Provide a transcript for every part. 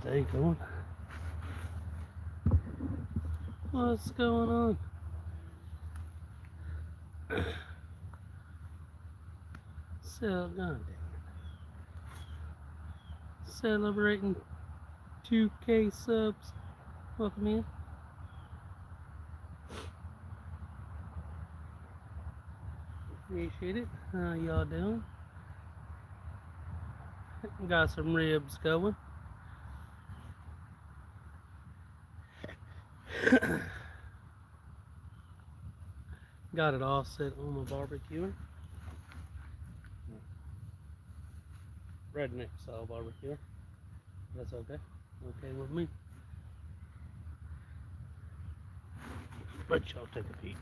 day going? What's going on? So, God dang it. Celebrating 2K subs. Welcome in. Appreciate it. How y'all doing? Got some ribs going. Got it all set on my barbecuer. Redneck style barbecuer. That's okay. Okay with me. But y'all take a peek.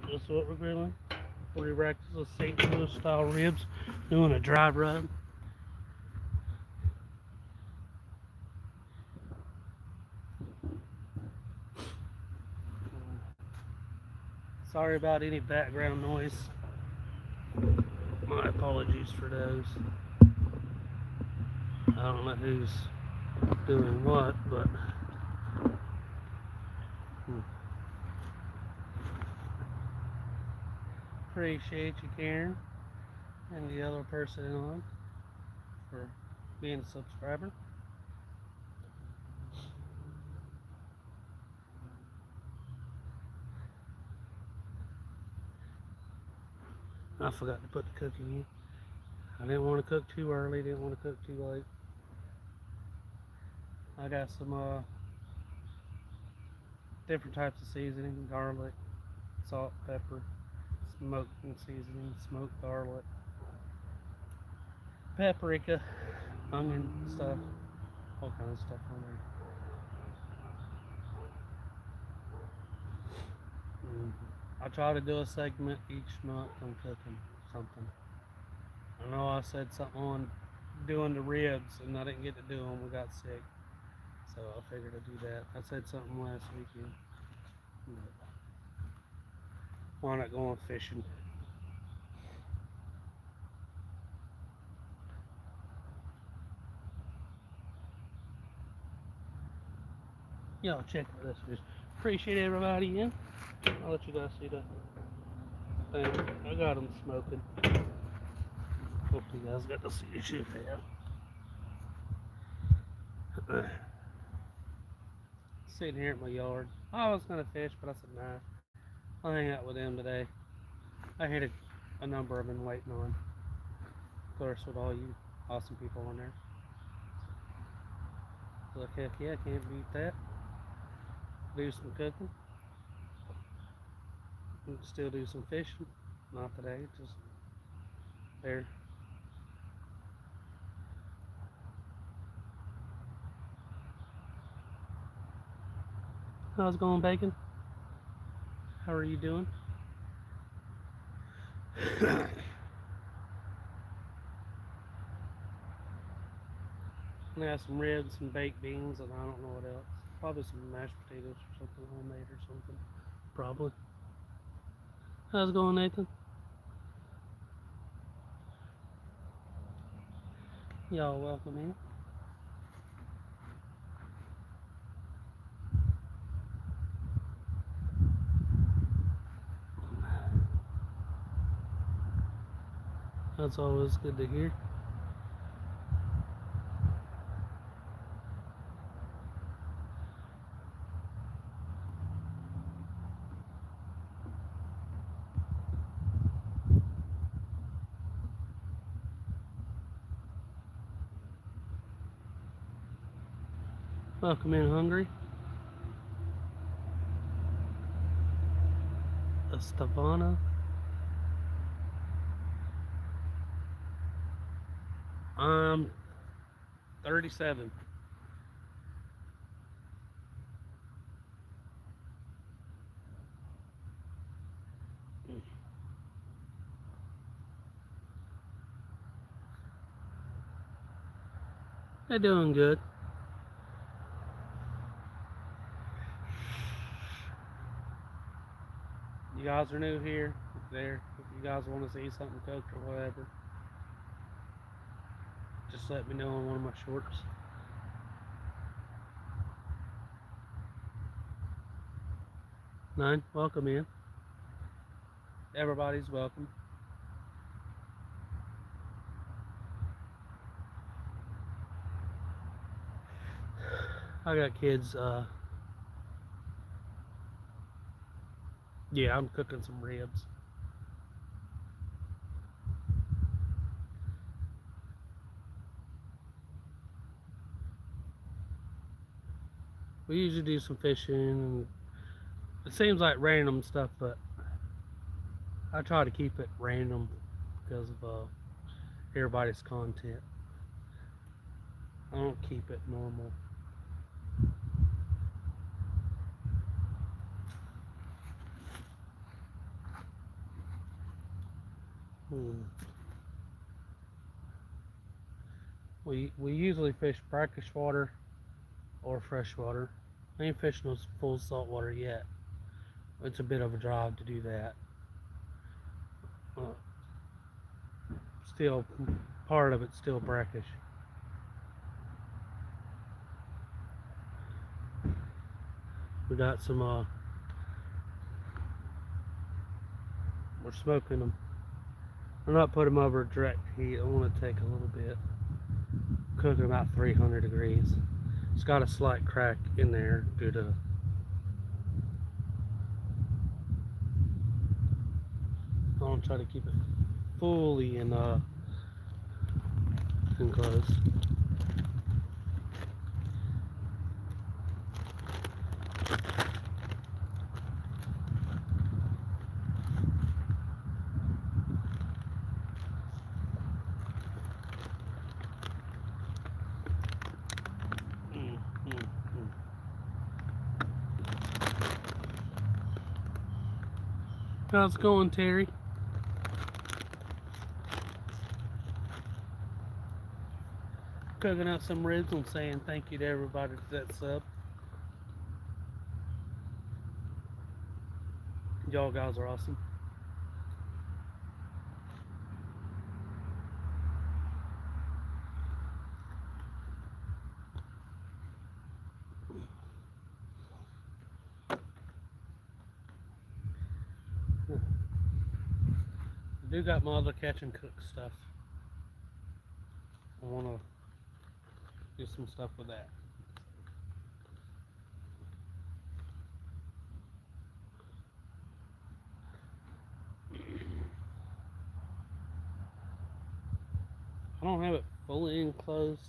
This is what we're grilling. 3 racks of St. Louis style ribs. Doing a dry rub. Sorry about any background noise. My apologies for those. I don't know who's doing what, but appreciate you, Karen, and the other person on for being a subscriber. I forgot to put the cooking in. I didn't want to cook too early, didn't want to cook too late. I got some different types of seasoning: garlic, salt, pepper, smoking seasoning, smoked garlic, paprika, onion stuff, all kinds of stuff on there. I try to do a segment each month on cooking something. I know I said something on doing the ribs and I didn't get to do them. We got sick. So I figured I'd do that. I said something last weekend. Why not going fishing? Y'all check out this fish. Appreciate everybody in. I'll let you guys see the thing. I got them smoking. Hope you guys got to see the shoot there. Sitting here at my yard. I was gonna fish, but I said nah. I'll hang out with them today. I hit a number I've been waiting on. Of course, with all you awesome people on there. So heck yeah, I can't beat that. Do some cooking. Still do some fishing. Not today, just there. How's it going, Bacon? How are you doing? I have some ribs, some baked beans, and I don't know what else. Probably some mashed potatoes or something homemade or something. Probably. How's it going, Nathan? Y'all welcome in. That's always good to hear. Welcome in, Hungry. Estavana. I'm 37. They're doing good. You guys are new here, there. If you guys want to see something cooked or whatever, just let me know on one of my shorts. 9, welcome in. Everybody's welcome. I got kids. Yeah, I'm cooking some ribs. We usually do some fishing, and it seems like random stuff, but I try to keep it random because of everybody's content. I don't keep it normal. Hmm. We usually fish brackish water or freshwater. I ain't fishing those full salt water yet. It's a bit of a drive to do that. Uh, Still, part of it's still brackish. We got some. We're smoking them. I'm not putting them over direct heat. I want to take a little bit. Cook them about 300 degrees. It's got a slight crack in there due to. I want to try to keep it fully enclosed. How's it going, Terry? Cooking up some ribs and saying thank you to everybody that sub. Y'all guys are awesome. I do got my other catch and cook stuff. I want to do some stuff with that. I don't have it fully enclosed.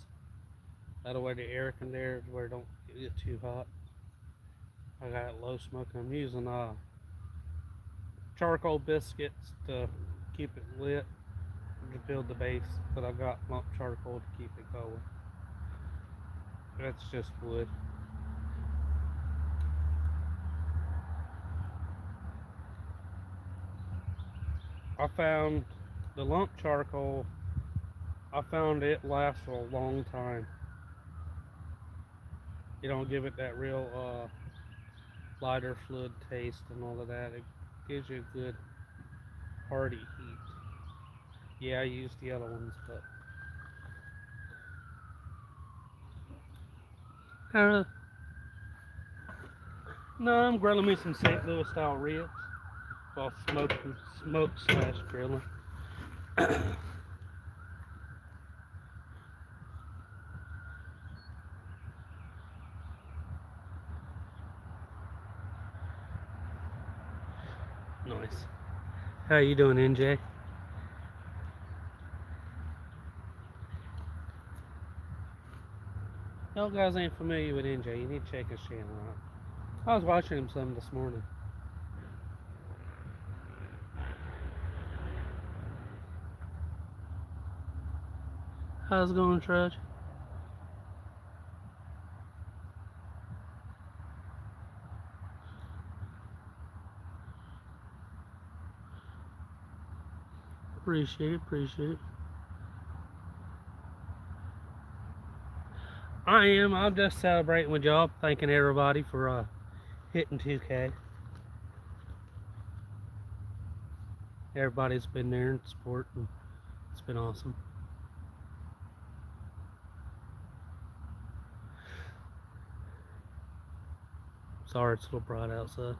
That way the air can there where it don't get too hot. I got it low smoke. I'm using charcoal biscuits to keep it lit to build the base, but I got lump charcoal to keep it going. That's just wood. I found the lump charcoal. I found it lasts for a long time. You don't give it that real lighter fluid taste and all of that. It gives you a good hearty heat. Yeah, I used the other ones, but no, I'm grilling me some St. Louis style ribs while smoke slash grilling. Nice. How you doing, NJ? Y'all guys ain't familiar with NJ. You need to check his channel out. I was watching him some this morning. How's it going, Trudge? Appreciate it, appreciate it. I am. I'm just celebrating with y'all, thanking everybody for hitting 2K. Everybody's been there and support, and it's been awesome. Sorry, it's a little bright outside.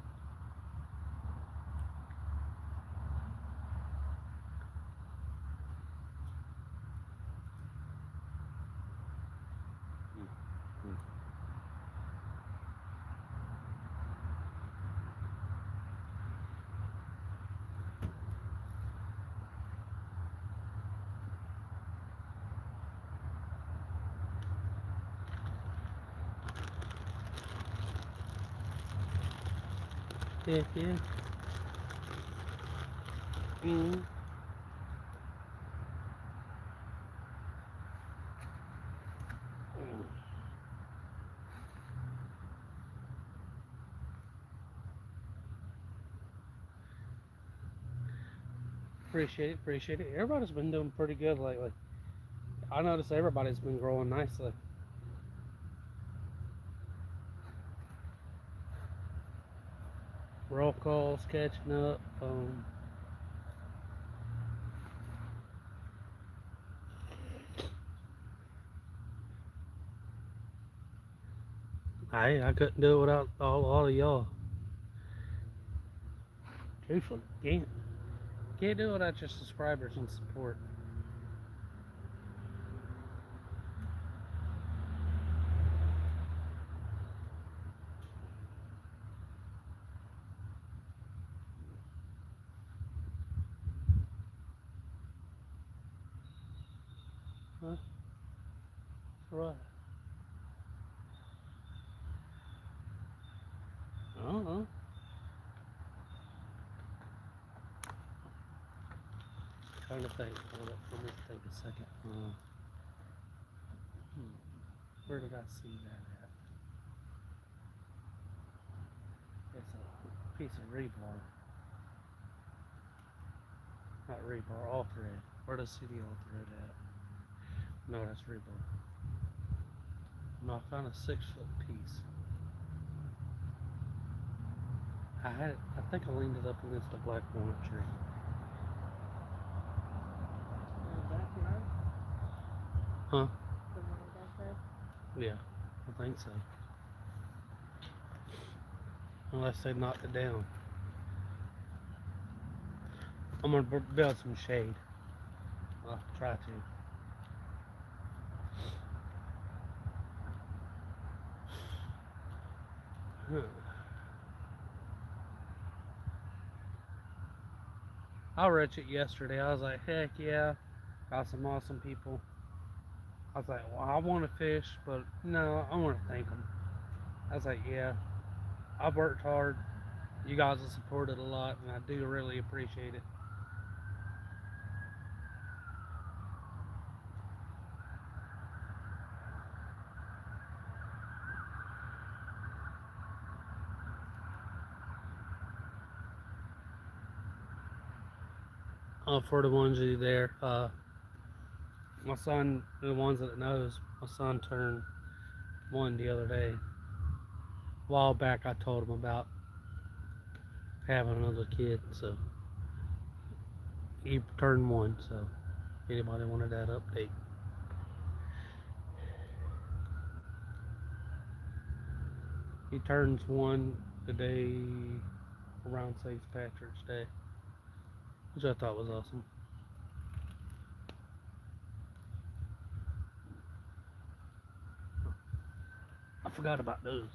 Heck yeah. Mm. Appreciate it. Everybody's been doing pretty good lately. I noticed everybody's been growing nicely. Roll calls catching up. I couldn't do it without all of y'all. Truthfully, can't do it without your subscribers and support. Huh? Right. I don't know. Trying to think. Hold up. Let me think a second. Where did I see that at? It's a piece of rebar. Not rebar, all thread. Where does CD all thread at? No, that's rebar. No, I found a 6-foot piece. I think I leaned it up against a black walnut tree. Huh? Yeah, I think so. Unless they knocked it down. I'm gonna build some shade. I'll try to. Huh. I read it yesterday. I was like, heck yeah, got some awesome people. I was like, well, I want to fish, but no, I want to thank them. I was like, yeah, I've worked hard. You guys have supported a lot, and I do really appreciate it. For the ones of you there, my son, the ones that knows, my son turned 1 the other day. A while back, I told him about having another kid, so he turned 1. So, anybody wanted that update? He turns 1 the day around St. Patrick's Day, which I thought was awesome. I forgot about those.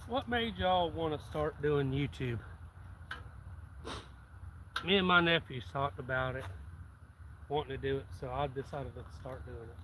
What made y'all want to start doing YouTube? Me and my nephews talked about it, wanting to do it, so I decided to start doing it.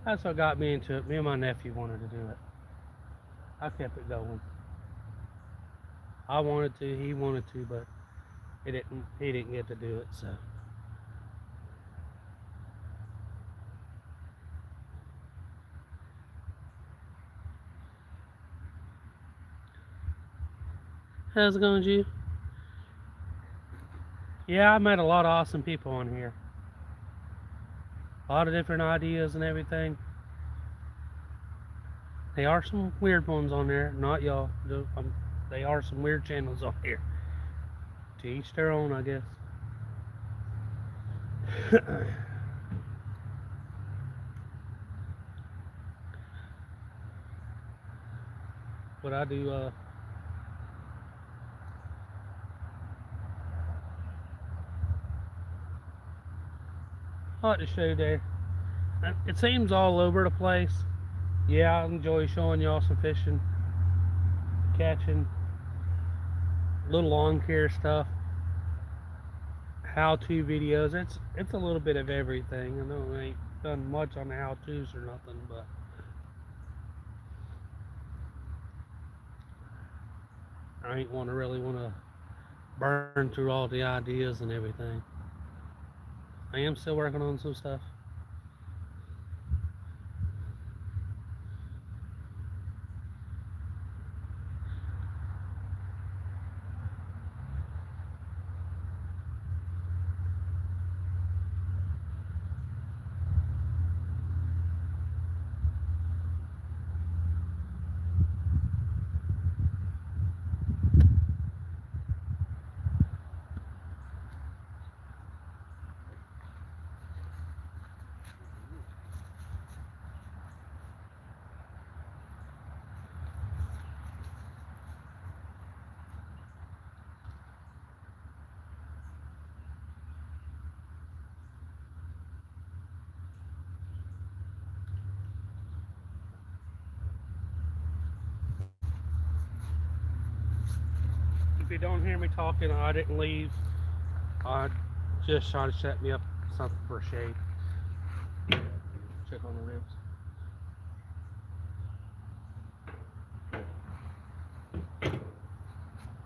That's what got me into it. Me and my nephew wanted to do it. I kept it going. I wanted to, he wanted to, but he didn't get to do it, so. How's it going, G? Yeah, I met a lot of awesome people on here. A lot of different ideas and everything. There are some weird ones on there, not y'all. They are some weird channels on here. To each their own, I guess. But I do, I like to show there. It seems all over the place. Yeah, I enjoy showing y'all some fishing, catching, little lawn care stuff, how-to videos. It's a little bit of everything. I know I ain't done much on the how-tos or nothing, but I ain't really want to burn through all the ideas and everything. I am still working on some stuff. If you don't hear me talking, I didn't leave. I just trying to set me up something for shade. Check on the ribs.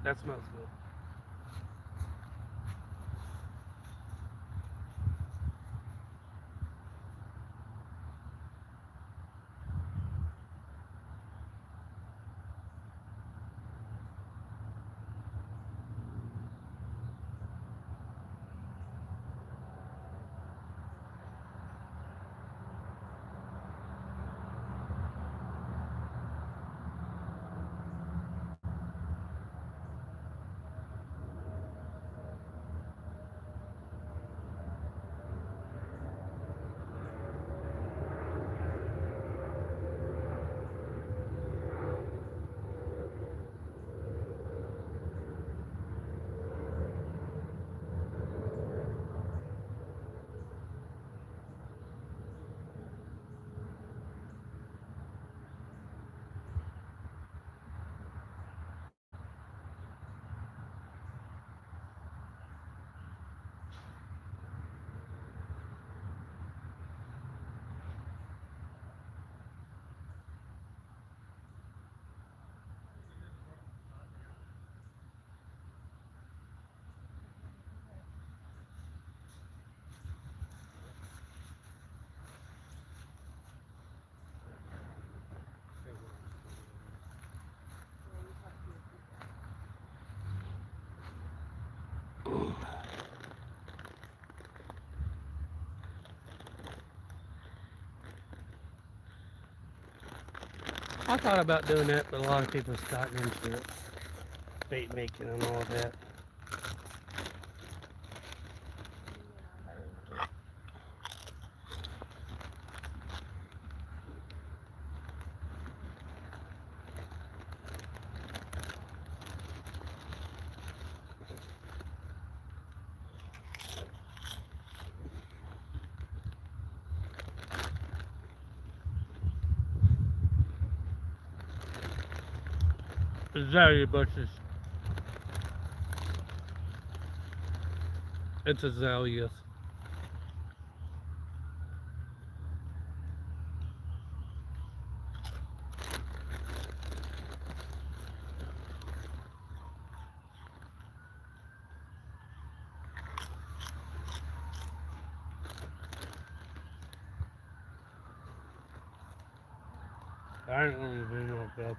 That smells good. I thought about doing that, but a lot of people's gotten into it. Bait making and all that. Azalea bushes. It's azaleas. I ain't gonna do no good.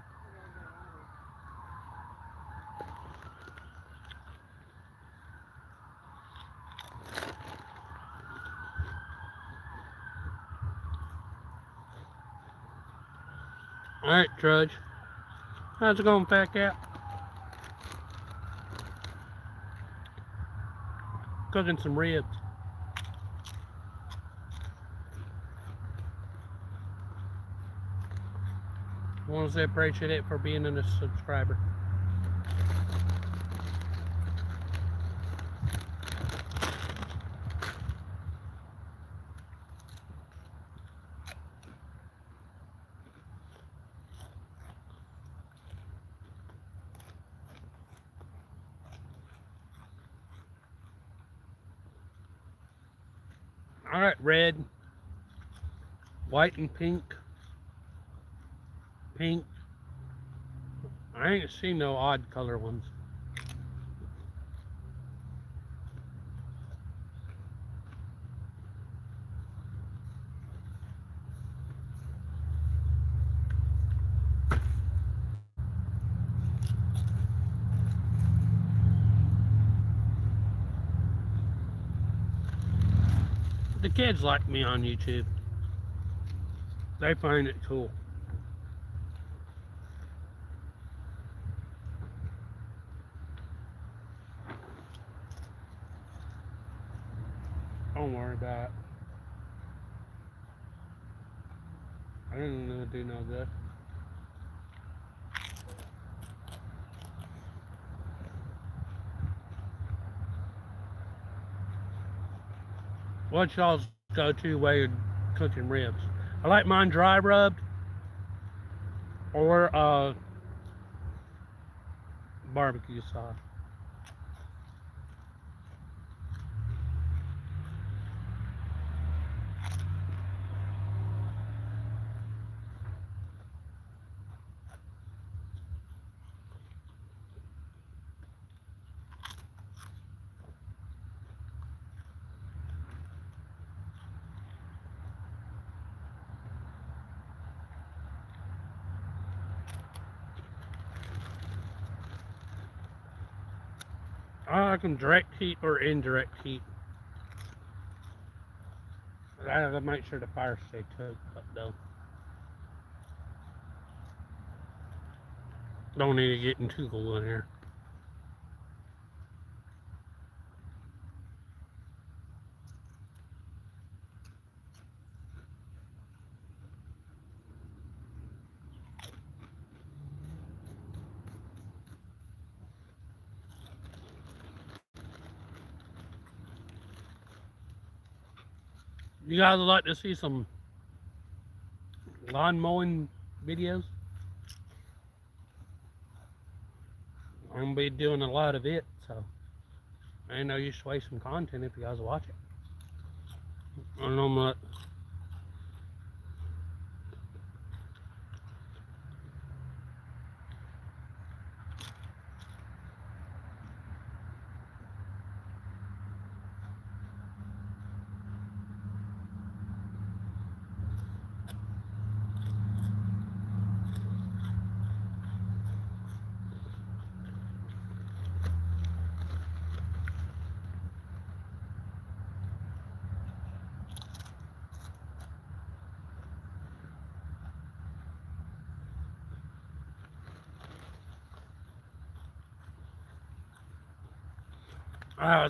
Alright, Trudge. How's it going, Fat Cat? Cooking some ribs. I want to say appreciate it for being a subscriber. Alright, red, white and pink. Pink. I ain't seen no odd color ones. The kids like me on YouTube. They find it cool. Don't worry about it. I didn't know do no good. What's y'all's go-to way of cooking ribs? I like mine dry rubbed or barbecue sauce. I like them direct heat or indirect heat. I have to make sure the fire stay cooked up though. Don't need it getting too cool in here. You guys would like to see some lawn mowing videos? I'm gonna be doing a lot of it, so I know you should waste some content if you guys watch it. I don't know what.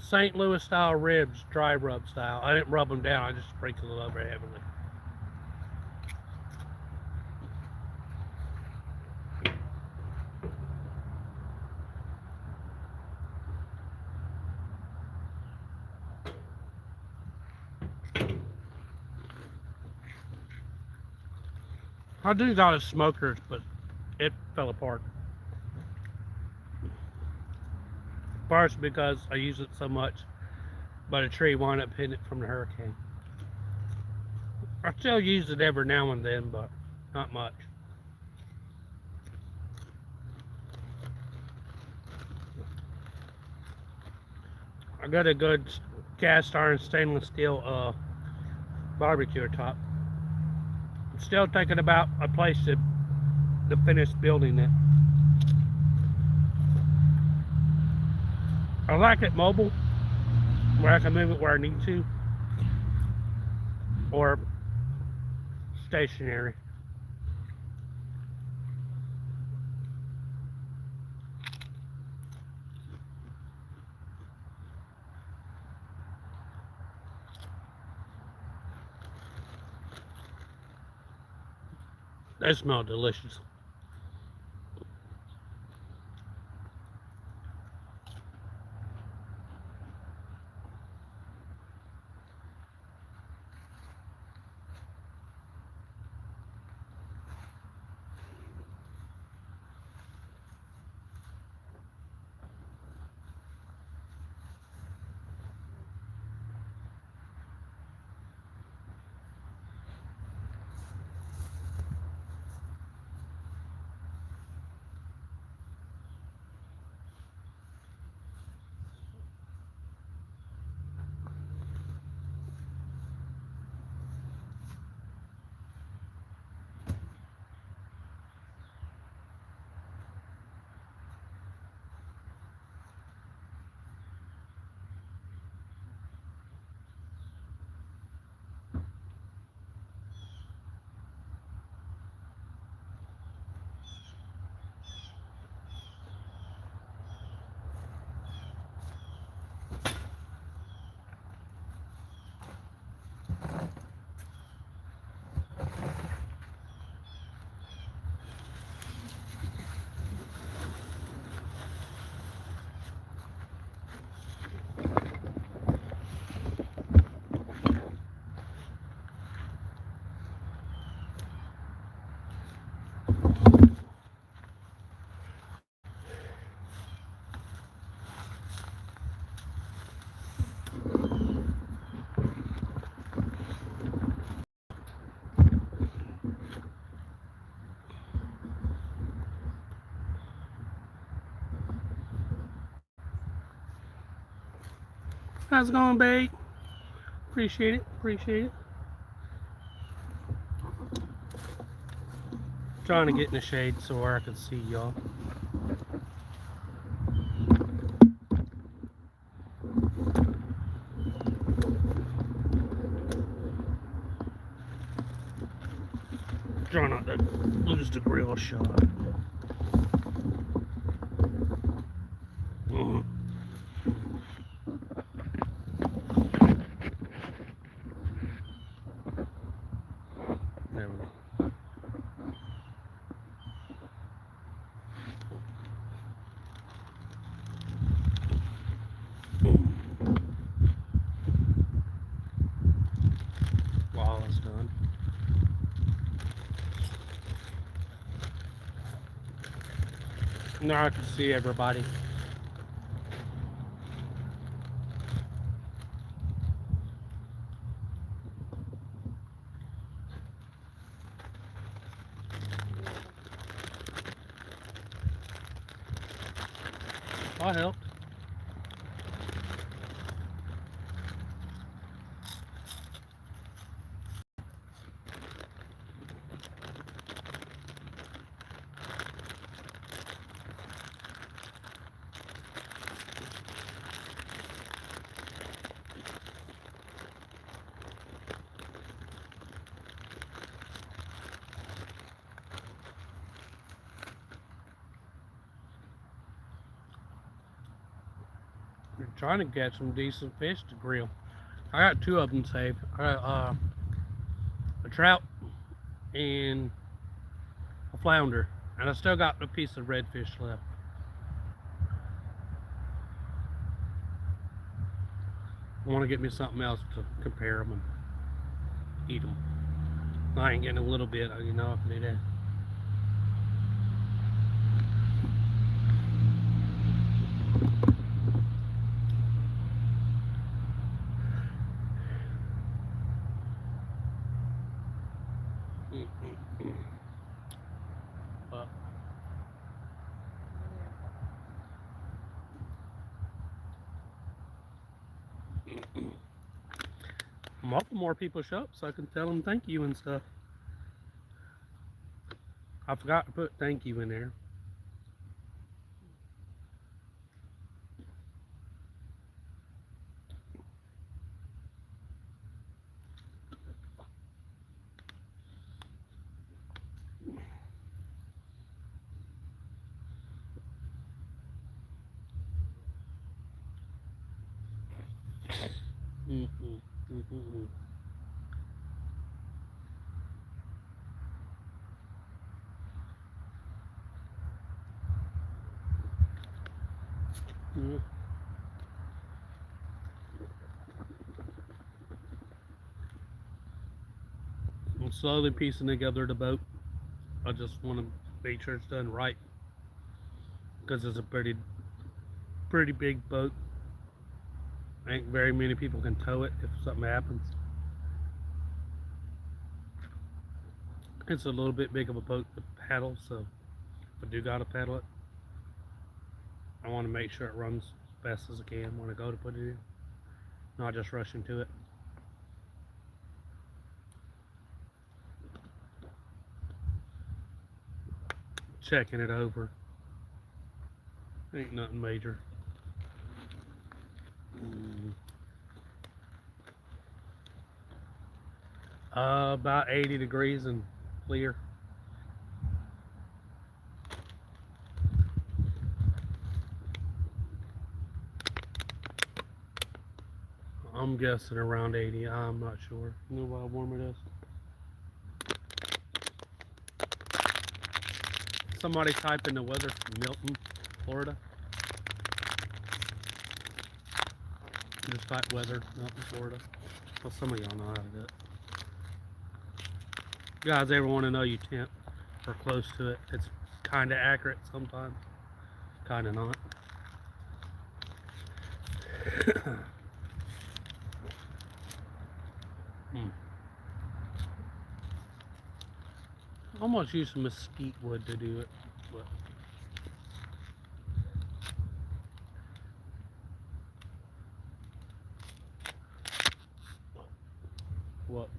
St. Louis style ribs, dry rub style. I didn't rub them down. I just sprinkled it over heavily. I do got a smokers, but it fell apart. First because I use it so much, but a tree wound up hitting it from the hurricane. I still use it every now and then, but not much. I got a good cast iron stainless steel barbecue top. I'm still thinking about a place to finish building it. I like it mobile, where I can move it where I need to, or stationary. They smell delicious. How's it going, babe? Appreciate it, appreciate it. Trying to get in the shade so where I can see y'all. Try not to lose the grill shot. There we go. Wall is done. Now I can see everybody. I helped. We're trying to catch some decent fish to grill. I got two of them saved. I got a trout and a flounder, and I still got a piece of redfish left. I want to get me something else to compare them and eat them. I ain't getting a little bit, you know, I can do that. But I'm hoping more people show up so I can tell them thank you and stuff. I forgot to put thank you in there. Mm-mm, mm-mm. Mm. I'm slowly piecing together the boat. I just want to make sure it's done right because it's a pretty big boat. Ain't very many people can tow it if something happens. It's a little bit big of a boat to paddle, so if I do gotta paddle it, I want to make sure it runs as best as I can when I go to put it in, not just rush into it. Checking it over. Ain't nothing major. About 80 degrees and clear. I'm guessing around 80. I'm not sure. You know how warm it is? Somebody type in the weather from Milton, Florida. Just type weather, Milton, Florida. Well, some of y'all know how to do it. You guys ever want to know your temp or close to it? It's kind of accurate sometimes, kind of not. Almost use some mesquite wood to do it. But what?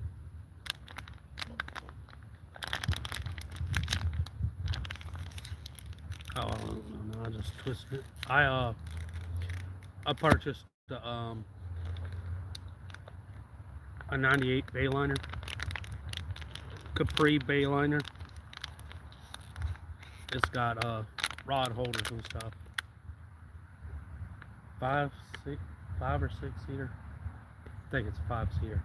Oh, I don't know. I just twisted it. I purchased a '98 Bayliner, Capri Bayliner. It's got rod holders and stuff. 5 or 6 seater. I think it's 5-seater.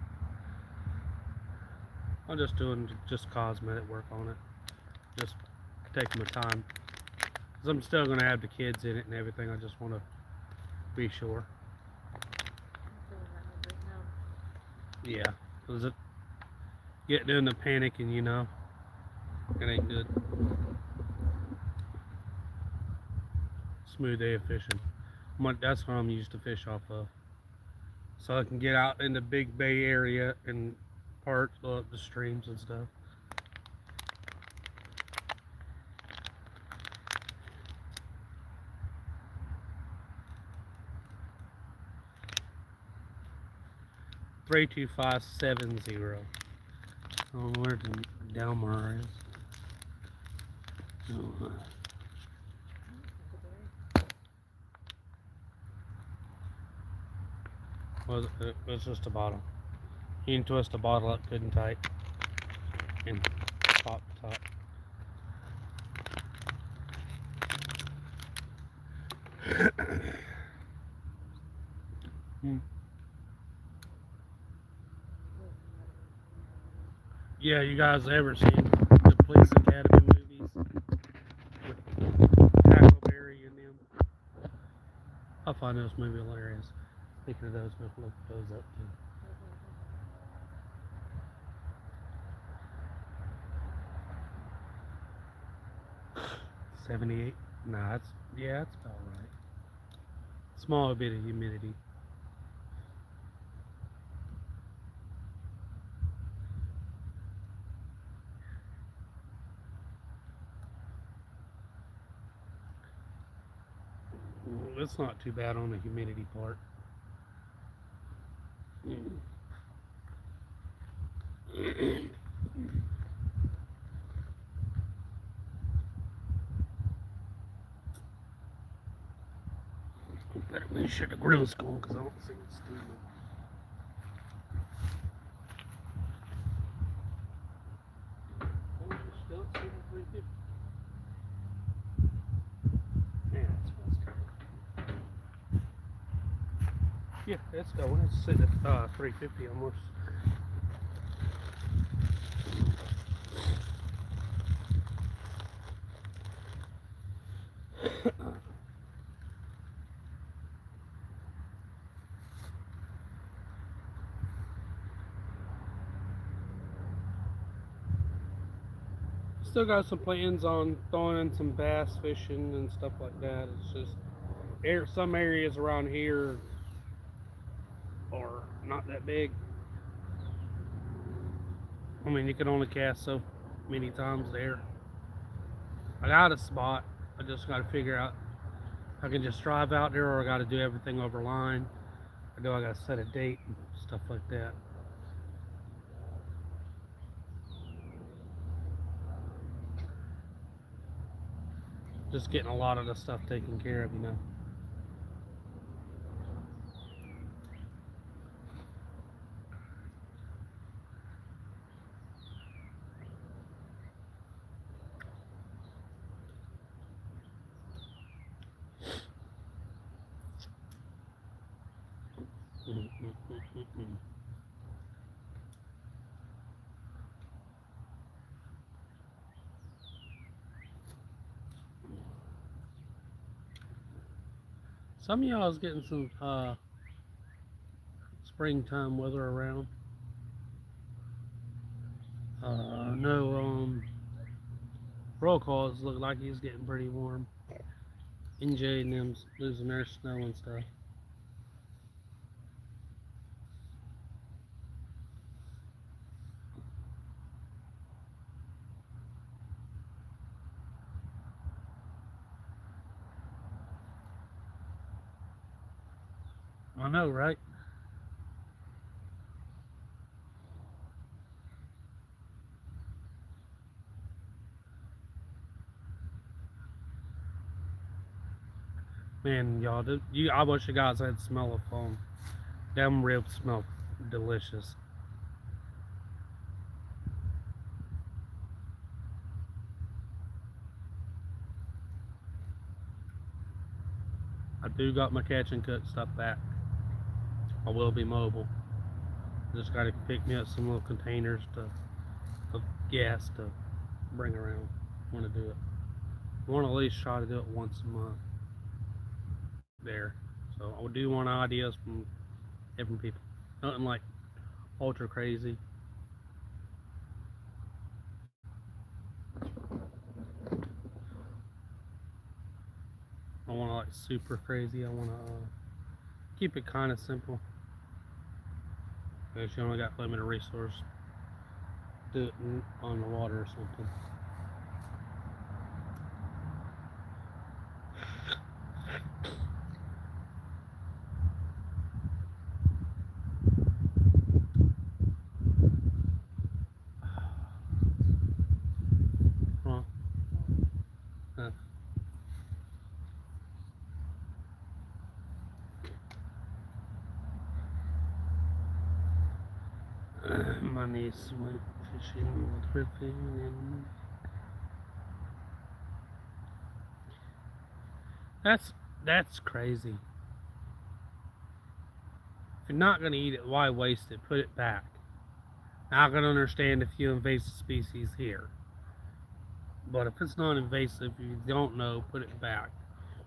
I'm just doing just cosmetic work on it. Just taking my time. Cause I'm still gonna have the kids in it and everything. I just want to be sure. Yeah, cause it getting in the panic and you know it ain't good. Smooth day of fishing. That's what I'm used to fish off of. So I can get out in the big bay area and parts of the streams and stuff. Three 2-5-7-0. Oh, where the Delmar is. Oh, it was just a bottle. You can twist the bottle up good and tight and pop the top. Hmm. Yeah, you guys ever seen the Police Academy movies with Tackleberry in them? I find those movies hilarious. Speaking of those, I'm gonna look those up too. 78. Nah, that's yeah, that's about right. Small bit of humidity. It's not too bad on the humidity part. Better make sure the grill's going because I don't think it's steaming. Oh, it's still at 7:50. Yeah, it smells good. Yeah, it's going. It's sitting at 350 almost. Still got some plans on throwing in some bass fishing and stuff like that. It's just some areas around here are not that big. I mean, you can only cast so many times there. I got a spot. I just got to figure out if I can just drive out there or I got to do everything over line. Or do I got to set a date and stuff like that. Just getting a lot of the stuff taken care of, you know. Some of y'all is getting some springtime weather around. No, roll calls look like he's getting pretty warm. NJ and them's losing their snow and stuff. I know, right? Man, y'all, I wish you guys had smell of foam. Them ribs smell delicious. I do got my catch and cook stuff back. I will be mobile. Just got to pick me up some little containers of gas to bring around. Want to do it. I want to at least try to do it once a month. There. So I do want ideas from different people. Nothing like ultra crazy. I want to like super crazy. I want to keep it kind of simple. Because you only got limited resource. Do it on the water or something. Huh? Huh. My niece went fishing with her thing and that's crazy. If you're not going to eat it, why waste it? Put it back. Now, I can understand a few invasive species here. But if it's not invasive, if you don't know, put it back.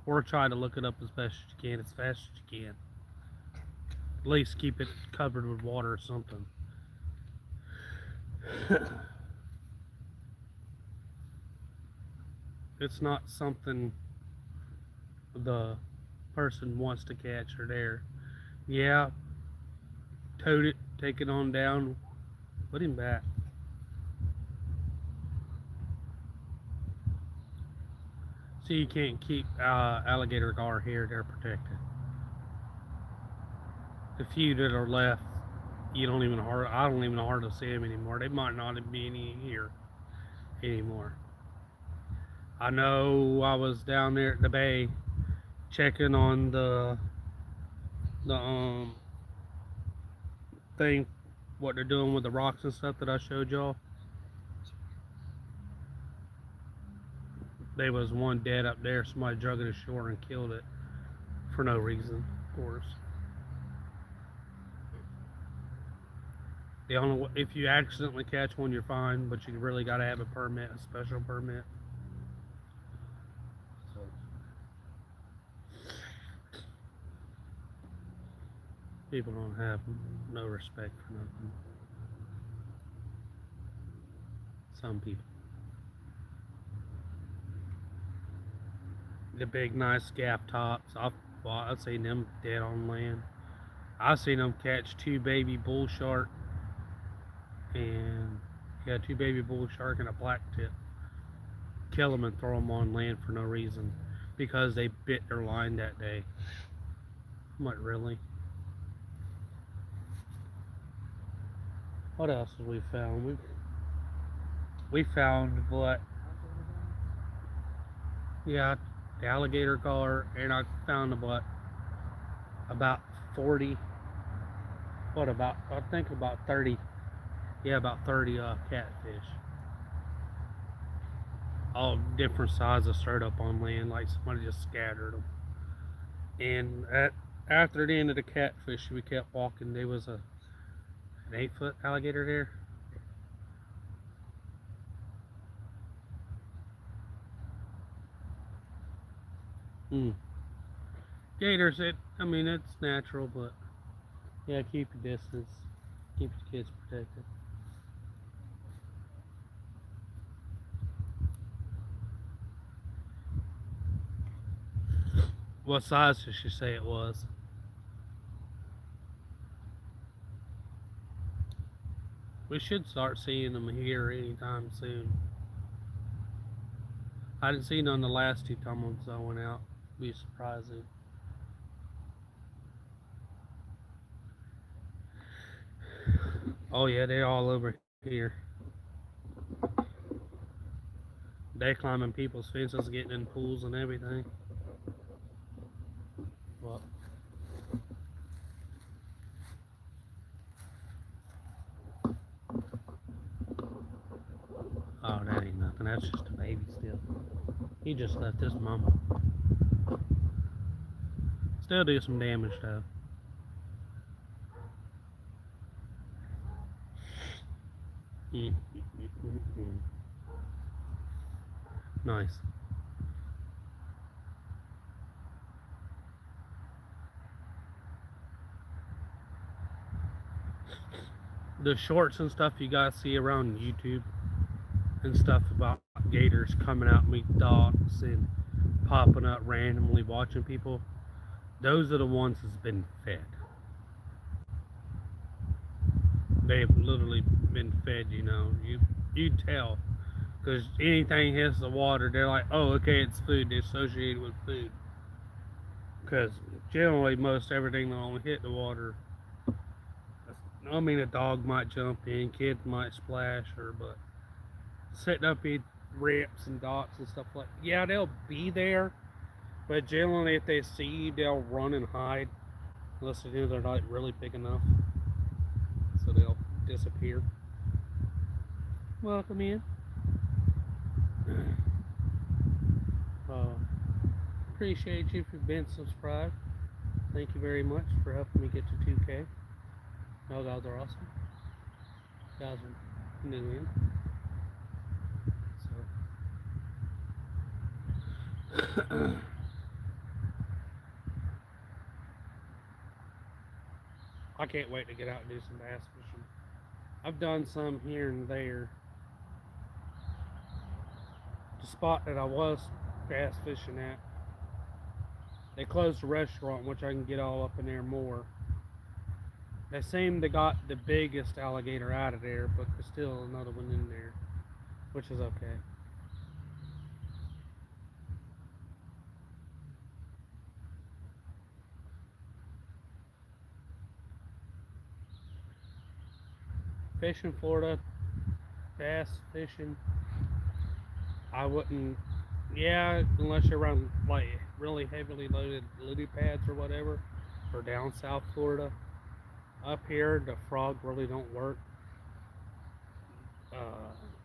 Or try to look it up as best as you can, as fast as you can. At least keep it covered with water or something. It's not something the person wants to catch or there. Yeah, tote it, take it on down, put him back. So you can't keep alligator gar here, they're protected. The few that are left, I don't even hardly see them anymore. They might not be any here anymore. I know I was down there at the bay checking on the thing, what they're doing with the rocks and stuff that I showed y'all. There was one dead up there. Somebody drug it ashore and killed it for no reason, of course. The only if you accidentally catch one, you're fine, but you really got to have a permit, a special permit. So. People don't have no respect for nothing. Some people. The big, nice gaff tops. I've seen them dead on land. I've seen them catch two baby bull shark and two baby bull shark and a black tip. Kill them and throw them on land for no reason because they bit their line that day. I'm like, really? What else have we found? We found what? Yeah, the alligator gar, and I found about 40. I think about 30. Yeah, about 30 catfish. All different sizes straight up on land, like somebody just scattered them. And after the end of the catfish, we kept walking. There was an 8-foot alligator there. Gators, it's natural, but yeah, keep your distance. Keep your kids protected. What size did she say it was? We should start seeing them here anytime soon. I didn't see none the last 2 times I went out. Be surprising. Oh yeah, they're all over here. They climbing people's fences, getting in pools and everything. Well, oh, that ain't nothing. That's just a baby still. He just left his mama. Still do some damage though. Nice. The shorts and stuff you guys see around YouTube and stuff about gators coming out meet docks and popping up randomly watching people, those are the ones that's been fed. They've literally been fed, you tell, because anything hits the water, they're like, oh, okay, it's food. They're associated with food, because generally most everything that only hit the water, a dog might jump in, kids might splash her, but setting up in rips and docks and stuff like that, yeah, they'll be there, but generally if they see you, they'll run and hide, unless they're not really big enough, so they'll disappear. Welcome in. Appreciate you for being subscribed. Thank you very much for helping me get to 2K. Y'all guys are awesome. You guys are new in. So I can't wait to get out and do some bass fishing. I've done some here and there. The spot that I was bass fishing at, they closed the restaurant, which I can get all up in there more. They seem they got the biggest alligator out of there, but there's still another one in there, which is okay. Fishing Florida, bass fishing, I wouldn't. Yeah, unless you're around like really heavily loaded lily pads or whatever, or down South Florida. Up here, the frog really don't work.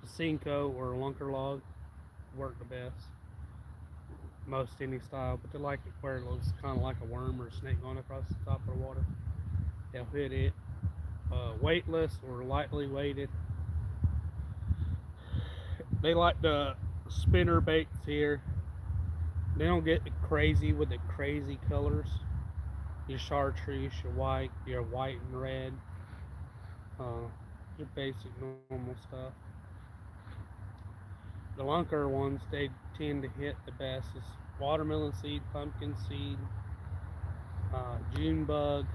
Cinco or lunker log work the best. Most any style, but they like it where it looks kind of like a worm or a snake going across the top of the water. They'll hit it. Weightless or lightly weighted. They like the spinner baits here. They don't get crazy with the crazy colors. Your chartreuse, your white and red, your basic normal stuff. The lunker ones, they tend to hit the best. Is watermelon seed, pumpkin seed, June bug.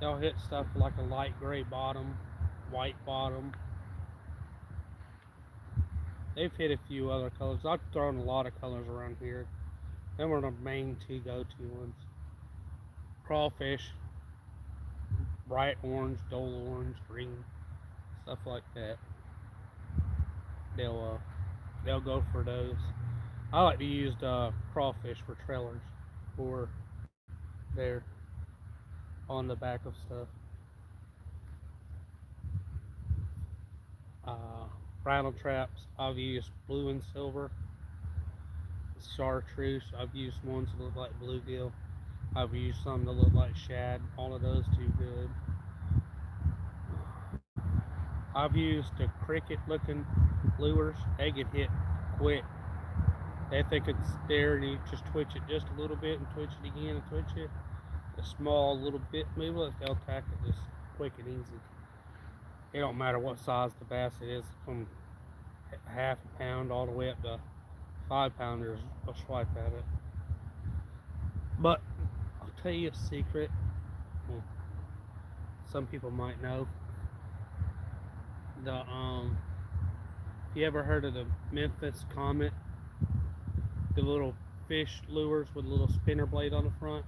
They'll hit stuff like a light gray bottom, white bottom. They've hit a few other colors. I've thrown a lot of colors around here. Them are the main two go-to ones. Crawfish, bright orange, dull orange, green, stuff like that. They'll go for those. I like to use the crawfish for trailers, or there on the back of stuff. Uh, Rattle traps, I've used blue and silver. Chartreuse, I've used ones that look like bluegill. I've used some that look like shad. All of those too good. I've used the cricket looking lures. They get hit quick. They think it's there and you just twitch it just a little bit and twitch it again and twitch it. A small little bit movement, they'll tack it just quick and easy. It don't matter what size the bass it is, from half a pound all the way up to 5 pounders. I'll swipe at it. But I'll tell you a secret. Well, some people might know. You ever heard of the Memphis Comet? The little fish lures with a little spinner blade on the front.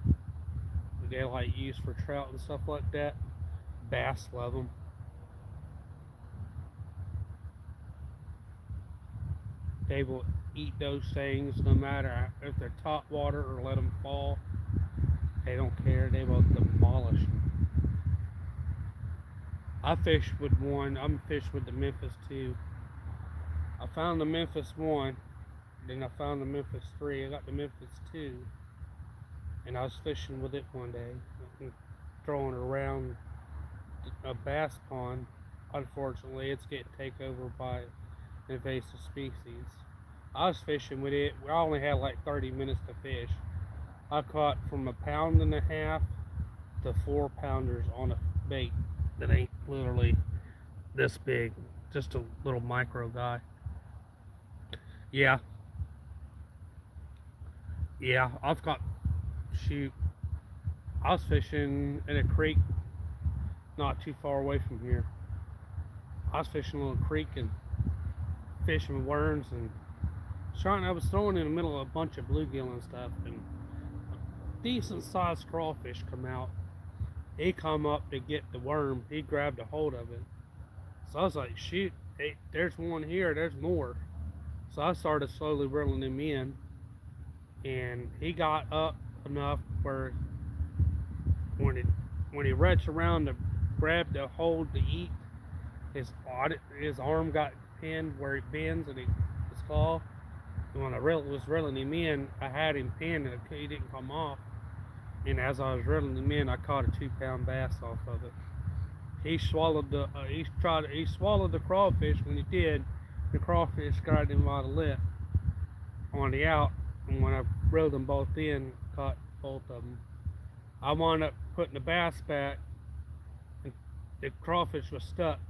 They like use for trout and stuff like that. Bass love them. They will eat those things no matter if they're top water or let them fall. They don't care. They will demolish them. I fished with one. I'm fished with the Memphis 2. I found the Memphis 1. Then I found the Memphis 3. I got the Memphis 2. And I was fishing with it one day. Throwing it around a bass pond. Unfortunately, it's getting taken over by invasive species. I was fishing with it. I only had like 30 minutes to fish. I caught from 1.5 pounds to 4 pounders on a bait that ain't literally this big. Just a little micro guy. Yeah. Yeah, I've got, shoot, I was fishing in a creek not too far away from here. I was fishing a little creek and fishing worms and I was throwing in the middle of a bunch of bluegill and stuff, and a decent sized crawfish come out. He come up to get the worm. He grabbed a hold of it. So I was like, shoot, hey, there's one here, there's more. So I started slowly reeling him in, and he got up enough where when he reached around to grab the hold to eat, his arm got pinned where it bends and his claw. And when I was reeling him in, I had him pinned and he didn't come off. And as I was reeling him in, I caught a 2 pound bass off of it. He swallowed he swallowed the crawfish. When he did, the crawfish got him by the lip on the out, and when I reeled them both in, caught both of them. I wound up putting the bass back, and the crawfish was stuck.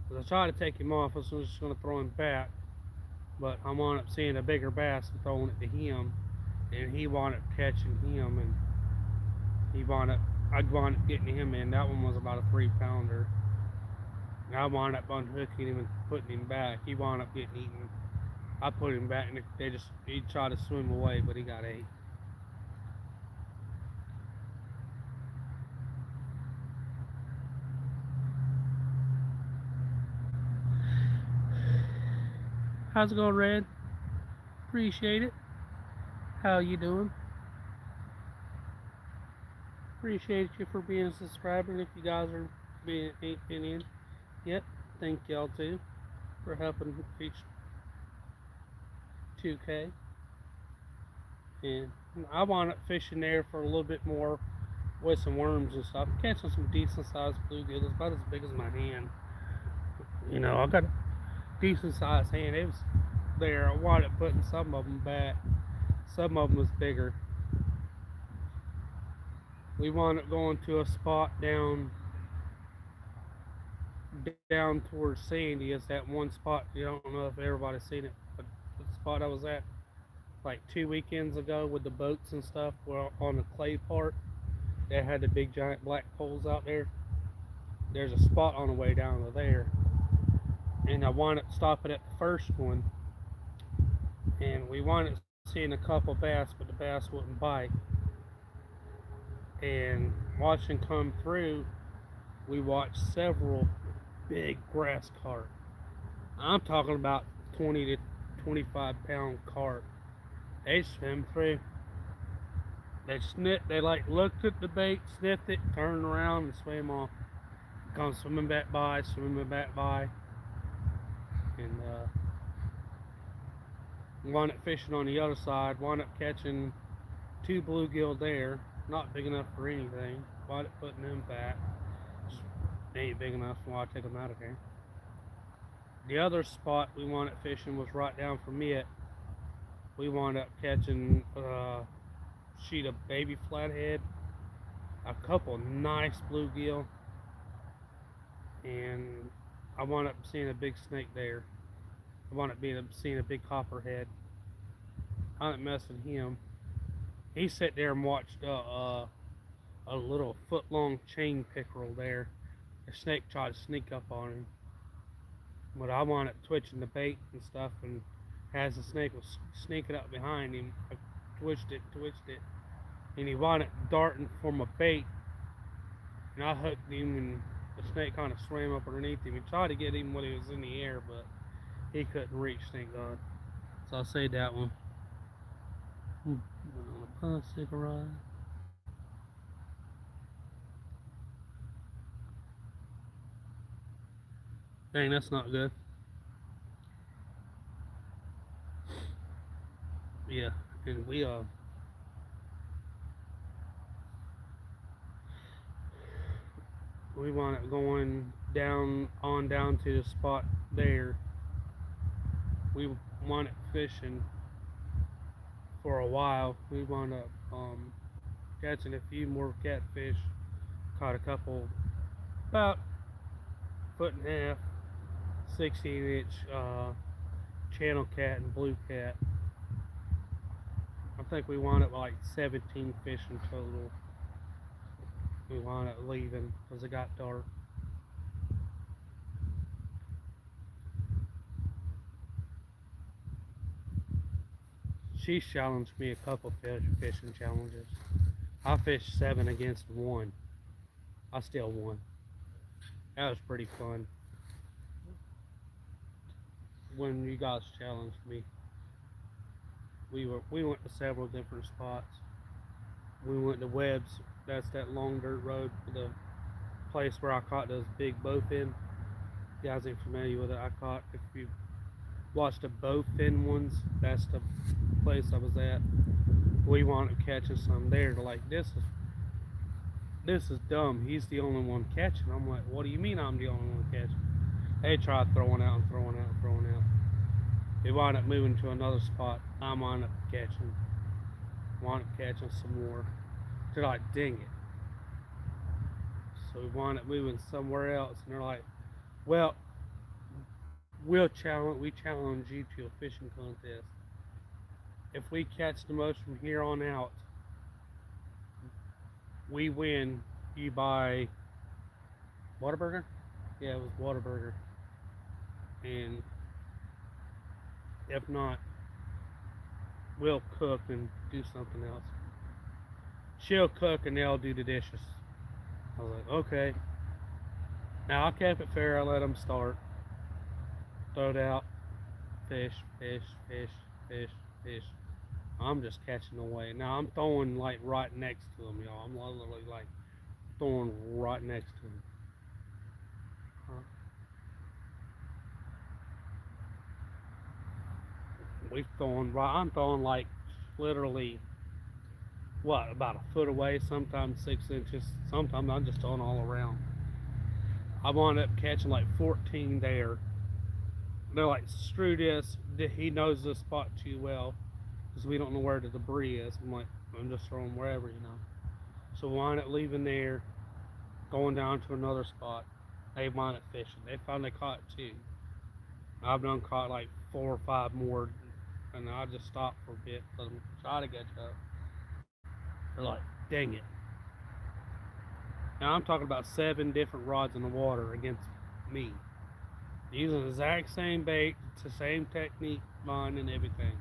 As I tried to take him off, I was just going to throw him back, but I wound up seeing a bigger bass and throwing it to him, and he wound up catching him, and I wound up getting him in. That one was about a 3 pounder. And I wound up unhooking him and putting him back. He wound up getting eaten. I put him back, and he tried to swim away, but he got ate. How's it going, Red? Appreciate it. How you doing? Appreciate you for being a subscriber. If you guys are ain't been in yet, thank y'all too for helping reach 2K. And I wound up fishing there for a little bit more with some worms and stuff, catching some decent sized bluegill. It's about as big as my hand. You know, I got a decent sized hand. It was there. I wound up putting some of them back. Some of them was bigger. We wound up going to a spot down towards Sandy. Is that one spot? You don't know if everybody's seen it, but the spot I was at like 2 weekends ago with the boats and stuff, well, on the clay part, they had the big giant black poles out there. There's a spot on the way down to there, and I wound up stopping at the first one, and we wound up seeing a couple bass, but the bass wouldn't bite. And watching come through, we watched several big grass carp. I'm talking about 20 to 25 pound carp. They swim through. They like looked at the bait, sniffed it, turned around and swam off. Come swimming back by. And wound up fishing on the other side, wound up catching 2 bluegill there. Not big enough for anything. Wound up putting them back. They ain't big enough, so I take them out of here. The other spot we wound up fishing was right down from it. We wound up catching a sheet of baby flathead, a couple nice bluegill, and I wound up seeing a big snake there. I wound up seeing a big copperhead. I didn't mess with him. He sat there and watched a little foot-long chain pickerel there. The snake tried to sneak up on him, but I wound up twitching the bait and stuff, and as the snake was sneaking up behind him, I twitched it, and he wound up darting for my bait, and I hooked him, and the snake kind of swam up underneath him. He tried to get him when he was in the air, but he couldn't reach, thank God. So I'll say that one. Cigarette. Dang, that's not good. Yeah, and we wound up going down to the spot there. We wound up fishing for a while. We wound up catching a few more catfish. Caught a couple, about foot and a half, 16-inch channel cat and blue cat. I think we wound up like 17 fish in total. We wound up leaving because it got dark. She challenged me a couple fishing challenges. I fished 7 against 1. I still won. That was pretty fun. When you guys challenged me, we went to several different spots. We went to Webb's. That's that long dirt road for the place where I caught those big bowfin. You guys ain't familiar with it. If you watched the bowfin ones, that's the place I was at. We wound up catching some there. Like this this is dumb. He's the only one catching. I'm like, what do you mean I'm the only one catching? They try throwing out and throwing out and throwing out. They wind up moving to another spot. I wind up catching some more. They're like, dang it. So we wind up moving somewhere else, and they're like, well, we challenge you to a fishing contest. If we catch the most from here on out, we win. You buy Whataburger? Yeah, it was Whataburger. And if not, we'll cook and do something else. She'll cook and they'll do the dishes. I was like, okay. Now I kept it fair. I let them start. Throw it out. Fish, fish, fish, fish, fish. I'm just catching away. Now I'm throwing like right next to them, y'all. I'm literally like throwing right next to them. We've thrown right. I'm throwing like literally what about a foot away. Sometimes 6 inches. Sometimes I'm just throwing all around. I wound up catching like 14 there. They're like, screw this. He knows this spot too well because we don't know where the debris is. I'm just throwing wherever, you know. So we wind up leaving there, going down to another spot. They wind up fishing. They finally caught two. I've done caught like 4 or 5 more, and I just stopped for a bit, let them try to catch up. They're like, dang it. Now I'm talking about 7 different rods in the water against me. Using the exact same bait, it's the same technique, line and everything.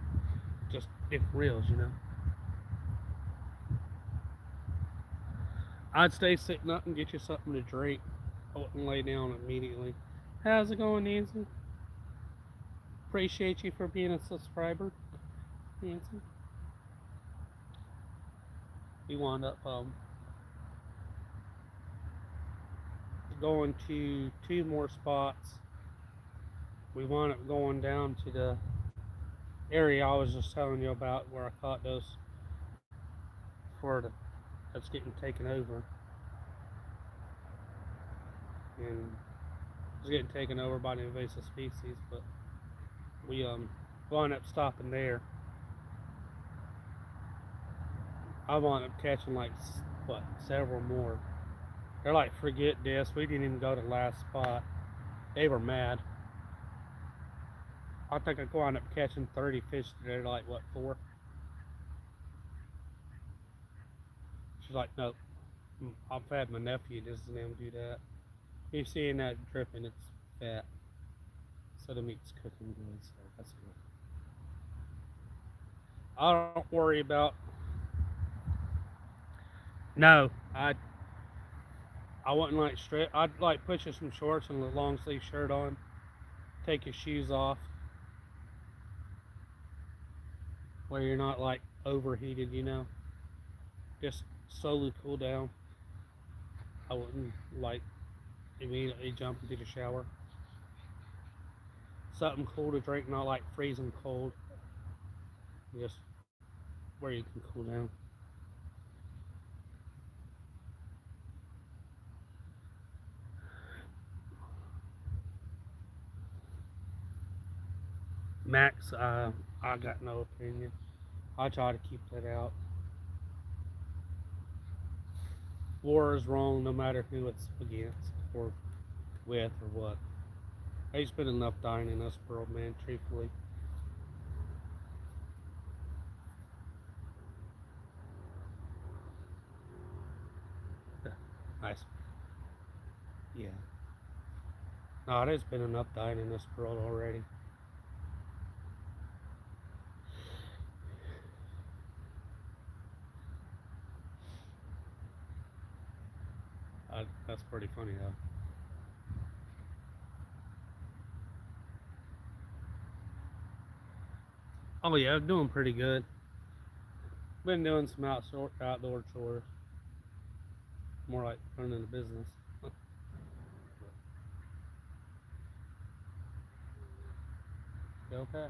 Just different reels, you know. I'd stay sitting up and get you something to drink. I wouldn't lay down immediately. How's it going, Nancy? Appreciate you for being a subscriber, Nancy. We wound up going to 2 more spots. We wound up going down to the area I was just telling you about where I caught those that's getting taken over. And it's getting taken over by the invasive species, but we wound up stopping there. I wound up catching like several more. They're like, forget this. We didn't even go to the last spot. They were mad. I think I wound up catching 30 fish today. They're like, what, 4? She's like, nope. I've had my nephew just them do that. You're seeing that dripping, it's fat. So the meat's cooking good, so that's good. I don't worry about. No, I wouldn't like straight. I'd like put you some shorts and a long sleeve shirt on. Take your shoes off, where you're not like overheated, you know. Just slowly cool down. I wouldn't like immediately jump into the shower. Something cool to drink, not like freezing cold. Just where you can cool down. Max, I got no opinion. I try to keep that out. War is wrong no matter who it's against or with or what. There's been enough dying in this world, man, truthfully. Nice. Yeah. No, there's been enough dying in this world already. That's pretty funny, though. Oh, yeah, I'm doing pretty good. Been doing some outdoor chores. More like running a business. Okay.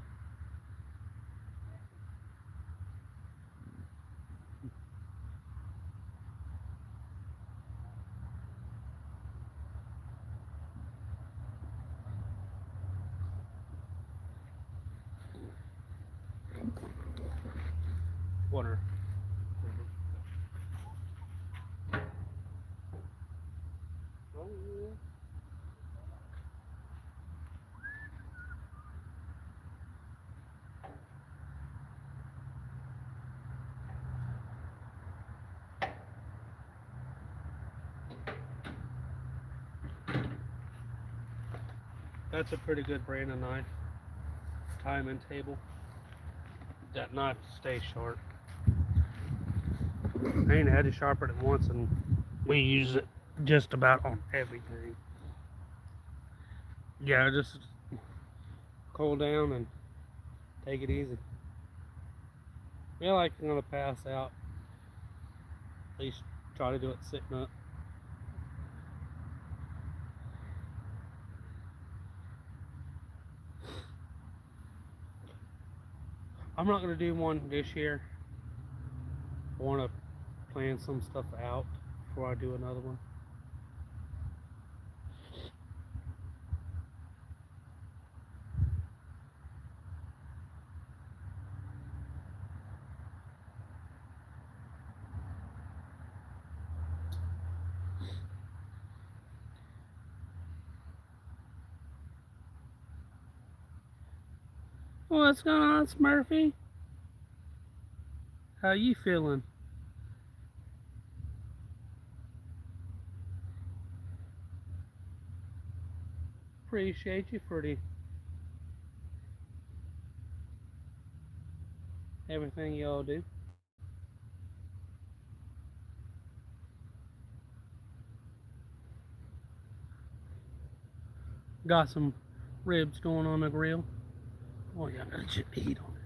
water. Oh, yeah. That's a pretty good brand of knife. Timing table. That knife stays sharp. I ain't had to sharpen it once, and we use it just about on everything. Yeah, just cool down and take it easy. Feel like I'm gonna pass out. At least try to do it sitting up. I'm not gonna do one this year. I want to plan some stuff out before I do another one. What's going on, Smurfy? How you feeling? Appreciate you for everything y'all do. Got some ribs going on the grill. Oh yeah, I got some heat on it.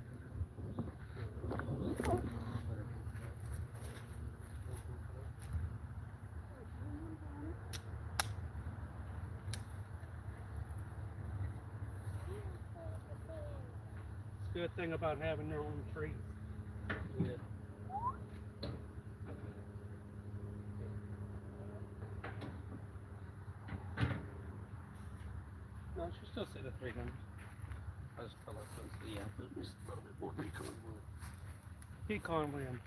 Good thing about having your own trees. Yeah. No, she's still sitting at 300. I just felt like yeah, just a little bit more pecan oil. Pecan limbs.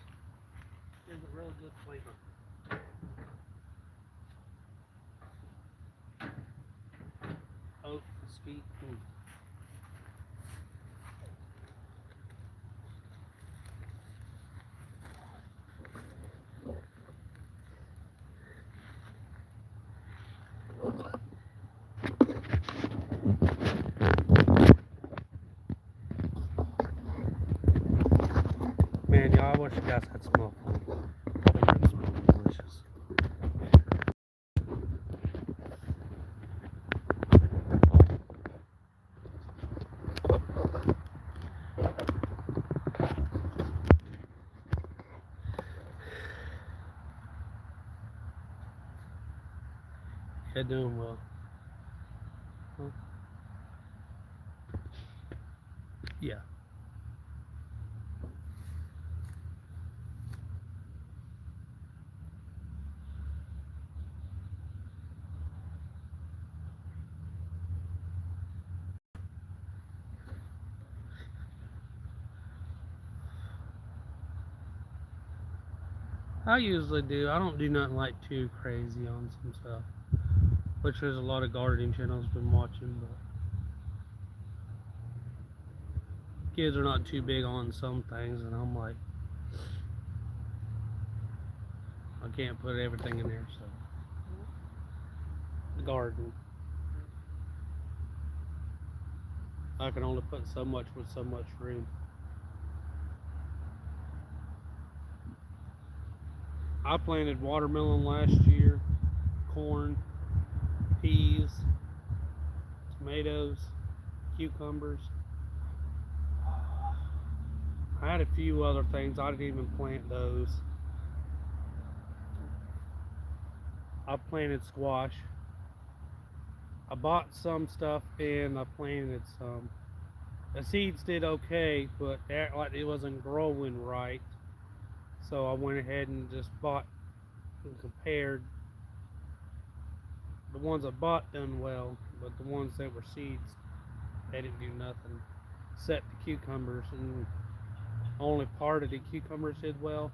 Gives a real good flavor. Oat, mesquite. Man, y'all, I wish you guys had some more fun. It smells delicious. You're doing well. Huh? Yeah. I usually do. I don't do nothing like too crazy on some stuff. Which there's a lot of gardening channels been watching, but kids are not too big on some things, and I'm like, I can't put everything in there, so. The garden. I can only put so much with so much room. I planted watermelon last year, corn, peas, tomatoes, cucumbers. I had a few other things. I didn't even plant those. I planted squash. I bought some stuff and I planted some. The seeds did okay, but like it wasn't growing right. So I went ahead and just bought and compared. The ones I bought done well, but the ones that were seeds, they didn't do nothing. Except the cucumbers, and only part of the cucumbers did well,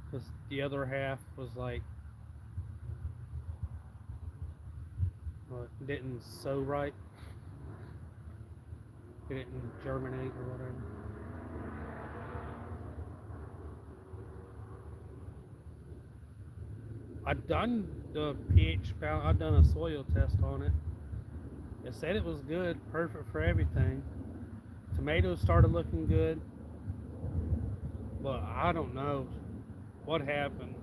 because the other half was like, didn't sow right. It didn't germinate or whatever. I've done the pH balance. I've done a soil test on it. It said it was good, perfect for everything. Tomatoes started looking good, but I don't know what happened.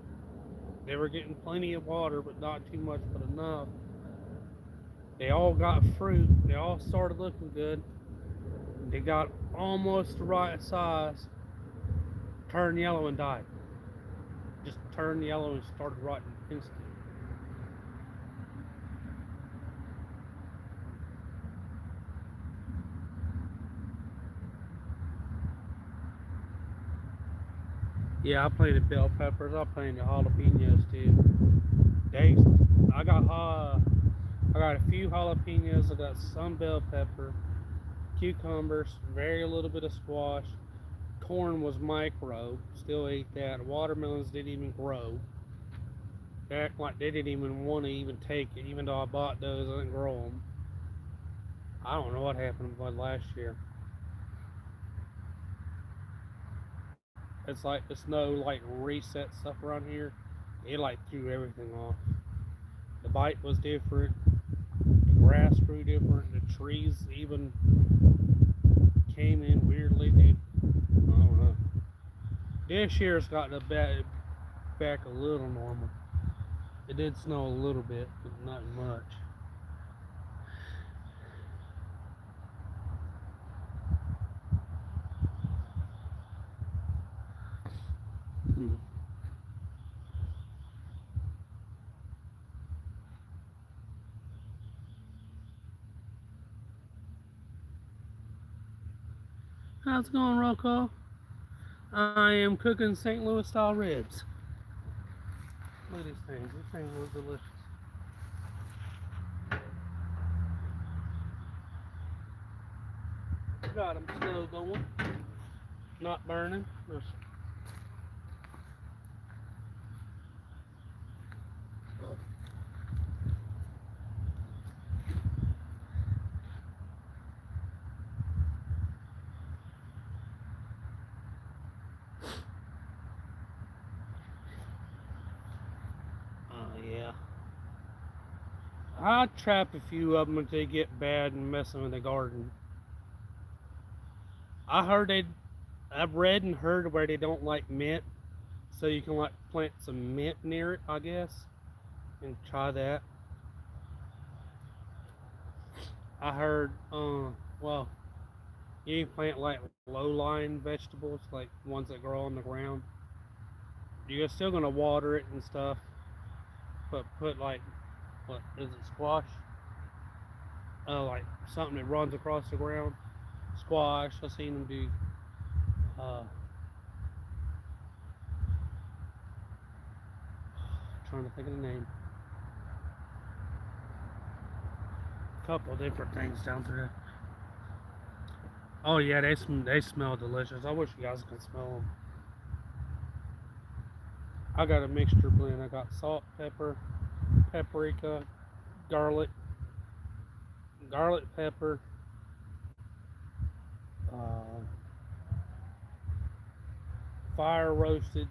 They were getting plenty of water, but not too much, but enough. They all got fruit. They all started looking good. They got almost the right size, turned yellow and died. Just turned yellow and started rotting instantly. Yeah, I planted bell peppers. I planted jalapenos too. They, I got I got a few jalapenos. I got some bell pepper, cucumbers, very little bit of squash. Corn was micro. Still ate that. Watermelons didn't even grow. They act like they didn't even want to even take it, even though I bought those. I didn't grow them. I don't know what happened with last year. It's like the snow like reset stuff around here. It like threw everything off. The bite was different. The grass grew different. The trees even came in weirdly. I don't know. This year's gotten back a little normal. It did snow a little bit, but not much. Hmm. How's it going, Rocco? I am cooking St. Louis style ribs. Look at these things. These things look delicious. Got them still going, not burning. Just, yeah. I trap a few of them until they get bad and messing with the garden. I heard they, I've read and heard where they don't like mint, so you can like plant some mint near it, I guess, and try that. I heard, well, you can plant like low-lying vegetables, like ones that grow on the ground. You're still gonna water it and stuff, but put like, what is it, squash? Like something that runs across the ground. Squash. I've seen them do. Uh, trying to think of the name. A couple different things down there. Oh yeah, they smell delicious. I wish you guys could smell them. I got a mixture blend. I got salt, pepper, paprika, garlic, garlic pepper, uh, fire roasted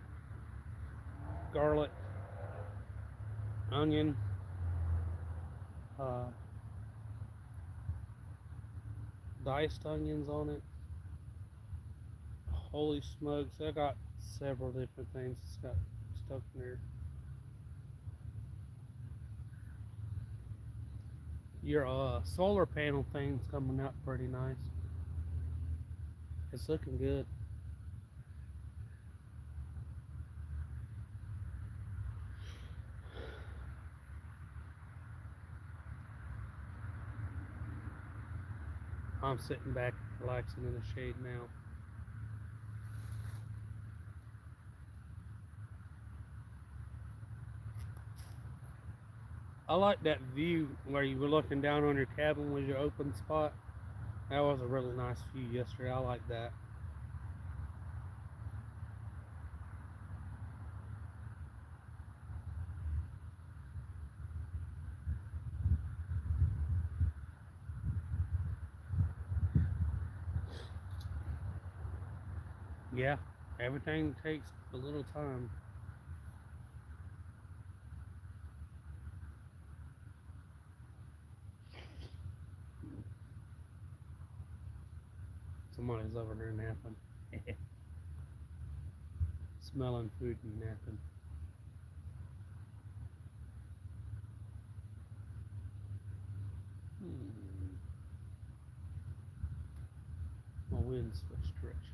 garlic, onion, uh, diced onions on it. Holy smokes! I got several different things that's got stuck in there. Your solar panel thing's coming out pretty nice. It's looking good. I'm sitting back relaxing in the shade now. I like that view where you were looking down on your cabin with your open spot. That was a really nice view yesterday. I like that. Yeah, everything takes a little time. Somebody's over there napping, smelling food and napping. Hmm. My wind switched direction.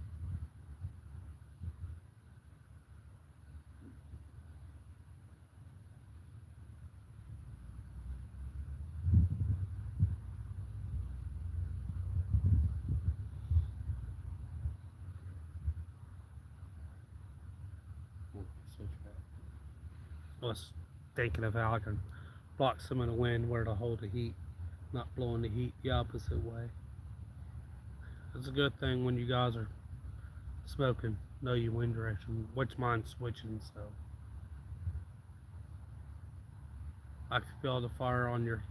Switch back. I was thinking of how I can block some of the wind where to hold the heat, not blowing the heat the opposite way. It's a good thing when you guys are smoking, know your wind direction, which mine's switching, so I can feel the fire on your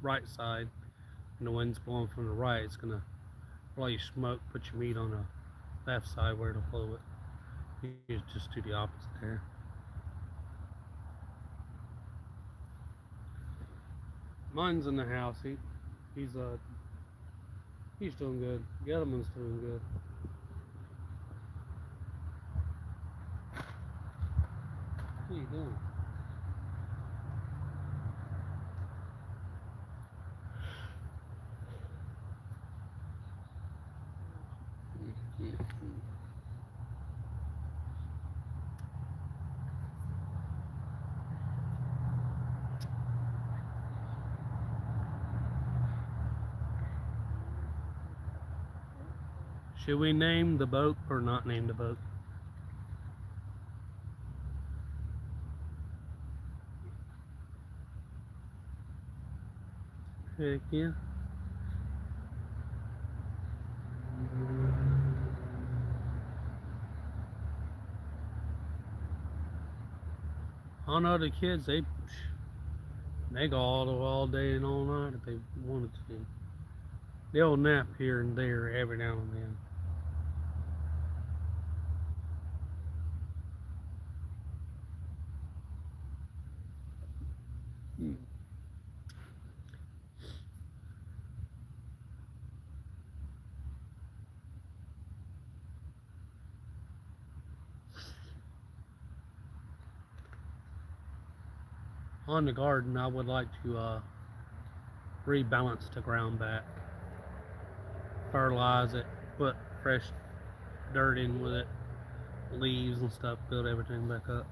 right side, and the wind's blowing from the right. It's gonna blow your smoke, put your meat on the left side where it'll blow it. You just do the opposite there. Mine's in the house. He's he's doing good. The other one's doing good. What are you doing? Should we name the boat or not name the boat? Heck yeah. I know the kids, they go all day and all night if they wanted to. They'll nap here and there every now and then. On the garden, I would like to rebalance the ground back, fertilize it, put fresh dirt in with it, leaves and stuff, build everything back up.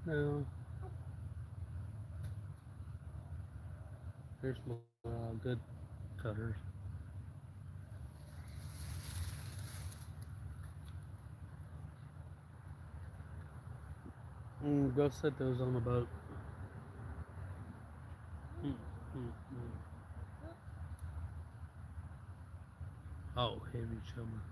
Now, here's my good cutters. Go set those on the boat. Mm, mm, mm. Oh, heavy chummer.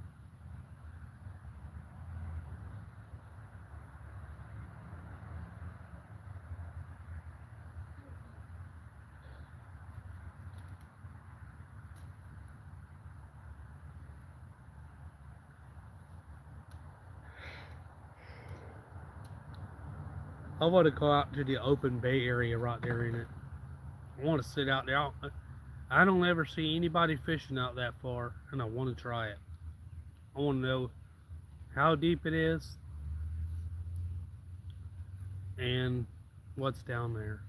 I want to go out to the open bay area right there in it. I want to sit out there. I don't ever see anybody fishing out that far, and I want to try it. I want to know how deep it is and what's down there.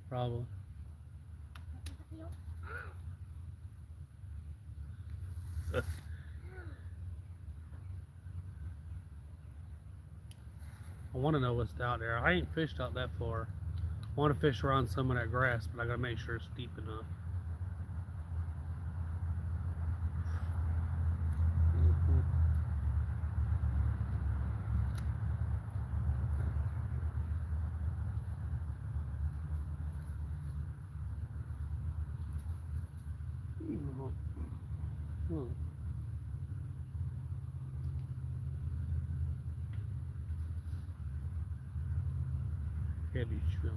Probably. I want to know what's out there. I ain't fished out that far. I want to fish around some of that grass, but I gotta make sure it's deep enough. Mhm. Hmm. heavy shrimp.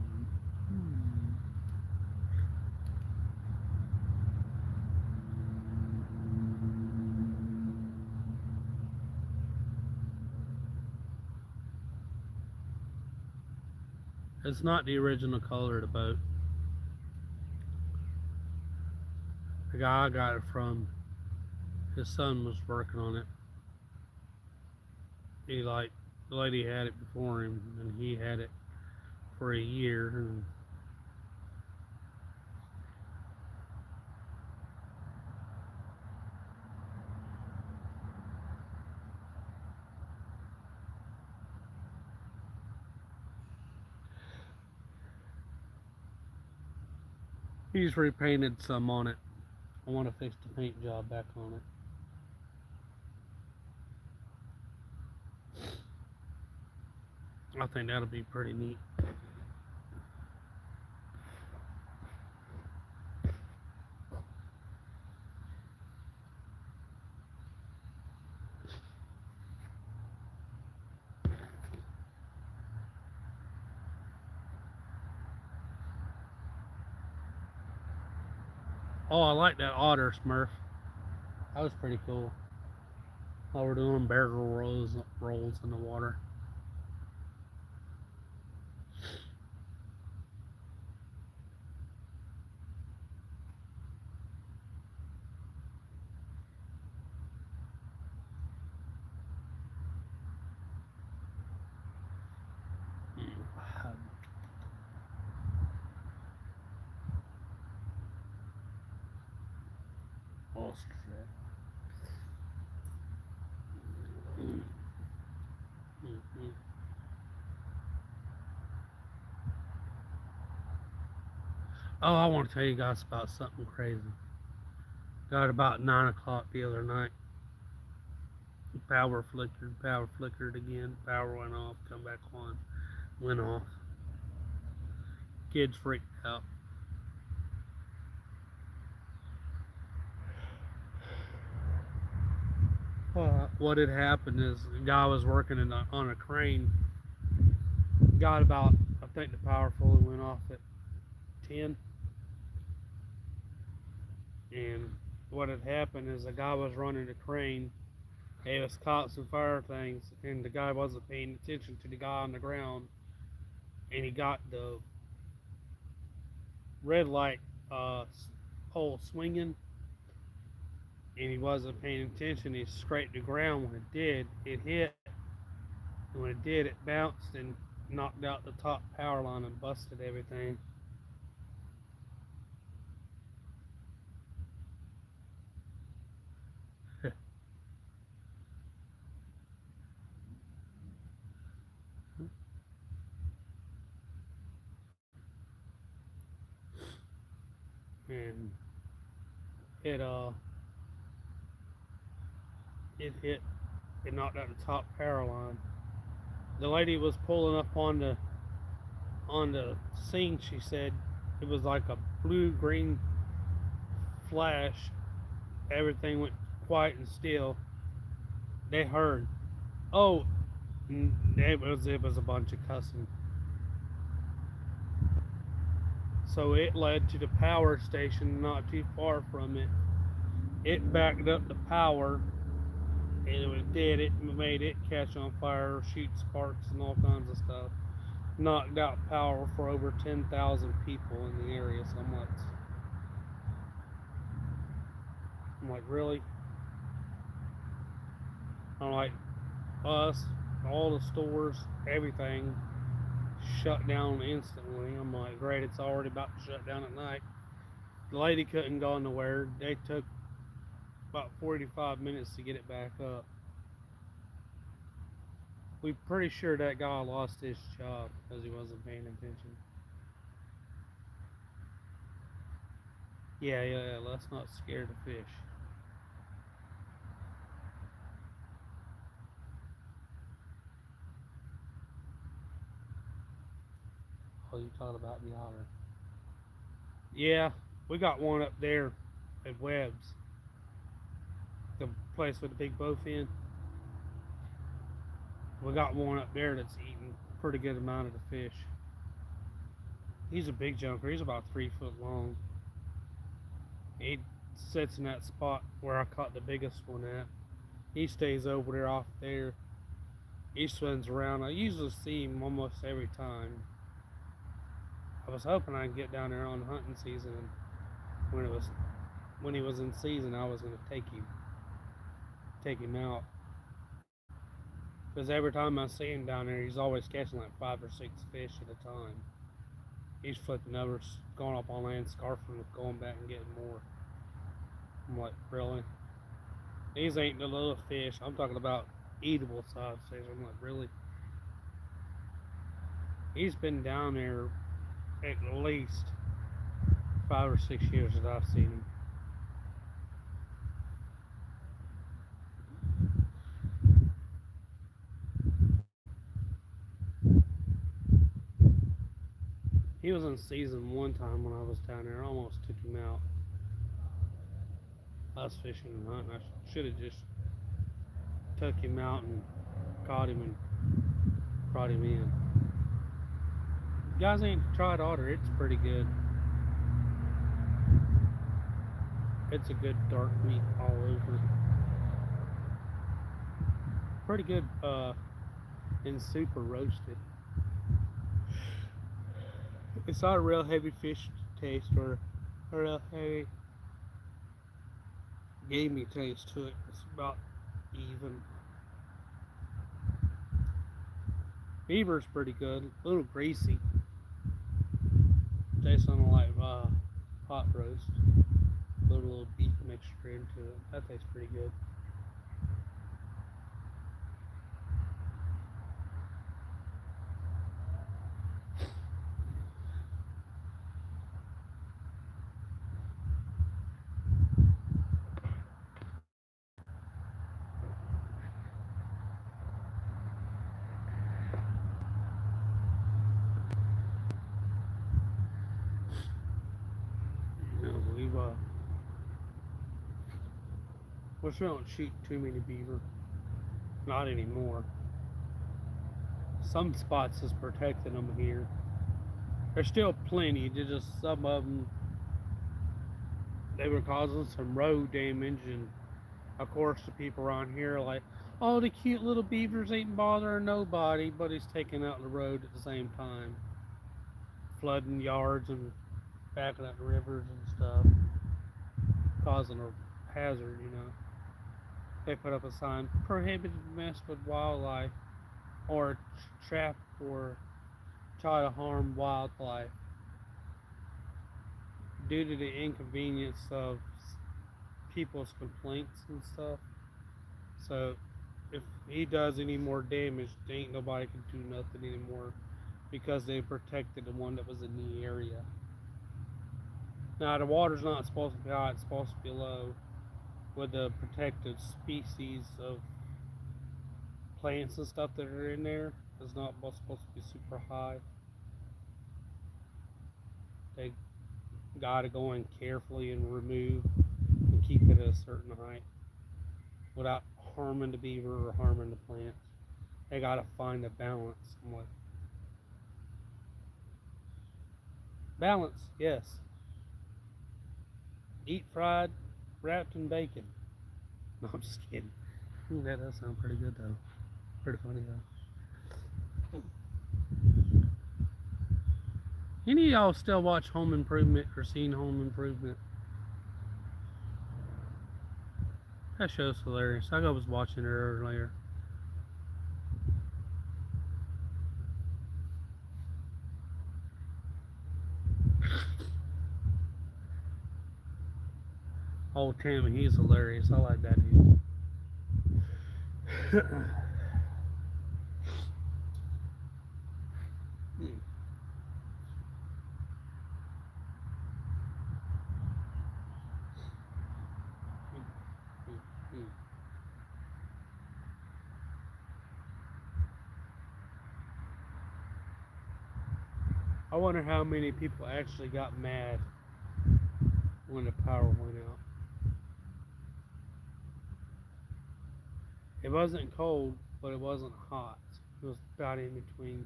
It's not the original color of the boat. The guy I got it from, his son was working on it. The lady had it before him, and he had it for a year. And he's repainted some on it. I want to fix the paint job back on it. I think that'll be pretty neat. Oh, I like that otter Smurf. That was pretty cool. While we're doing barrel rolls in the water. Oh, I want to tell you guys about something crazy. Got about 9 o'clock the other night. Power flickered again. Power went off, come back on, went off. Kids freaked out. What had happened is the guy was working on a crane. Got about, I think the power fully went off at 10. And what had happened is the guy was running the crane. He was caught some fire things, and the guy wasn't paying attention to the guy on the ground. And he got the red light pole swinging, and he wasn't paying attention. He scraped the ground. When it did, it hit. And when it did, it bounced and knocked out the top power line and busted everything. And it it hit. It knocked out the top power line. The lady was pulling up on the scene. She said it was like a blue green flash. Everything went quiet and still. They heard, oh, it was a bunch of cussing. So it led to the power station not too far from it. It backed up the power, and when it did, it made it catch on fire, shoot sparks and all kinds of stuff. Knocked out power for over 10,000 people in the area. So I'm like, really? I'm like, us, all the stores, everything shut down instantly. I'm like, great, it's already about to shut down at night. The lady couldn't go nowhere. They took about 45 minutes to get it back up. We're pretty sure that guy lost his job because he wasn't paying attention. Yeah, let's not scare the fish. Oh, you talking about the otter? Yeah, we got one up there at Webb's, the place with the big bowfin. We got one up there that's eating a pretty good amount of the fish. He's a big junker. He's about 3 foot long. He sits in that spot where I caught the biggest one at. He stays over there off there. He swims around. I usually see him almost every time. I was hoping I'd get down there on hunting season, and when he was in season, I was gonna take him out. Because every time I see him down there, he's always catching like 5 or 6 fish at a time. He's flipping over, going up on land, scarfing, going back and getting more. I'm like, really? These ain't the little fish. I'm talking about eatable size fish. I'm like, really? He's been down there at least 5 or 6 years that I've seen him. He was in season one time when I was down there. I almost took him out. I was fishing and hunting. I should have just took him out and caught him and brought him in. You guys ain't tried otter. It's pretty good. It's a good dark meat all over. Pretty good and super roasted. It's not a real heavy fish taste or a real heavy gamey taste to it. It's about even. Beaver's pretty good. A little greasy. Tastes something like pot roast. Put a little beef mixture into it. That tastes pretty good. You know, we don't shoot too many beaver. Not anymore. Some spots is protecting them here. There's still plenty. There's just some of them they were causing some road damage, and of course the people around here are like, "Oh, the cute little beavers ain't bothering nobody," but he's taking out the road at the same time, flooding yards and backing up the rivers and stuff, causing a hazard. You know, they put up a sign prohibited to mess with wildlife or trap or try to harm wildlife due to the inconvenience of people's complaints and stuff. So if he does any more damage, ain't nobody can do nothing anymore because they protected the one that was in the area. Now the water's not supposed to be high; it's supposed to be low, with the protected species of plants and stuff that are in there. It's not supposed to be super high. They gotta go in carefully and remove and keep it at a certain height without harming the beaver or harming the plants. They gotta find a balance. I'm like, balance, yes. Eat fried, wrapped in bacon. No, I'm just kidding. Ooh, that does sound pretty good though. Pretty funny though. Any of y'all still watch Home Improvement or seen Home Improvement? That show's hilarious. I was watching it earlier. Old Tammy, he's hilarious. I like that dude. I wonder how many people actually got mad when the power went out. It wasn't cold, but it wasn't hot. It was about in between.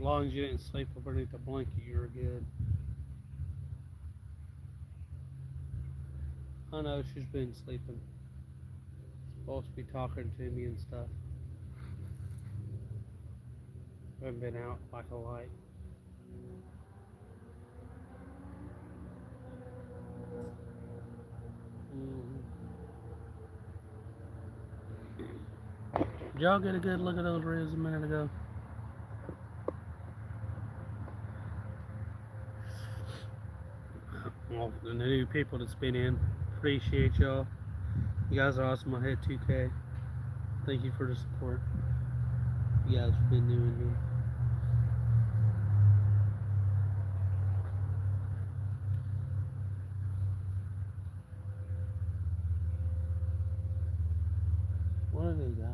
long as you didn't sleep underneath the blanket, you were good. I know she's been sleeping. Supposed to be talking to me and stuff. Haven't been out like a light. Mm-hmm. Did y'all get a good look at those ribs a minute ago? Well, the new people that's been in, appreciate y'all. You guys are awesome. I hit 2K. Thank you for the support. You guys have been new and new. What do they got?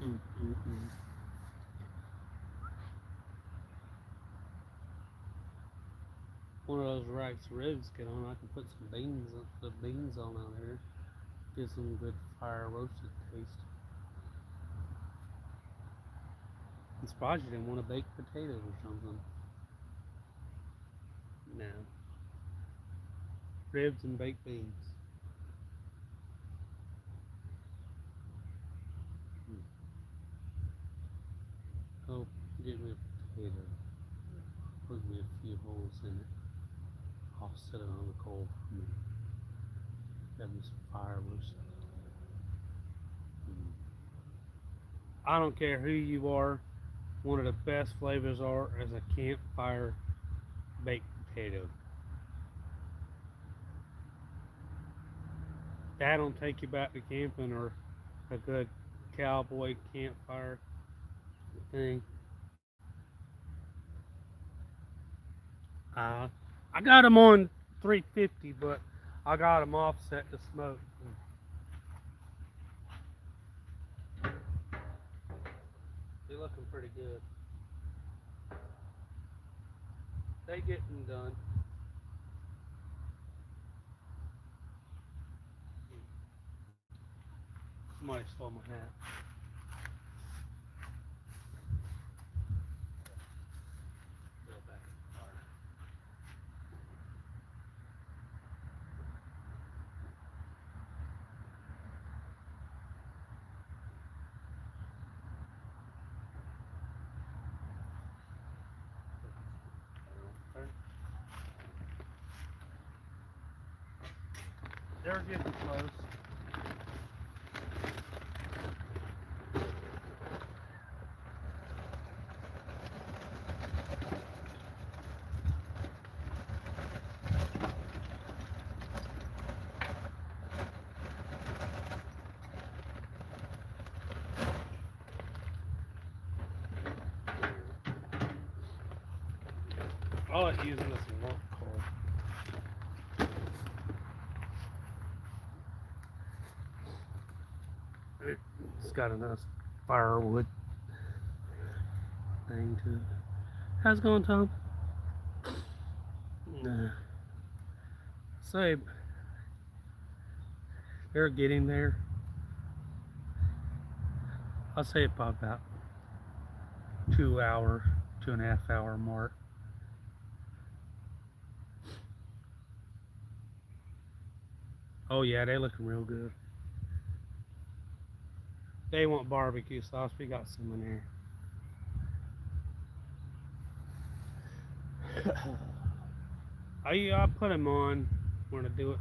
Mm-mm-mm. One of those racks of ribs get on, I can put some beans on out there. Get some good fire roasted taste. I'm surprised you didn't want to bake potatoes or something. No. Ribs and baked beans. Mm. Oh, get me a potato. Put me a few holes in it. I'll set it on the coal for me. Have me some fire roasted. Mm. I don't care who you are. One of the best flavors are is a campfire baked potato. That'll take you back to camping or a good cowboy campfire thing. Uh, I got them on 350, but I got them offset to smoke. They're looking pretty good. They getting done. Somebody stole my hat. Go back in the car. They're getting close. I like using this rock coal. It's got a nice firewood thing to it. How's it going, Tom? Nah. Say, they're getting there. I'll say about 2 hours, 2.5 hour mark. Oh yeah, they looking real good. They want barbecue sauce. We got some in there. I put them on when I do it.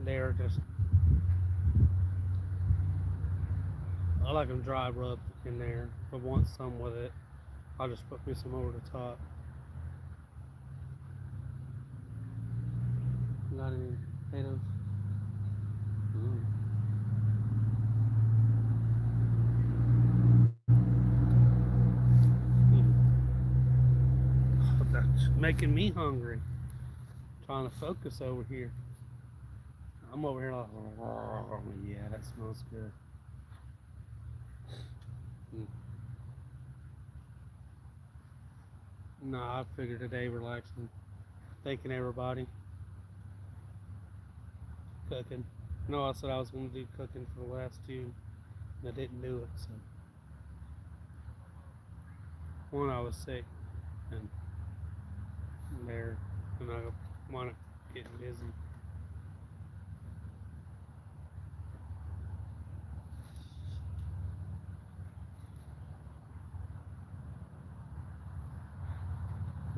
They're just I like them dry rub in there. If I want some with it, I'll just put me some over the top. Got any potatoes? Mm. Oh, that's making me hungry. Trying to focus over here. I'm over here like, oh, yeah, that smells good. Mm. No, I figured today relaxing, thanking everybody. cooking. No, I said I was going to do cooking for the last two, and I didn't do it. So one, I was sick, and there, and I wound up getting busy.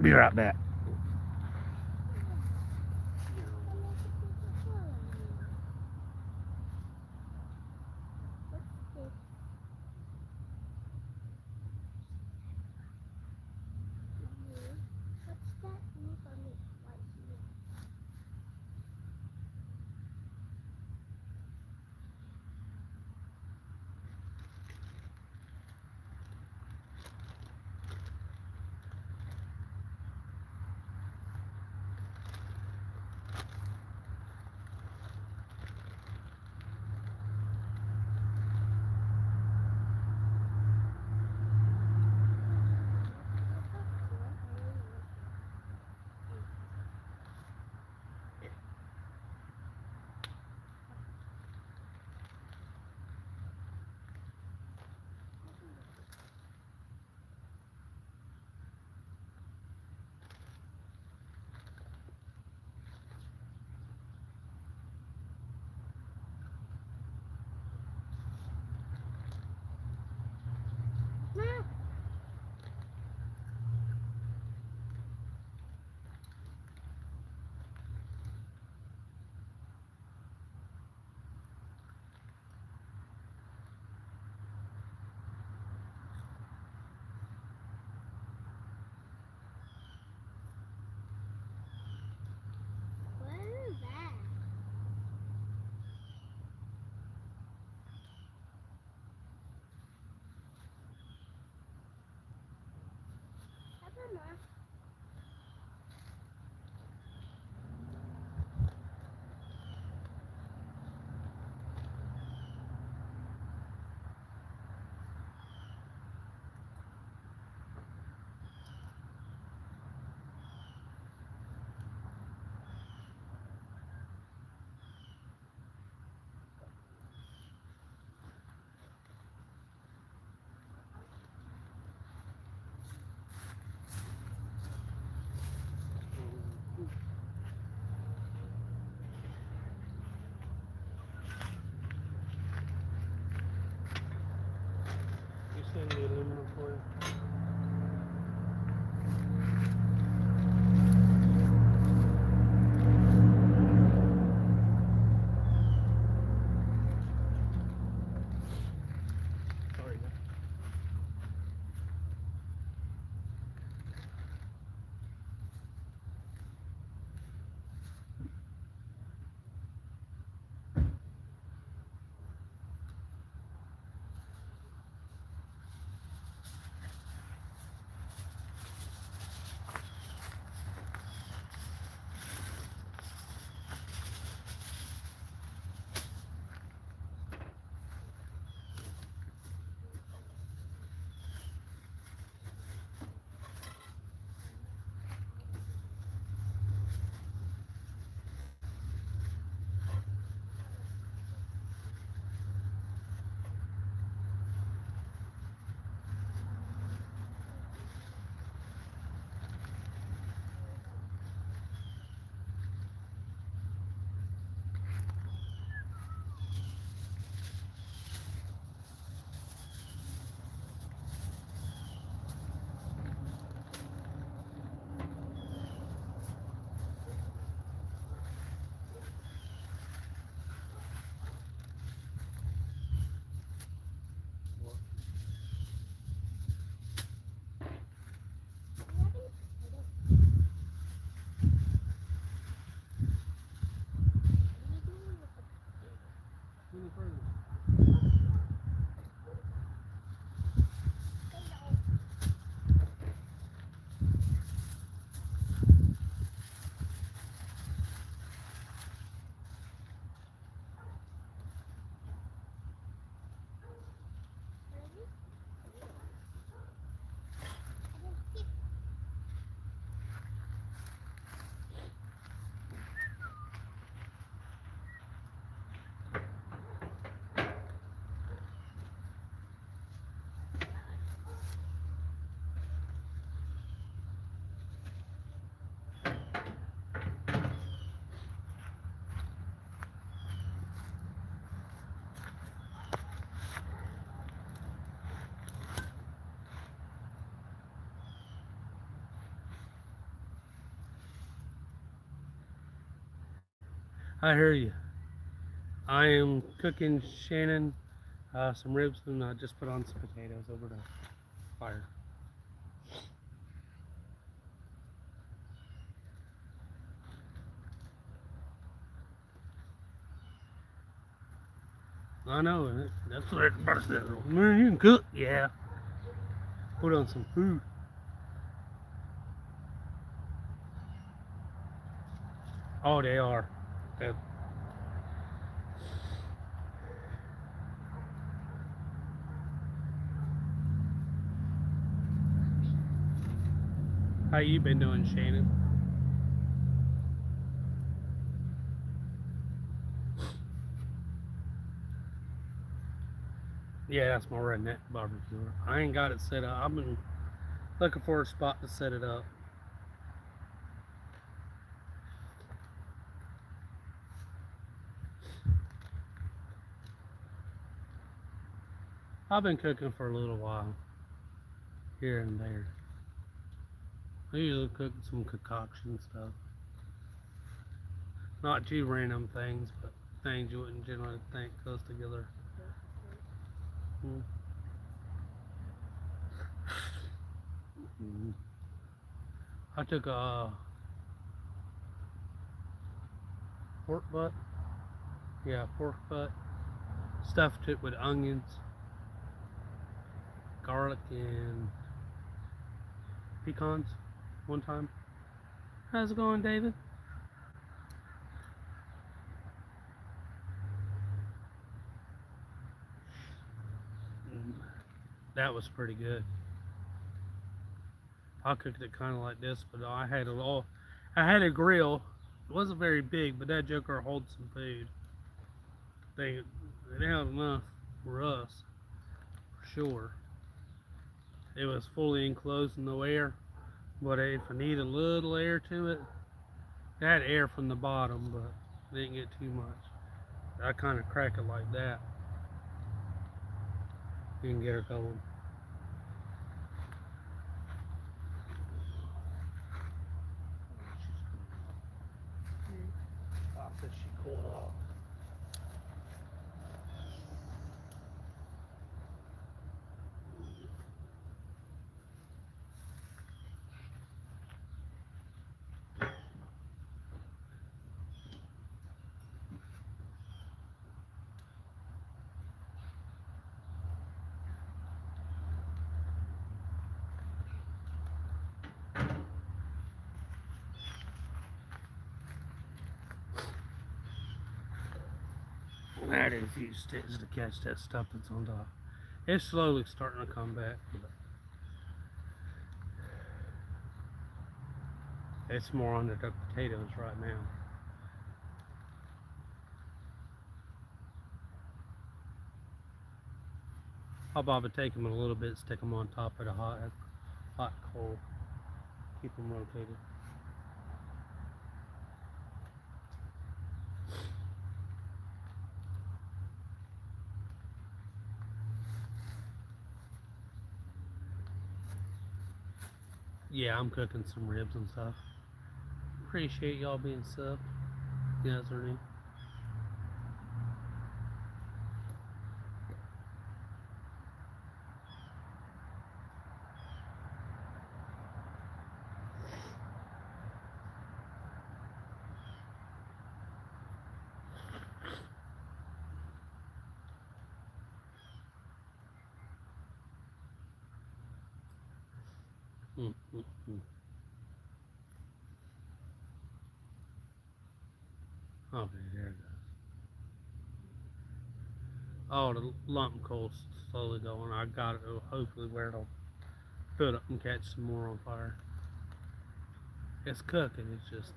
Be right back. You send the aluminum for you? Sorry. I hear you. I am cooking Shannon some ribs, and I just put on some potatoes over the fire. I know, that's what everybody says. Man, you can cook. Yeah. Put on some food. Oh, they are. They're- How you been doing, Shannon? Yeah, that's my redneck barbecue. I ain't got it set up. I've been looking for a spot to set it up. I've been cooking for a little while, here and there. I usually cook some concoction stuff. Not too random things, but things you wouldn't generally think goes together. Mm. Mm. I took a pork butt. Yeah, pork butt. Stuffed it with onions, garlic, and pecans one time. How's it going, David? Mm. That was pretty good. I cooked it kind of like this, but I had it all. I had a grill. It wasn't very big, but that joker holds some food. They held enough for us, for sure. It was fully enclosed, no air. But if I need a little air to it, it had air from the bottom, but didn't get too much. I kind of crack it like that. You can get her going. I said she cooled off. Added a few sticks to catch that stuff that's on top. It's slowly starting to come back, but it's more under the potatoes right now. I'll probably take them a little bit, stick them on top of the hot coal, keep them rotated. Yeah, I'm cooking some ribs and stuff. Appreciate y'all being sub. Yeah, that's her name. Mm, mm, mm. Okay, there it goes. Oh, the lump coal's slowly going. I got it. Hopefully, where it'll fill up and catch some more on fire. It's cooking. It's just.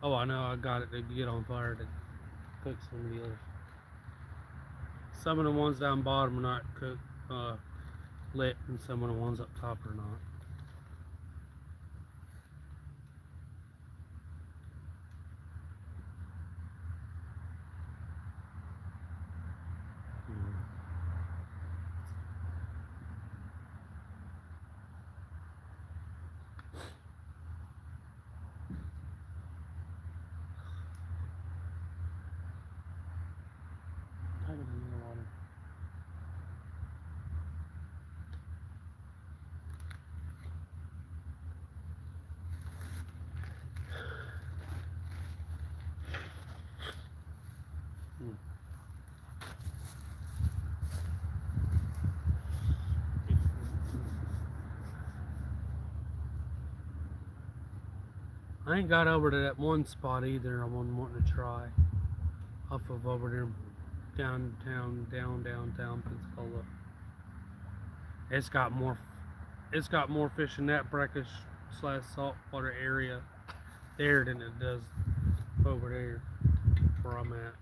Oh, I know. I got it to get on fire to cook some of the others. Some of the ones down bottom are not cooked, lit, and some of the ones up top are not. Mm. I ain't got over to that one spot either. I'm wanting to try off of over there downtown Pensacola. It's got more. It's got more fish in that brackish slash saltwater area there than it does over there where I'm at.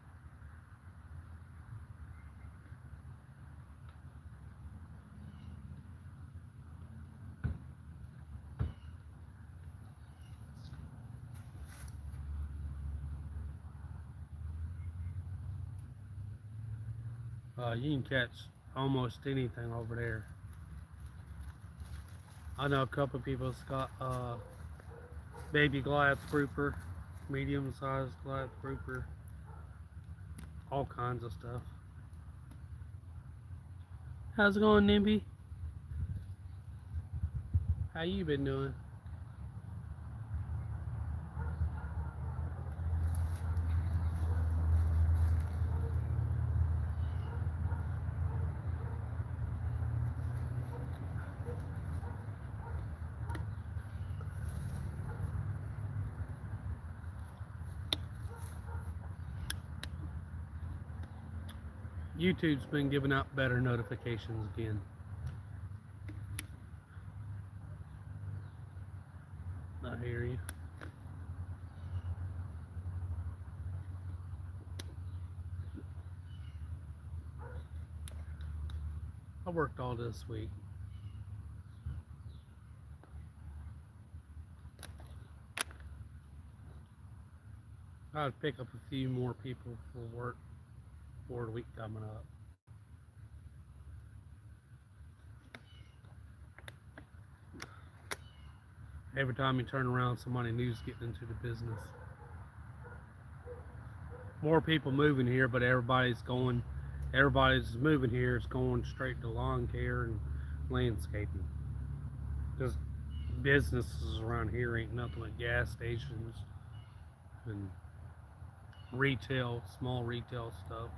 You can catch almost anything over there. I know a couple of people's got baby glass grouper, medium sized glass grouper, all kinds of stuff. How's it going, Nimby? How you been doing? YouTube's been giving out better notifications again. I hear you. I worked all this week. I'd pick up a few more people for work for the week coming up. Every time you turn around, somebody new's getting into the business. More people moving here, but everybody's moving here is going straight to lawn care and landscaping. Because businesses around here ain't nothing but gas stations and retail, small retail stuff,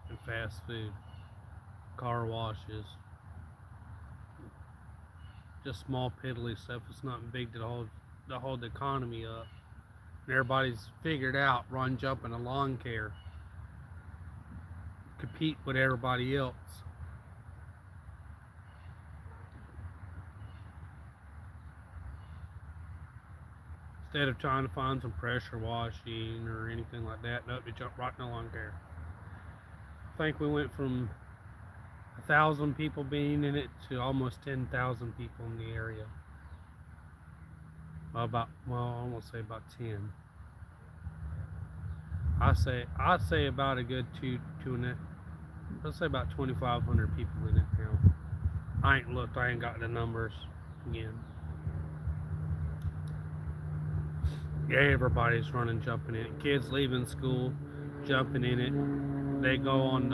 and fast food, car washes, just small piddly stuff. It's not big to hold the economy up. And everybody's figured out run, jump, and a lawn care, compete with everybody else. Instead of trying to find some pressure washing or anything like that, nope, they jump right in the lawn care. I think we went from 1,000 people being in it to almost 10,000 people in the area. I almost say about 10. I'd say about a good let's say about 2,500 people in it now. I ain't looked, I ain't got the numbers again. Yeah, everybody's running, jumping in it. Kids leaving school, jumping in it. They go on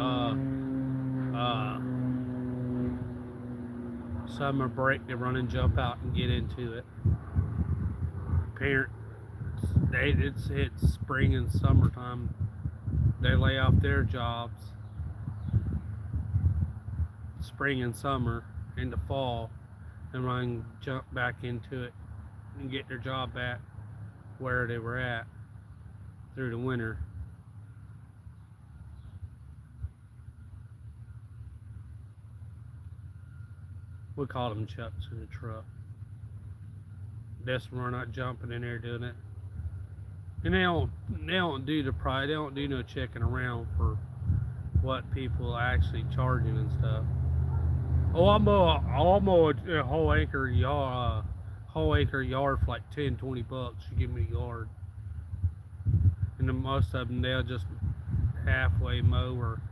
summer break, they run and jump out and get into it. Parents, it's spring and summertime. They lay off their jobs spring and summer into fall and run and jump back into it and get their job back where they were at through the winter. We call them chucks in the truck. This one we're not jumping in there doing it. And they don't do the price. They don't do no checking around for what people are actually charging and stuff. Oh, I'll mow a whole acre yard for like 10, 20 bucks. You give me a yard. And then most of them, they'll just halfway mow or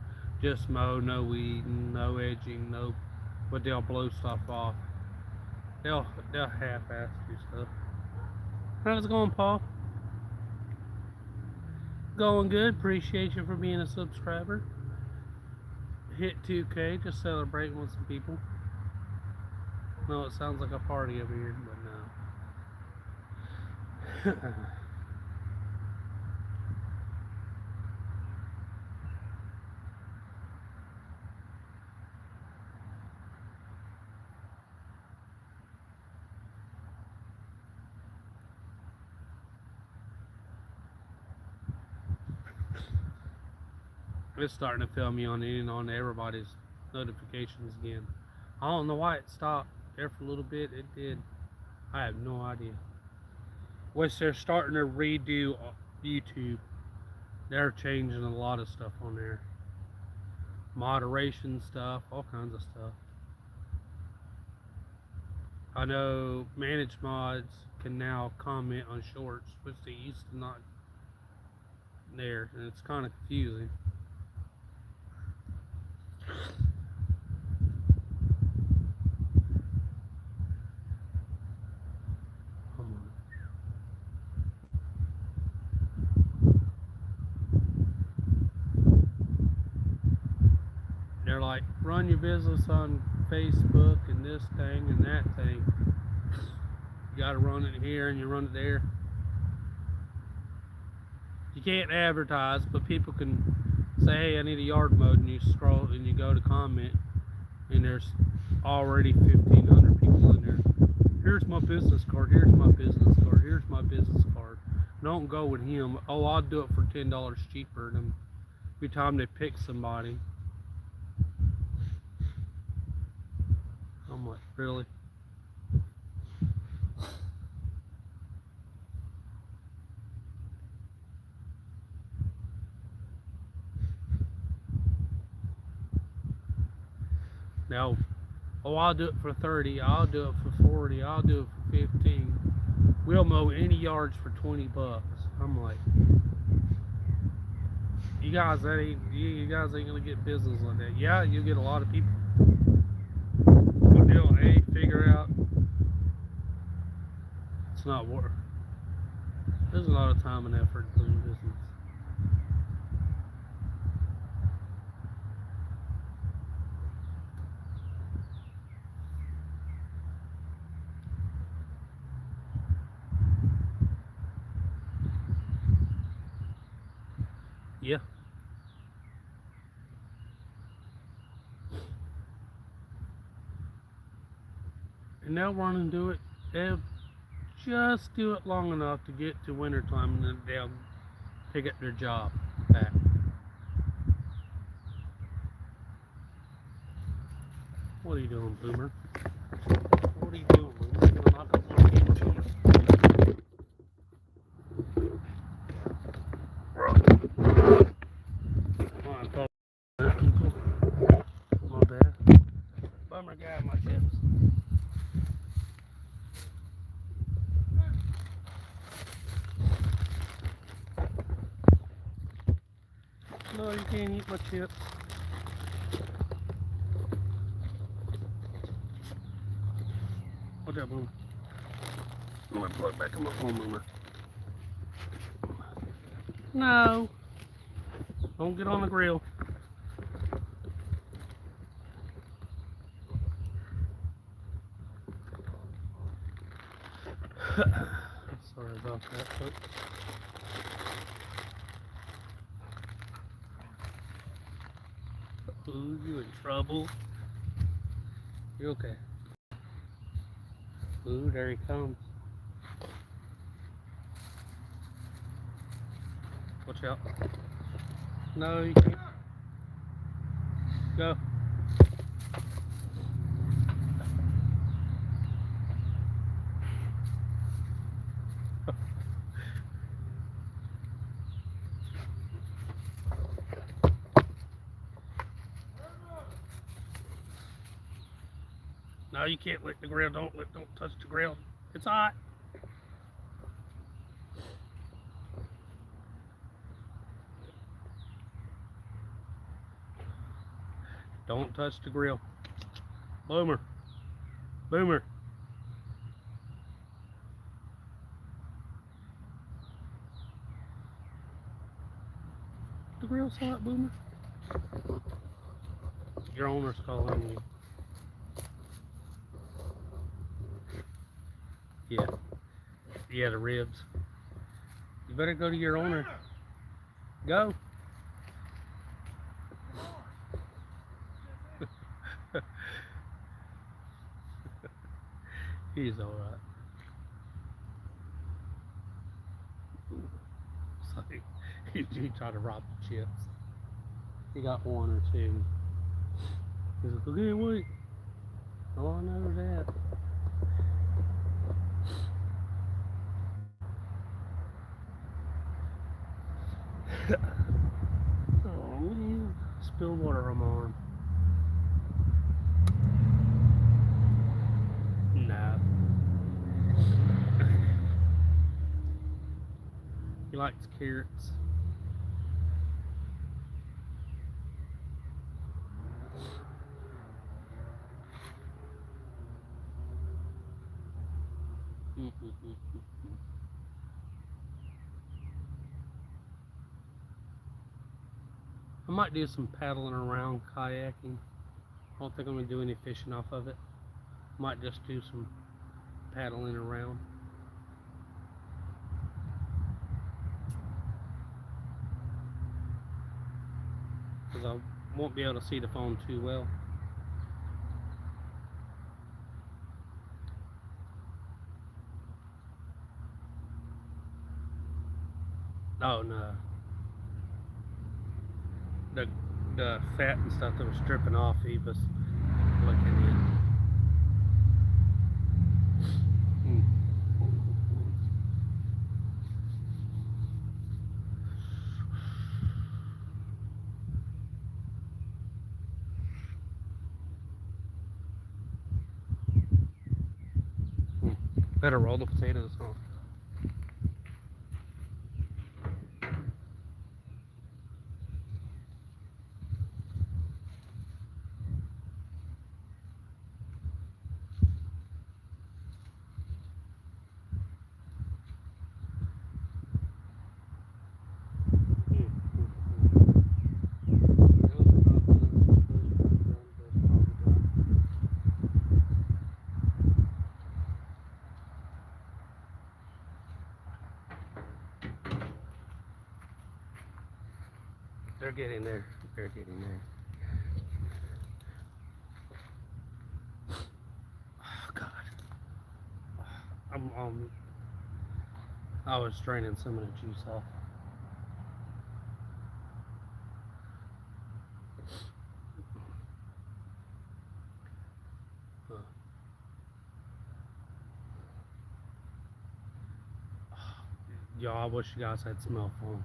just mow, no weeding, no edging, but they'll blow stuff off. They'll half-ass do stuff. How's it going, Paul? Going good. Appreciate you for being a subscriber. Hit 2K, just celebrating with some people. No, it sounds like a party over here, but no. It's starting to fill me on in on everybody's notifications again. I don't know why it stopped there for a little bit. It did. I have no idea. Which they're starting to redo YouTube. They're changing a lot of stuff on there. Moderation stuff, all kinds of stuff. I know Managed Mods can now comment on shorts, which they used to not there, and it's kind of confusing. They're like, run your business on Facebook and this thing and that thing. You gotta run it here and you run it there. You can't advertise, but people can say, hey, I need a yard mode, and you scroll and you go to comment, and there's already 1,500 people in there. Here's my business card, here's my business card, here's my business card. Don't go with him. Oh, I'll do it for $10 cheaper than every time they pick somebody. I'm like, really? Now, oh, I'll do it for 30, I'll do it for 40, I'll do it for 15. We'll mow any yards for $20. I'm like, you guys ain't gonna get business like that. Yeah, you'll get a lot of people. But they'll figure out it's not worth. There's a lot of time and effort doing business. Yeah. And they'll run and do it. They'll just do it long enough to get to winter time, and then they'll pick up their job back. What are you doing, Boomer? What are you doing, Boomer? You're not going to get to my bad. Bummer got my chips. No, you can't eat my chips. What's up, Boomer? I'm gonna plug back in my phone, Boomer. No. Don't get on the grill. Sorry about that, folks. Ooh, you in trouble? You okay? Ooh, there he comes. Watch out. No, you can't. Go. No, you can't lick the grill. Don't touch the grill. It's hot. Don't touch the grill. Boomer. Boomer. The grill's hot, Boomer. Your owner's calling you. Yeah. Yeah, the ribs. You better go to your owner. Go. He's alright. It's like he tried to rob the chips. He got one or two. He's like, okay, wait. Oh, I know that. Oh man, spilled water on my arm. Nah. He likes carrots. I might do some paddling around kayaking. I don't think I'm gonna do any fishing off of it. Might just do some paddling around. Because I won't be able to see the phone too well. Oh no. The fat and stuff that was dripping off, he was looking in. Better roll the potatoes off. They're getting there. They're getting there. Oh God. I was draining some of the juice off. Y'all, I wish you guys had smell phone.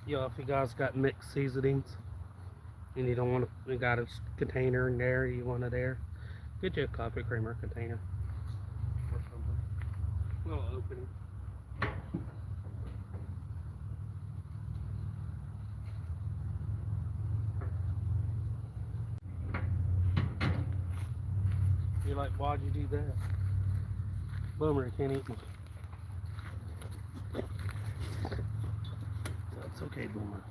Y'all, if you guys got mixed seasonings and you don't want to, you got a container in there, you want it there, get you a coffee creamer container or something. We'll open it. You're like, why'd you do that? Bummer, I can't eat one. That's okay, Boomer.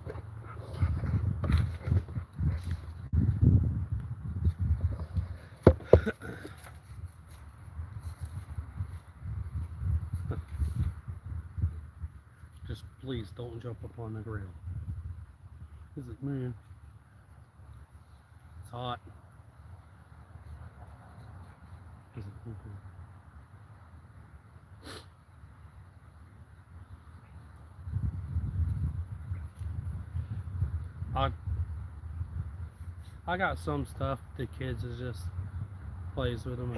Just please don't jump up on the grill. He's like, man, it's hot. He's like, okay. I got some stuff the kids is just plays with them,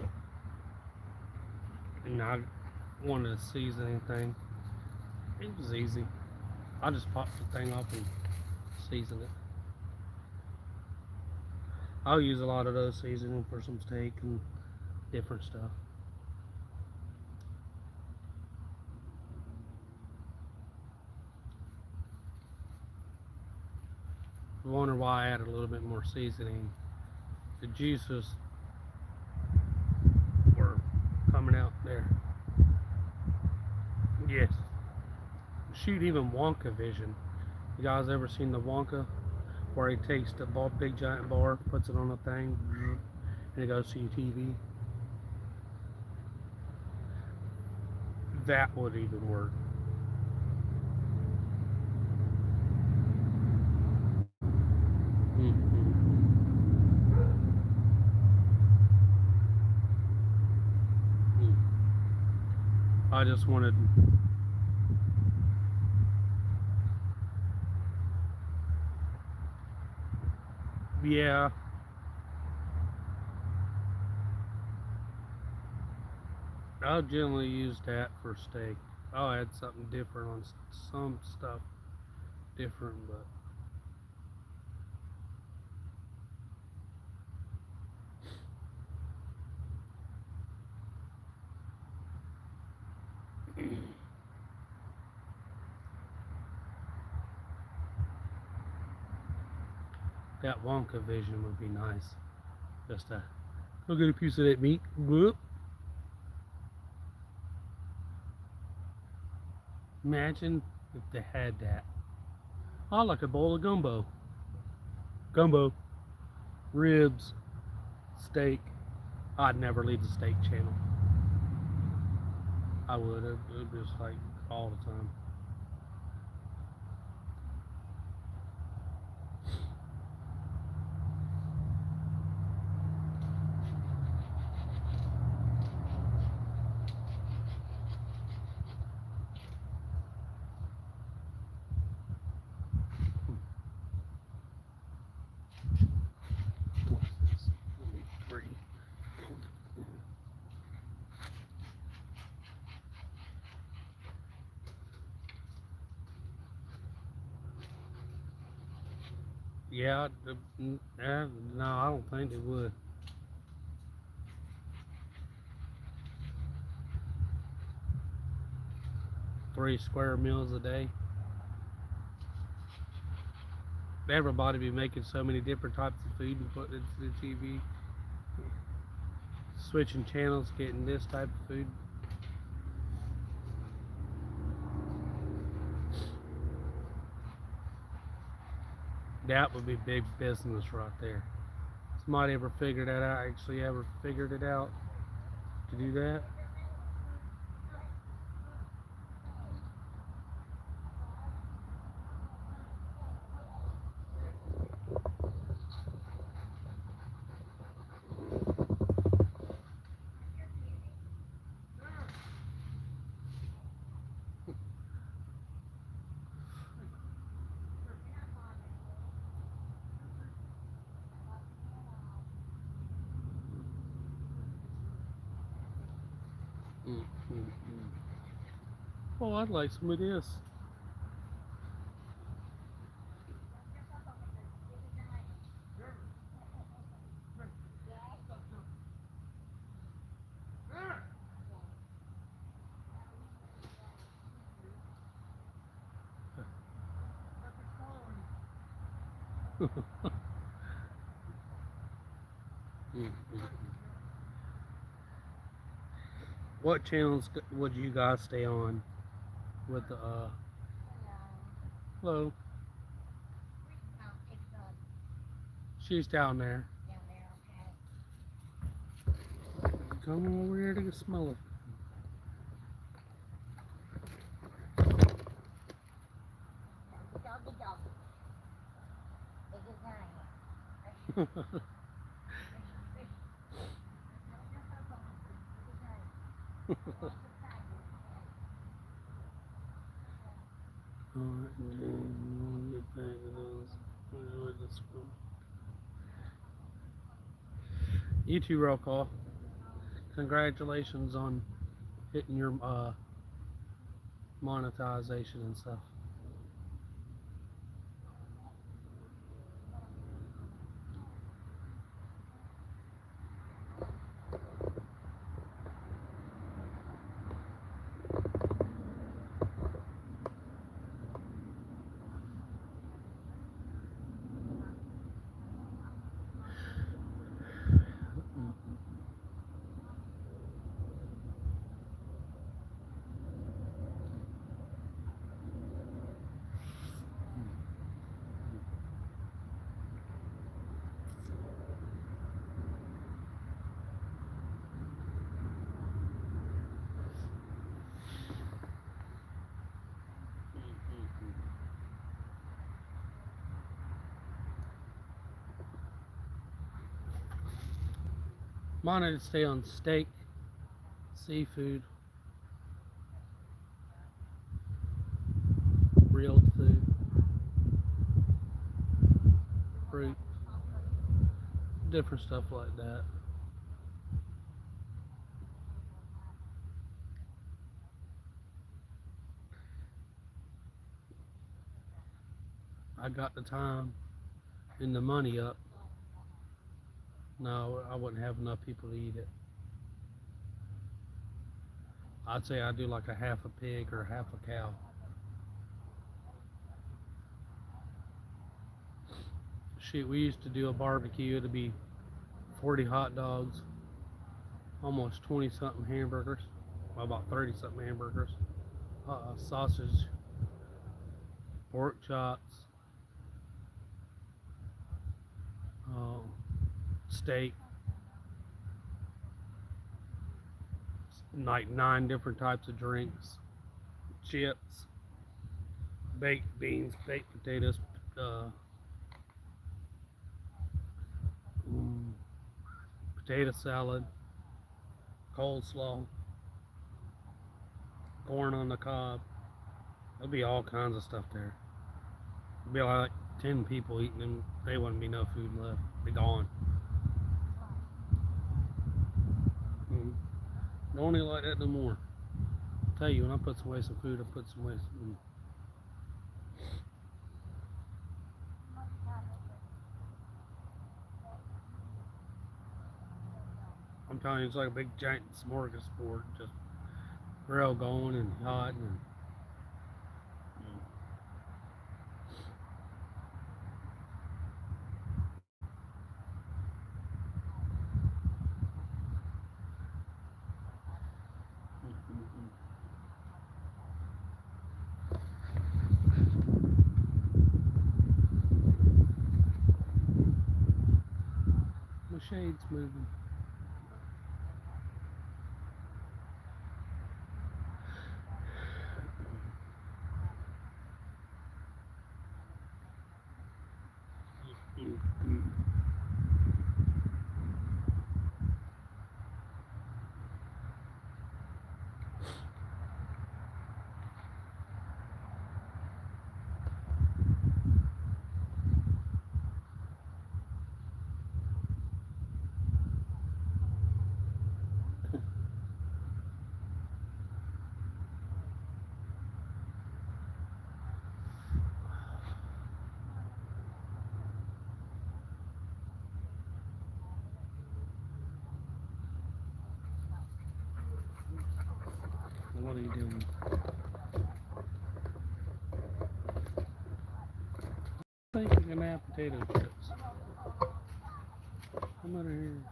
and I wanted to season anything. It was easy. I just popped the thing off and seasoned it. I'll use a lot of those seasoning for some steak and different stuff. I wonder why I added a little bit more seasoning. The juices were coming out there. Yes. Shoot, even Wonka Vision. You guys ever seen the Wonka? Where he takes the big giant bar, puts it on a thing, and it goes to your TV? That would even work. I just wanted. Yeah, I'll generally use that for steak. I'll add something different on some stuff, different, but that Wonka vision would be nice. Just to go get a piece of that meat. Whoop. Imagine if they had that. I like a bowl of gumbo. Gumbo, ribs, steak. I'd never leave the steak channel. I would. It'd just like all the time. Three. Yeah, no, I don't think they would. 3 square meals a day. Everybody be making so many different types of food and putting it into the TV. Switching channels, getting this type of food. That would be big business right there. Somebody ever figured that out? Actually, ever figured it out to do that? Mm-hmm. Oh, I'd like some of this. Mm-hmm. What channels would you guys stay on with the hello? She's down there. Come over here to smell it. You too, roll call. Congratulations on hitting your monetization and stuff. Mine to stay on steak, seafood, grilled food, fruit, different stuff like that. I got the time and the money up. No, I wouldn't have enough people to eat it. I'd say I do like a half a pig or half a cow. Shit, we used to do a barbecue. It'd be 40 hot dogs, almost 20 something hamburgers, well, about 30 something hamburgers, sausage, pork chops, uh, steak, like 9 different types of drinks, chips, baked beans, baked potatoes, uh, mm, potato salad, coleslaw, corn on the cob. There'll be all kinds of stuff there. There'll be like 10 people eating them. There wouldn't be no food left. Be gone. Don't eat like that no more. I'll tell you, when I put away some food, I put some away some. I'm telling you, it's like a big giant smorgasbord, just grill going and hot and. My shade's moving. What are you doing? I think you're gonna have potato chips. Come over here.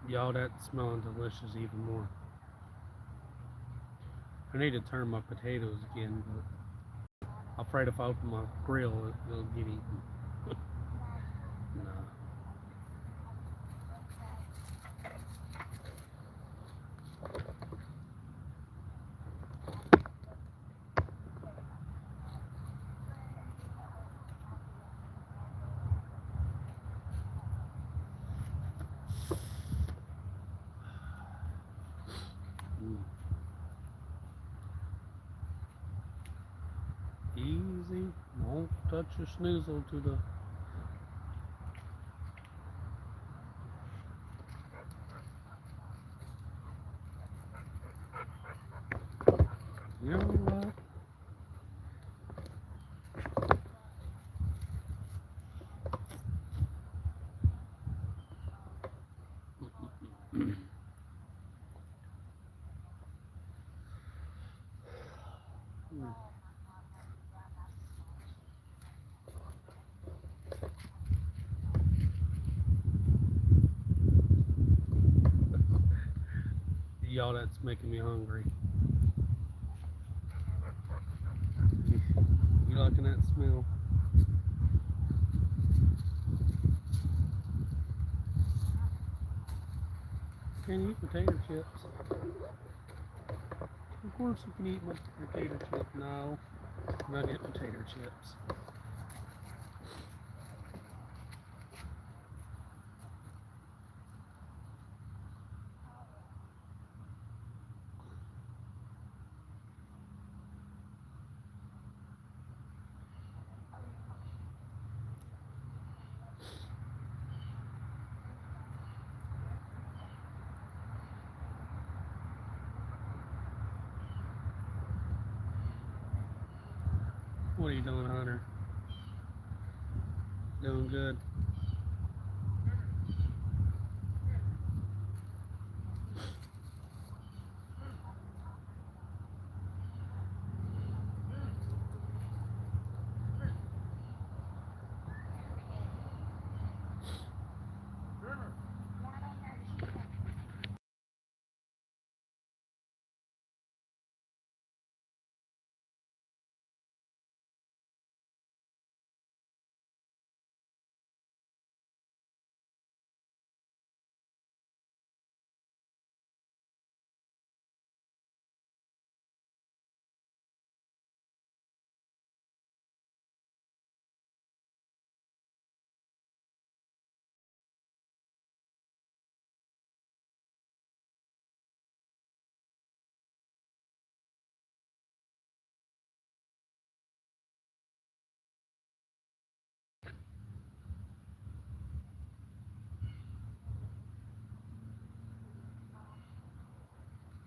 Y'all, that's smelling delicious even more. I need to turn my potatoes again, but I'm afraid if I open my grill, it'll get eaten. No. Easy. Don't touch your snoozle to the. You're right. Y'all, that's making me hungry. You liking that smell? Can you eat potato chips? Of course you can eat my potato chip. No, I'm not getting potato chips. What are you doing, Hunter? Doing good.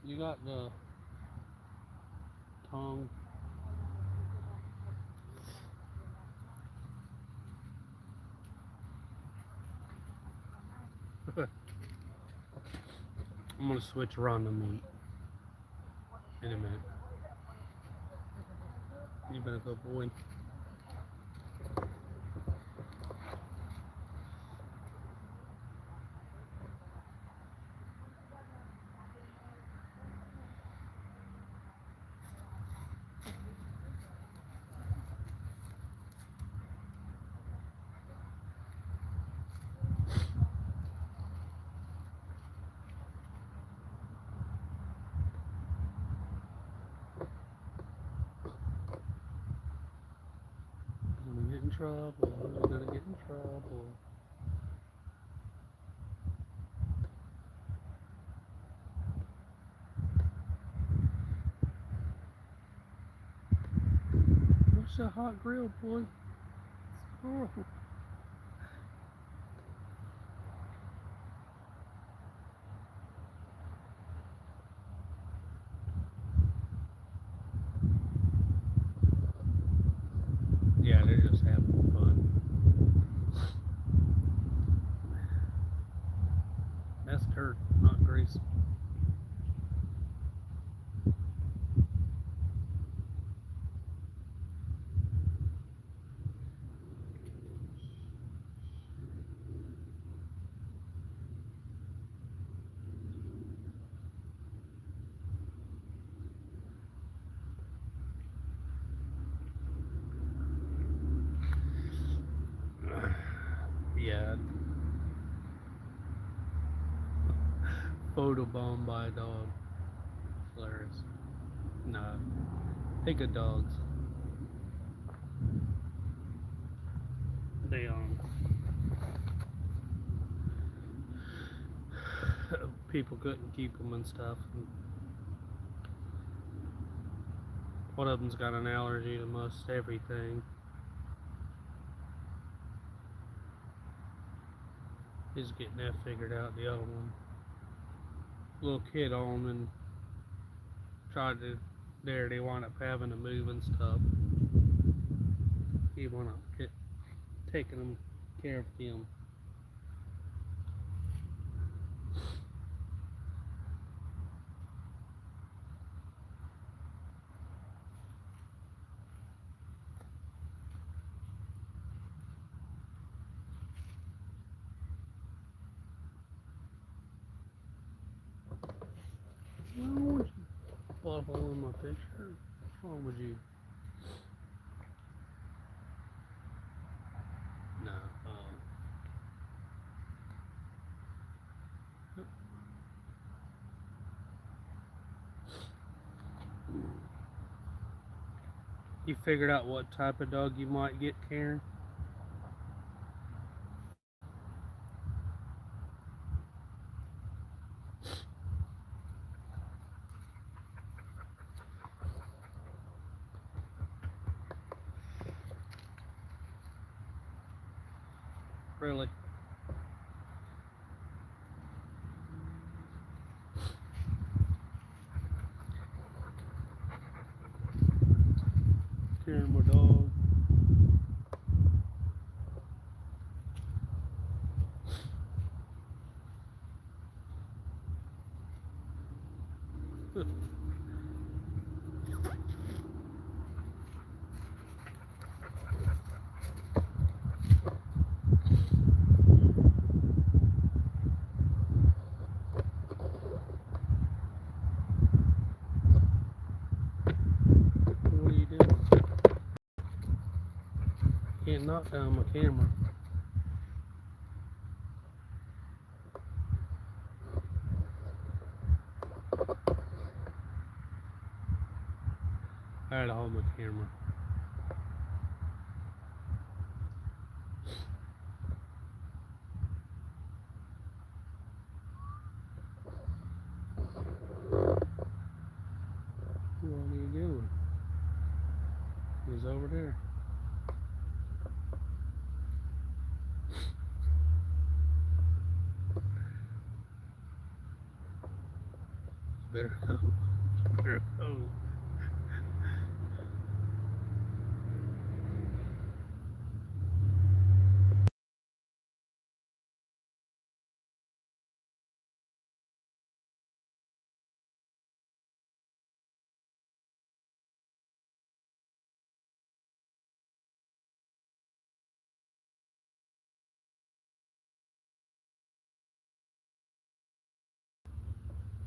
You got the tongue. I'm gonna switch around the meat in a minute. You better go, boy. I'm gonna get in trouble. I'm gonna get in trouble. What's that hot grill, boy? Oh. Yeah, they're just having fun. That's dirt, not grease. Yeah. Photobomb by a dog. Hilarious. Nah. They good dogs. They people couldn't keep them and stuff. And one of them's got an allergy to most everything. He's getting that figured out. The other one, little kid on and tried to. There, they wound up having to move and stuff. He wound up taking them care of him. Why would you butthole in my picture? What's wrong with you? No. You figured out what type of dog you might get, Karen? Really? Karen, my dog. What are you doing? Can't knock down my camera. I had to hold my camera. What are you doing? He's over there. Better go. Better go.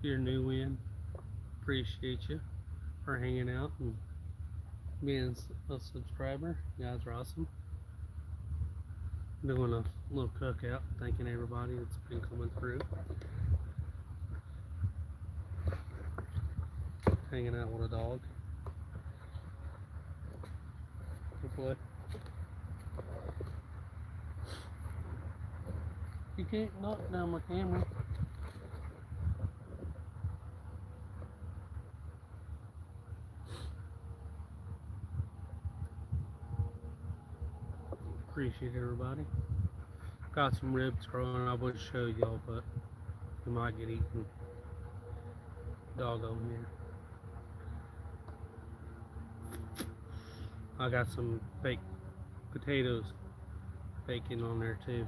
If you're new in, appreciate you for hanging out and being a subscriber. You guys are awesome. Doing a little cookout, thanking everybody that's been coming through. Hanging out with a dog. Good boy. You can't knock down my camera. Appreciate everybody. Got some ribs growing. I would show y'all, but you might get eaten. Dog on here. I got some baked potatoes, bacon on there too.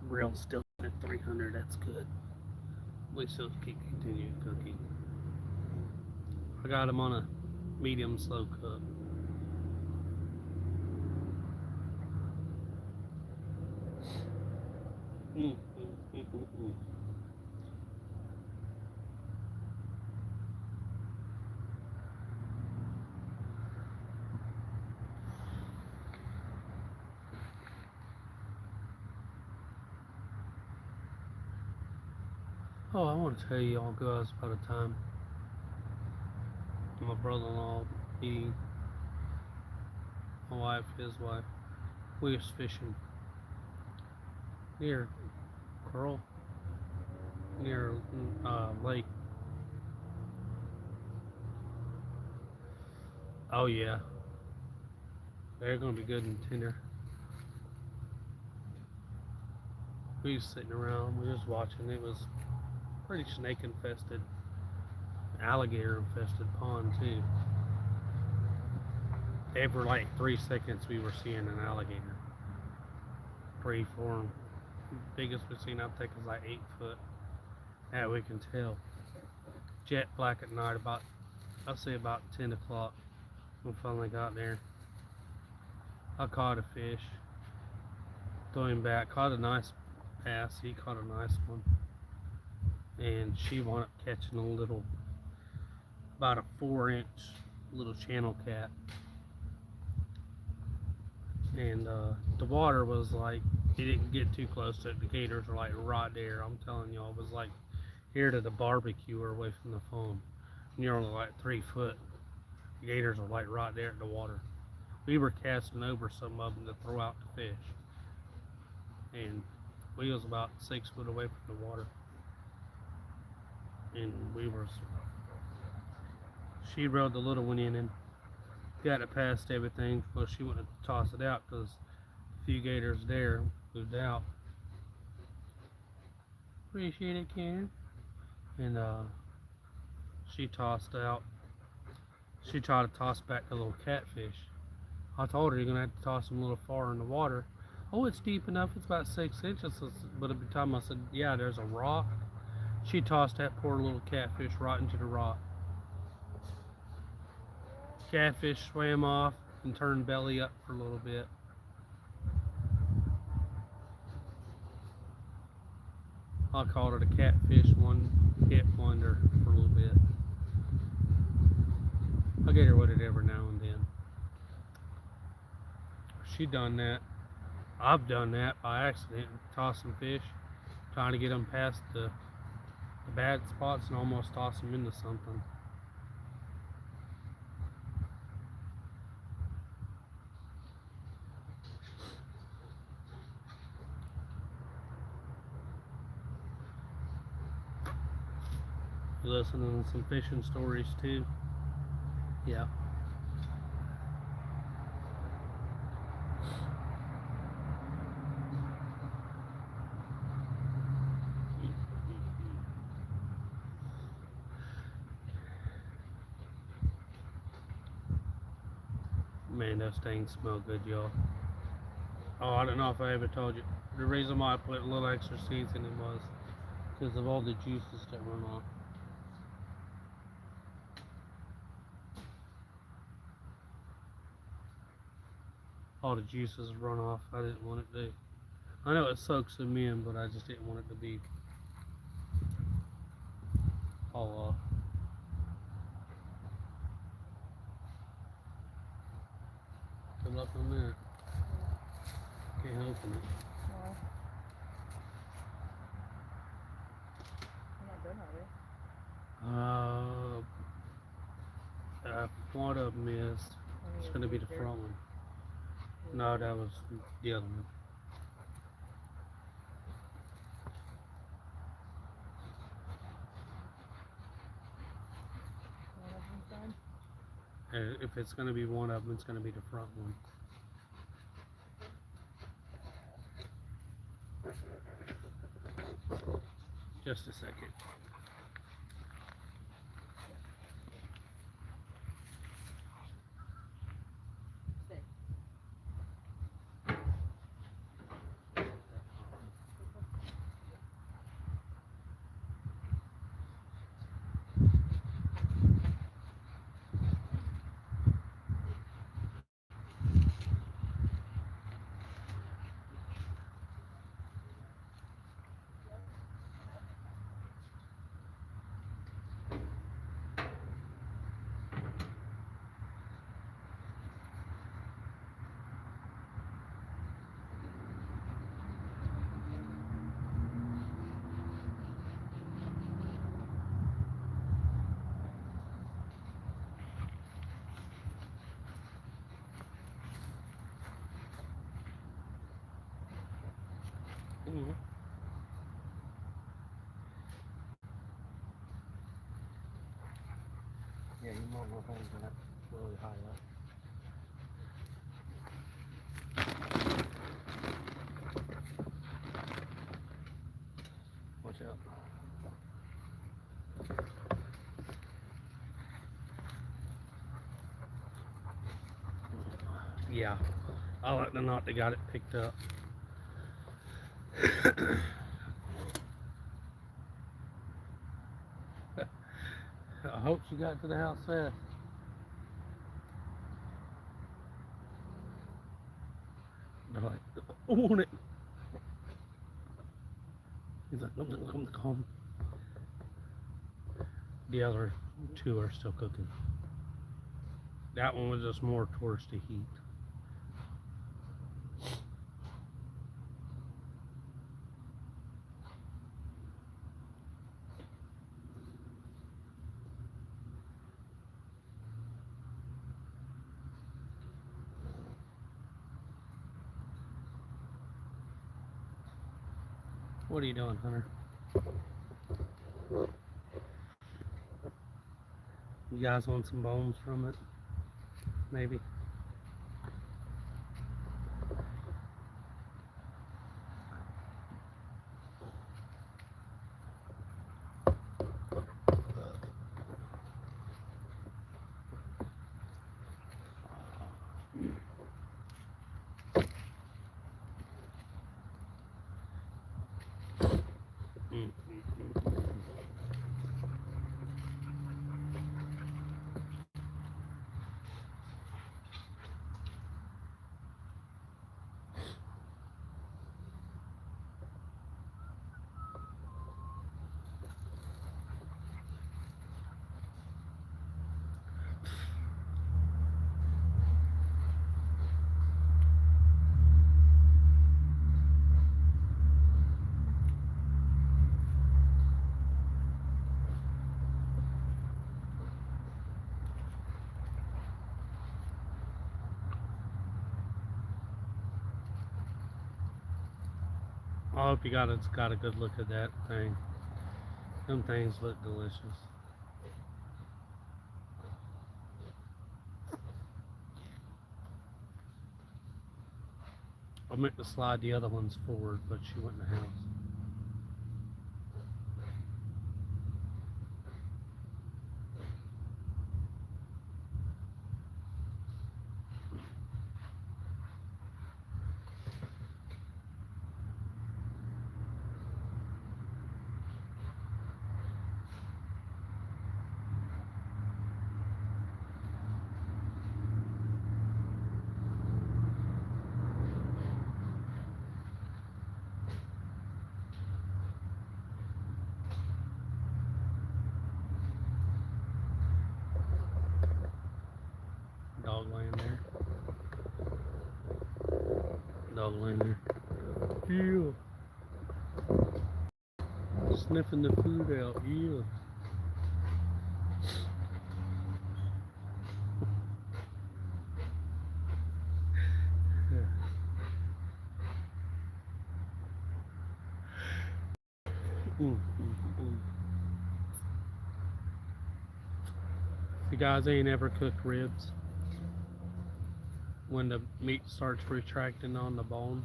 Grill's still at 300, that's good. We still keep continuing cooking. I got them on a medium slow cook. Oh, I want to tell you all guys about a time my brother-in-law, he, my wife, his wife, we was fishing near Coral, near lake. Oh yeah, they're gonna be good and tender. We was sitting around, we was watching. It was pretty snake infested, alligator infested pond too. Every like 3 seconds we were seeing an alligator. 3, 4. Biggest we've seen I think is like 8 foot. That we can tell. Jet black at night about, I'd say about 10 o'clock. We finally got there. I caught a fish. Threw him back. Caught a nice bass. He caught a nice one. And she wound up catching a little, about a 4-inch little channel cat. And the water was like, you didn't get too close to it. The gators were like right there. I'm telling y'all, it was like here to the barbecue or away from the phone. And you're only like 3 foot. The gators are like right there in the water. We were casting over some of them to throw out the fish. And we was about 6 foot away from the water. And we were, she rode the little one in and got it past everything. Well, she wouldn't toss it out because a few gators there moved out. Appreciate it, Karen. And she tossed out. She tried to toss back the little catfish. I told her you're gonna have to toss them a little far in the water. Oh, it's deep enough. It's about 6 inches. But at the time I said, yeah, there's a rock. She tossed that poor little catfish right into the rock. Catfish swam off and turned belly up for a little bit. I called it a catfish hit wonder for a little bit. I get her with it every now and then. She done that. I've done that by accident, tossing fish, trying to get them past the bad spots and almost toss them into something. You listening to some fishing stories too? Yeah. Man, those things smell good, y'all. Oh, I don't know if I ever told you. The reason why I put a little extra seasoning was because of all the juices that run off. All the juices run off. I didn't want it to. I know it soaks them in, but I just didn't want it to be all off. Good luck on that. Can't open it. Well, we're not done, are we? One of them is. It's going to be the front one. No, that was the other one. One of them's done? If it's going to be one of them, it's going to be the front one. Just a second. Stay. Mm-hmm. Yeah, you might want to hold that really high up. Watch out. Yeah, I like the knot that got it picked up. I hope she got to the house fast. They're like, I want it. He's like, come. The other two are still cooking. That one was just more towards the heat. What are you doing, Hunter? You guys want some bones from it? maybe. Mm. I hope you got a good look at that thing. Them things look delicious. I meant to slide the other ones forward, but she went in the house. Dog laying there. Dog laying there. Yeah. Sniffing the food out. Yeah. If you guys ain't ever cooked ribs, when the meat starts retracting on the bone,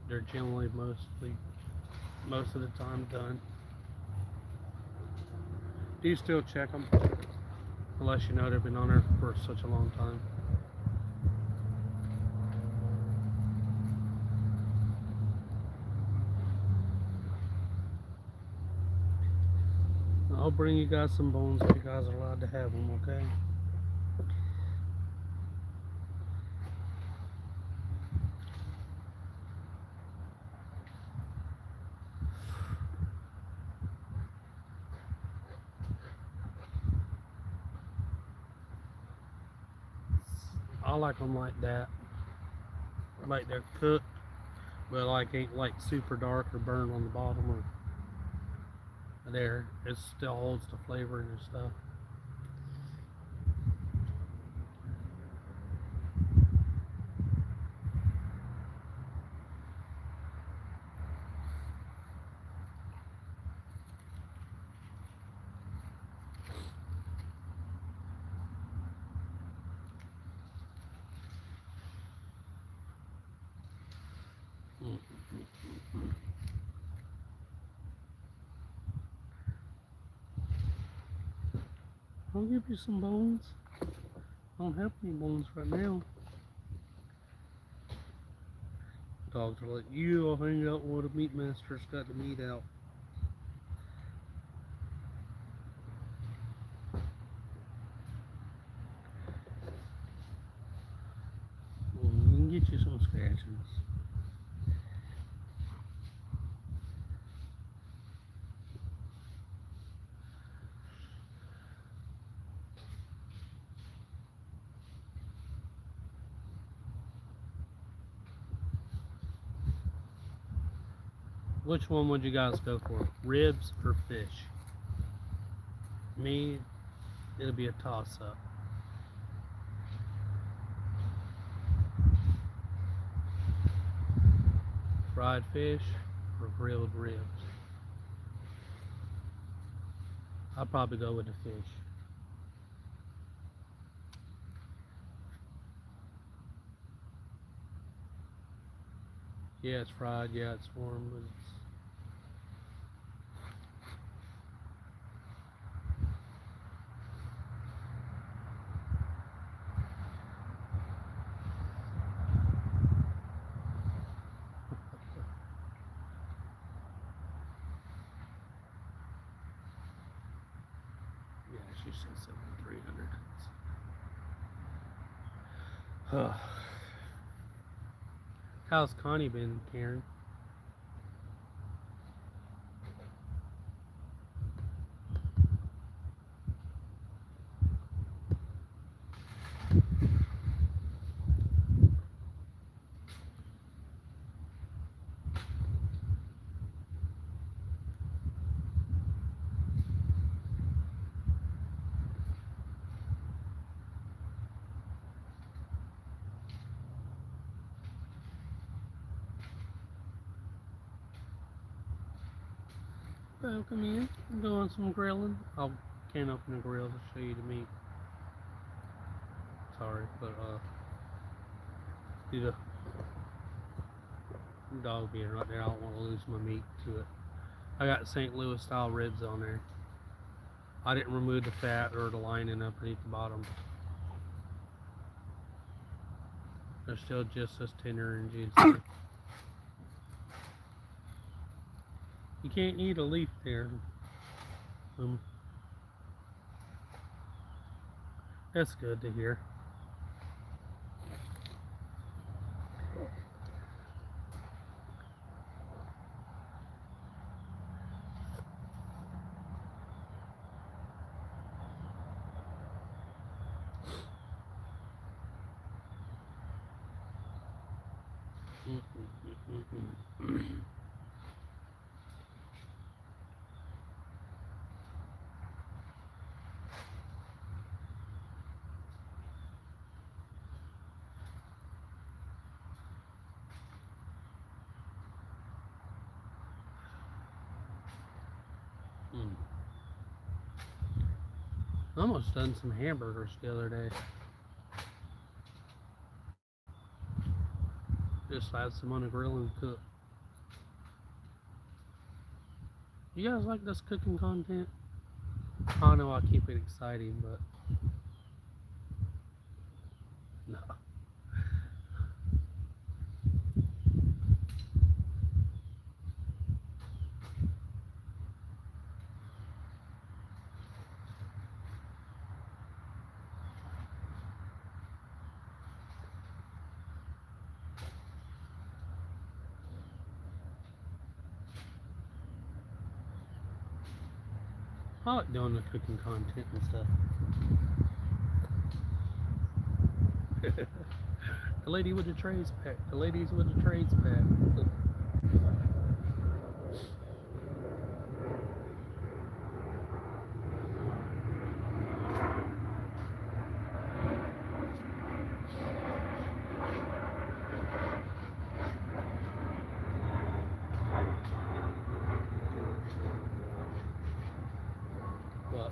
they're generally most of the time done. Do you still check them? Unless you know they've been on there for such a long time. I'll bring you guys some bones if you guys are allowed to have them, okay? I like them like that. Like they're cooked, but like ain't like super dark or burned on the bottom or there. It still holds the flavor and stuff. I'll give you some bones. I don't have any bones right now. Dogs are like, you, I'll hang out while the meat master's got the meat out. Well, we can get you some scratchings. Which one would you guys go for? Ribs or fish? Me, it'll be a toss-up. Fried fish or grilled ribs? I'll probably go with the fish. Yeah, it's fried. Yeah, it's warm, but it's. Yeah, she said 7,300. How's Connie been, Karen? Well, come in. I'm doing some grilling. I can't open the grill to show you the meat. Sorry, but see the dog being right there. I don't want to lose my meat to it. I got St. Louis style ribs on there. I didn't remove the fat or the lining underneath the bottom. They're still just as tender and juicy. You can't eat a leaf there. That's good to hear. I almost done some hamburgers the other day. Just had some on the grill and cook. You guys like this cooking content? I know I keep it exciting, but no. I like doing the cooking content and stuff. The lady with the trays pack. The ladies with the trays pack. What?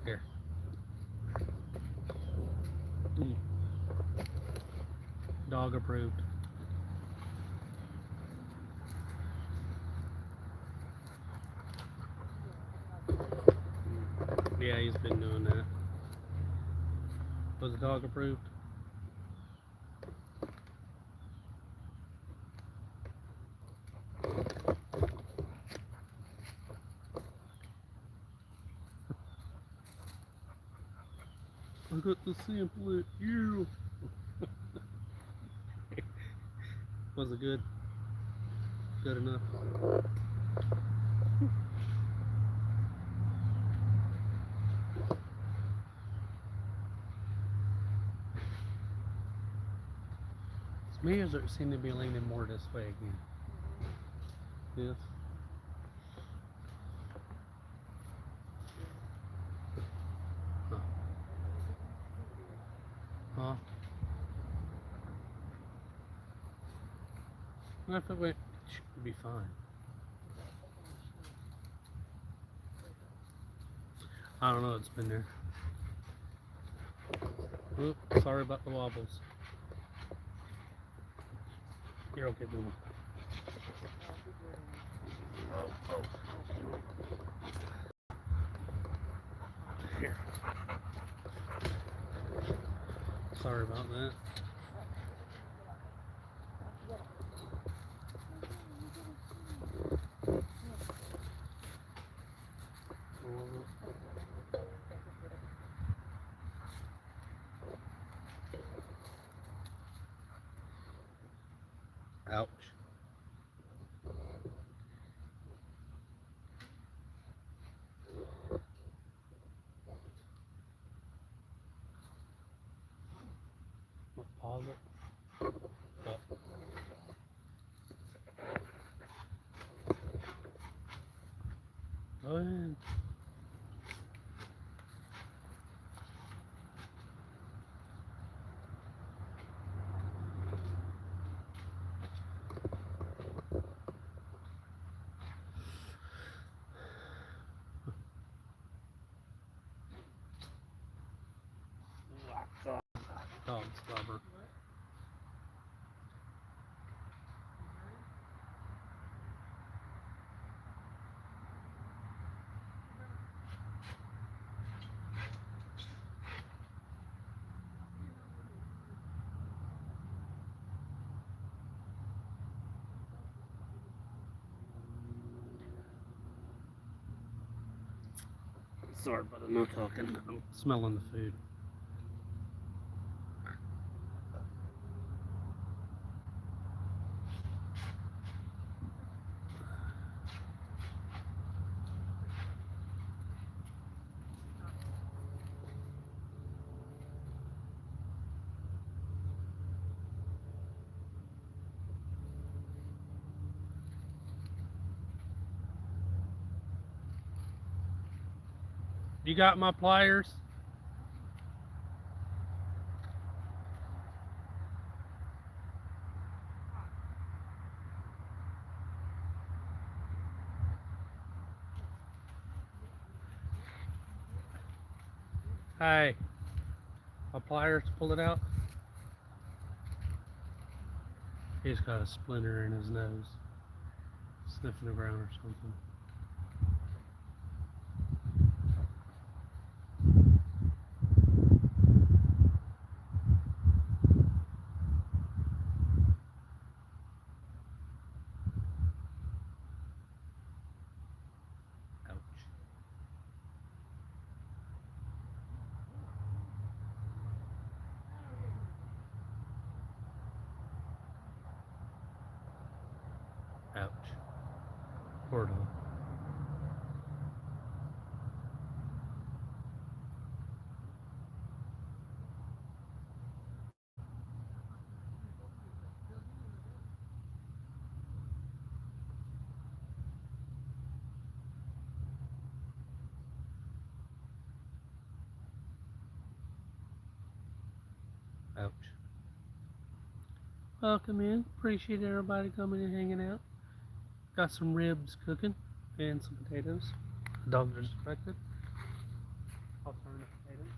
Here. Dog approved. Yeah, he's been doing that. Was the dog approved? I got the sample at you. Was it good? Good enough? Me or seem to be leaning more this way again? Yes. Huh? And if it went, it should be fine. I don't know, it's been there. Oop, sorry about the wobbles. You're okay, Boomer. Here. Sorry about that. Ouch. Pause it. Up. Go ahead. Dog's lover. Sorry about the no talking. I'm smelling the food. You got my pliers? Hey, my pliers to pull it out? He's got a splinter in his nose. Sniffing the ground or something. Ouch. Ouch. Poor dog. Ouch. Welcome in. Appreciate everybody coming and hanging out. Got some ribs cooking and some potatoes. The dogs are distracted. I'll turn the potatoes.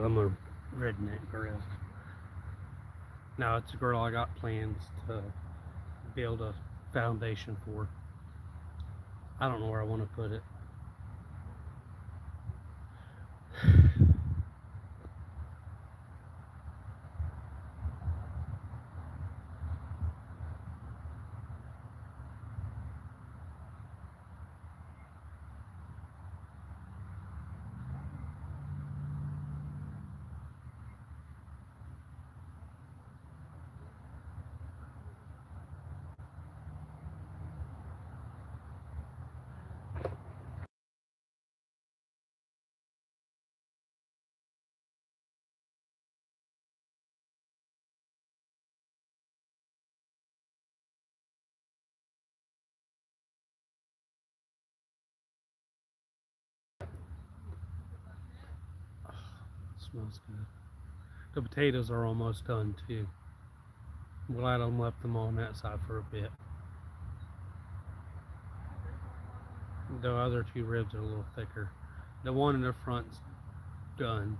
I'm a redneck girl. Now it's a girl I got plans to build a foundation for. I don't know where I want to put it. smells good. The potatoes are almost done too. I'm glad I left them on that side for a bit. The other two ribs are a little thicker. The one in the front's done.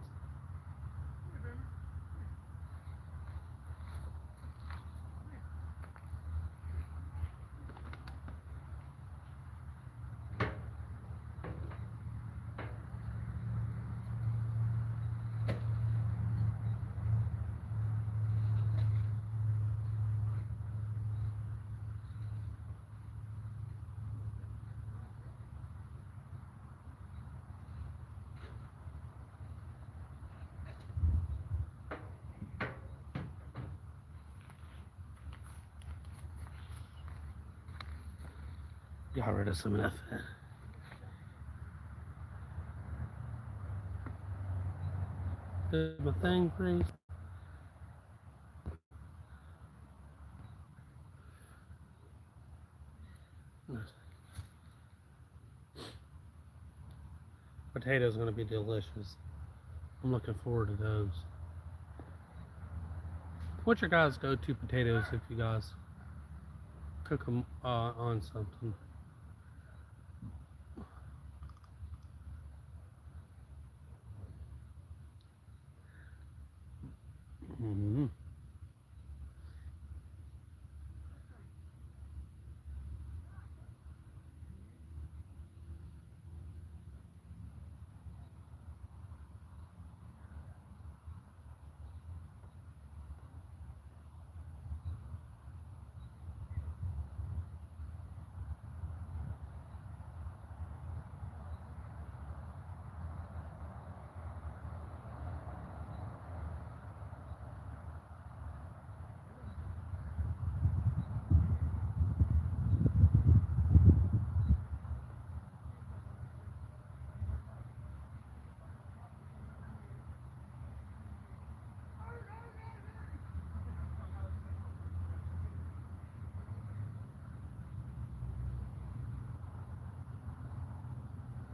Got rid of some of that fat. Did my thing freeze? Potatoes gonna be delicious. I'm looking forward to those. What's your guys' go-to potatoes if you guys cook them on something? Mm-hmm.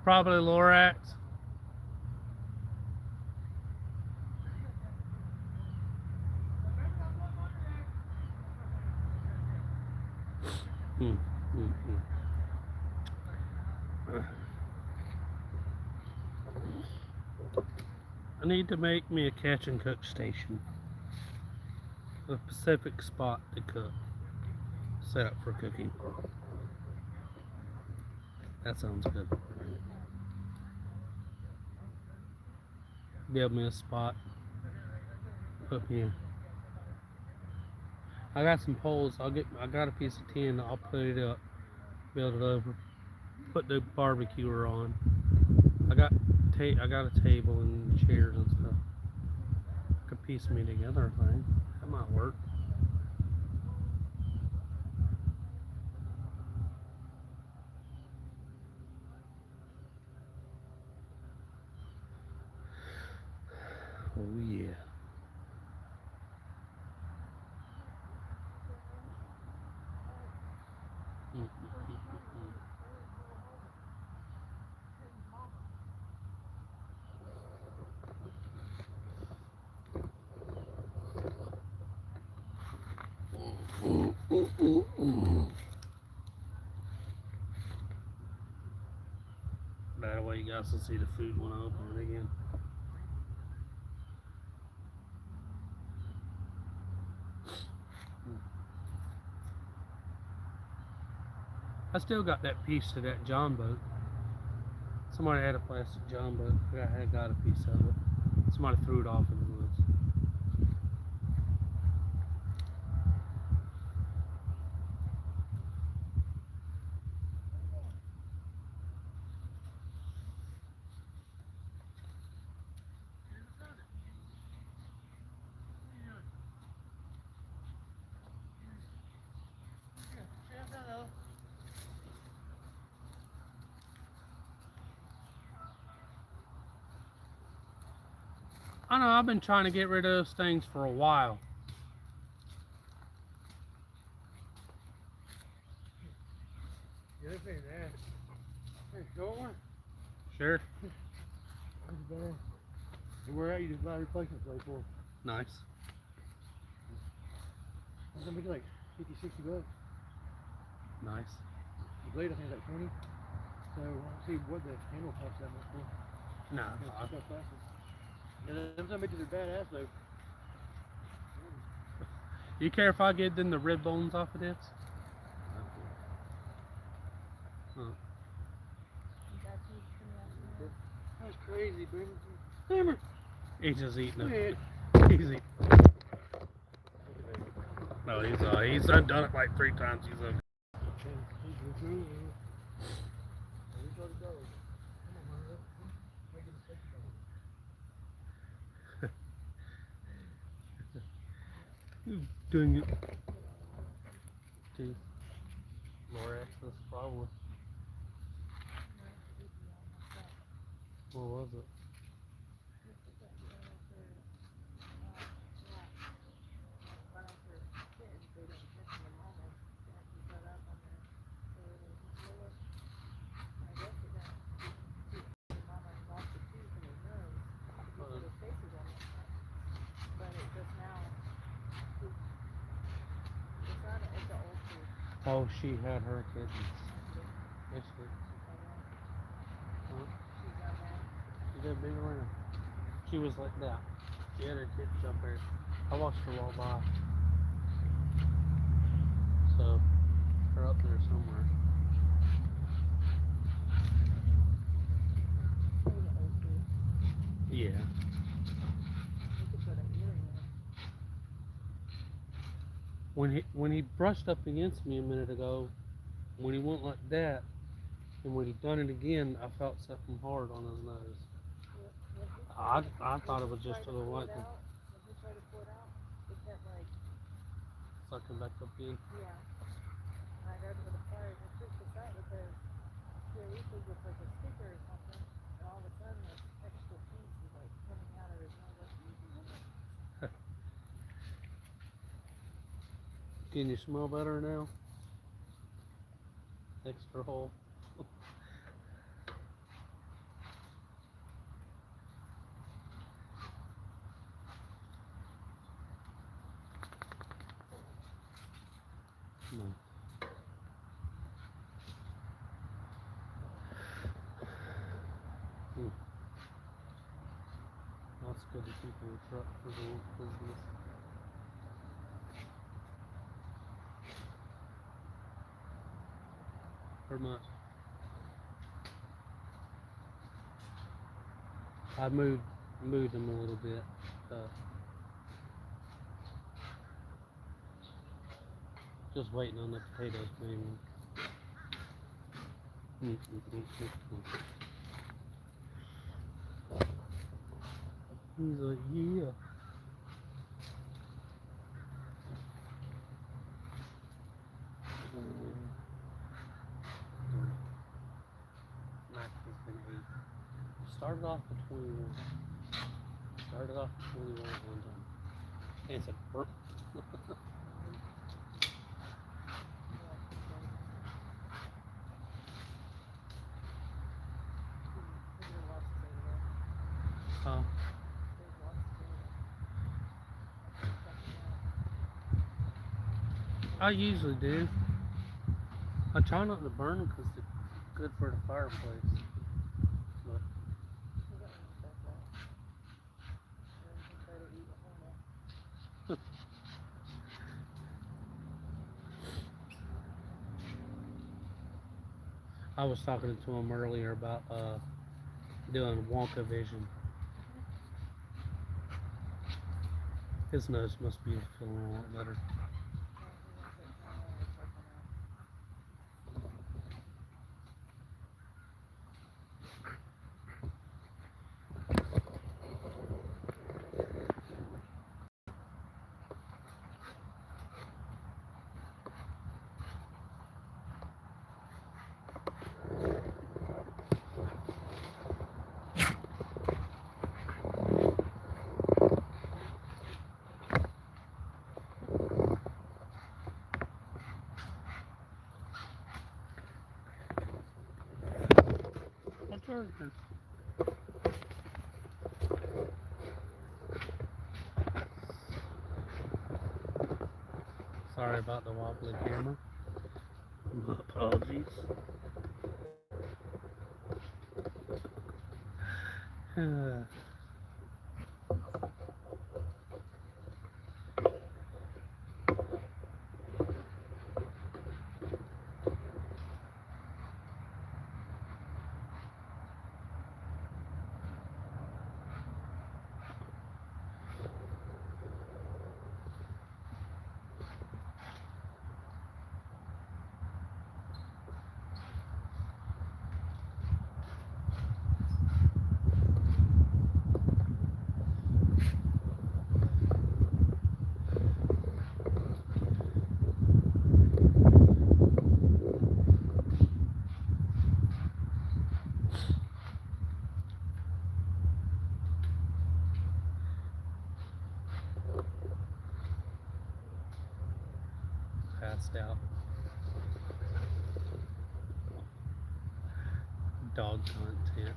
Probably Lorax. I need to make me a catch and cook station. A Pacific spot to cook. Set up for cooking. That sounds good. Build me a spot. Put me in. I got some poles. I got a piece of tin. I'll put it up. Build it over. Put the barbecuer on. I got a table and chairs and stuff. Could piece me together, I think. That might work. Oh yeah. That way you guys will see the food when I open it again. I still got that piece to that John boat. Somebody had a plastic John boat. I got a piece of it. Somebody threw it off in the woods. I know, I've been trying to get rid of those things for a while. Sure. Where at you just buy a replacement plate for? Nice. It's gonna be like 50, 60 bucks. Nice. The blade I think is like 20. So I don't see what the handle costs that much for. Nah, It's got plastic. And them some bitches are badass though. you care if I get them the rib bones off of this? Huh. You got cheese coming out from there? That's crazy, Boomer. Boomer! He's just eating Go it. ahead. He's eating. No, he's done it like 3 times. He's okay. Doing it. Gee. More access, probably. What was it? Oh, she had her kittens. Yes, she did big around. She was like that. She had her kittens up there. I watched her walk by. So, they're up there somewhere. Yeah. When he brushed up against me a minute ago, when he went like that, and when he done it again, I felt something hard on his nose. I thought it was just a little light. Sucking back up in. I read with the fire, it took the site because here we think it's like a sticker or something, and all of a sudden this extra piece is like coming out of his nose. Can you smell better now? Extra hole. No. That's good to keep in the truck for the business. Pretty much. I moved them a little bit. Just waiting on the potatoes mainly. He's like, yeah. Max has been 8. Started off at 21. Started off at 21 one time. And it's a burp. Huh? I usually do. I try not to burn them because they're good for the fireplace. But I was talking to him earlier about doing Wonka vision. His nose must be feeling a lot better. What's yours? Sorry about the wobbly camera. My apologies. Passed out. Dog content.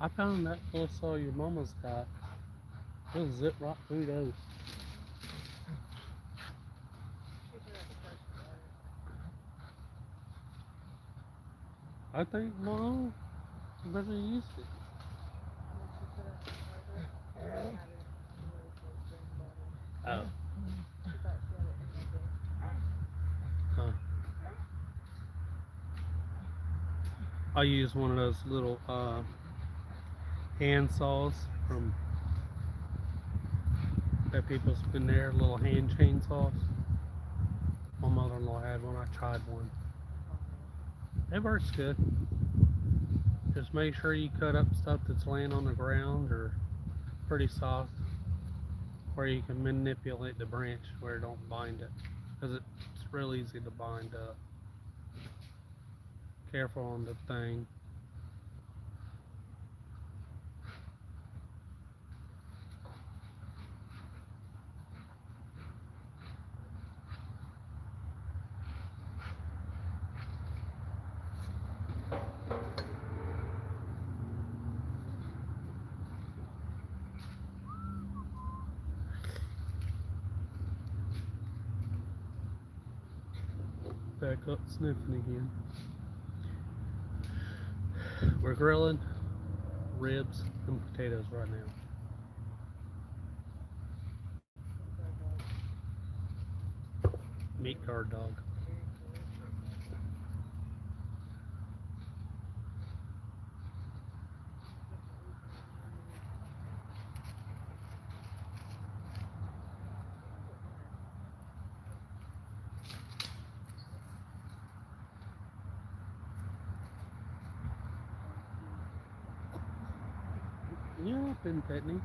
I found that little saw your mama's got. It'll zip right through those. She put it at the first part. I think, no, I better use it. When she put it at the starter, she had it on the way to the spring bottle. Oh. She thought she had it in the day. Huh. I use one of those little hand saws from that people spin their little hand chainsaws. My mother-in-law had one. I tried one. It works good. Just make sure you cut up stuff that's laying on the ground or pretty soft, where you can manipulate the branch where it don't bind it, because it's real easy to bind up. Careful on the thing. Back up sniffing again. We're grilling ribs and potatoes right now. Meat guard dog. Yeah, I've been petting him.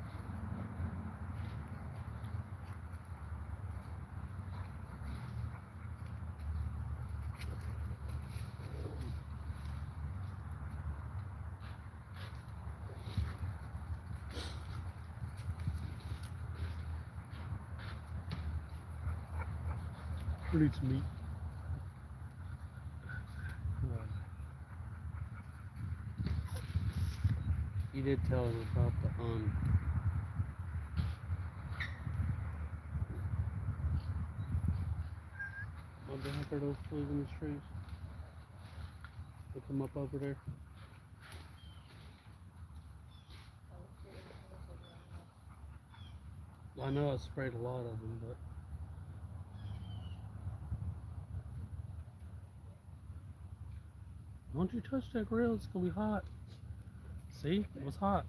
Who needs meat? You did tell him about the what the heck are those fleas in the trees? They come up over there. I know I sprayed a lot of them, but don't you touch that grill, it's gonna be hot. See, it was hot.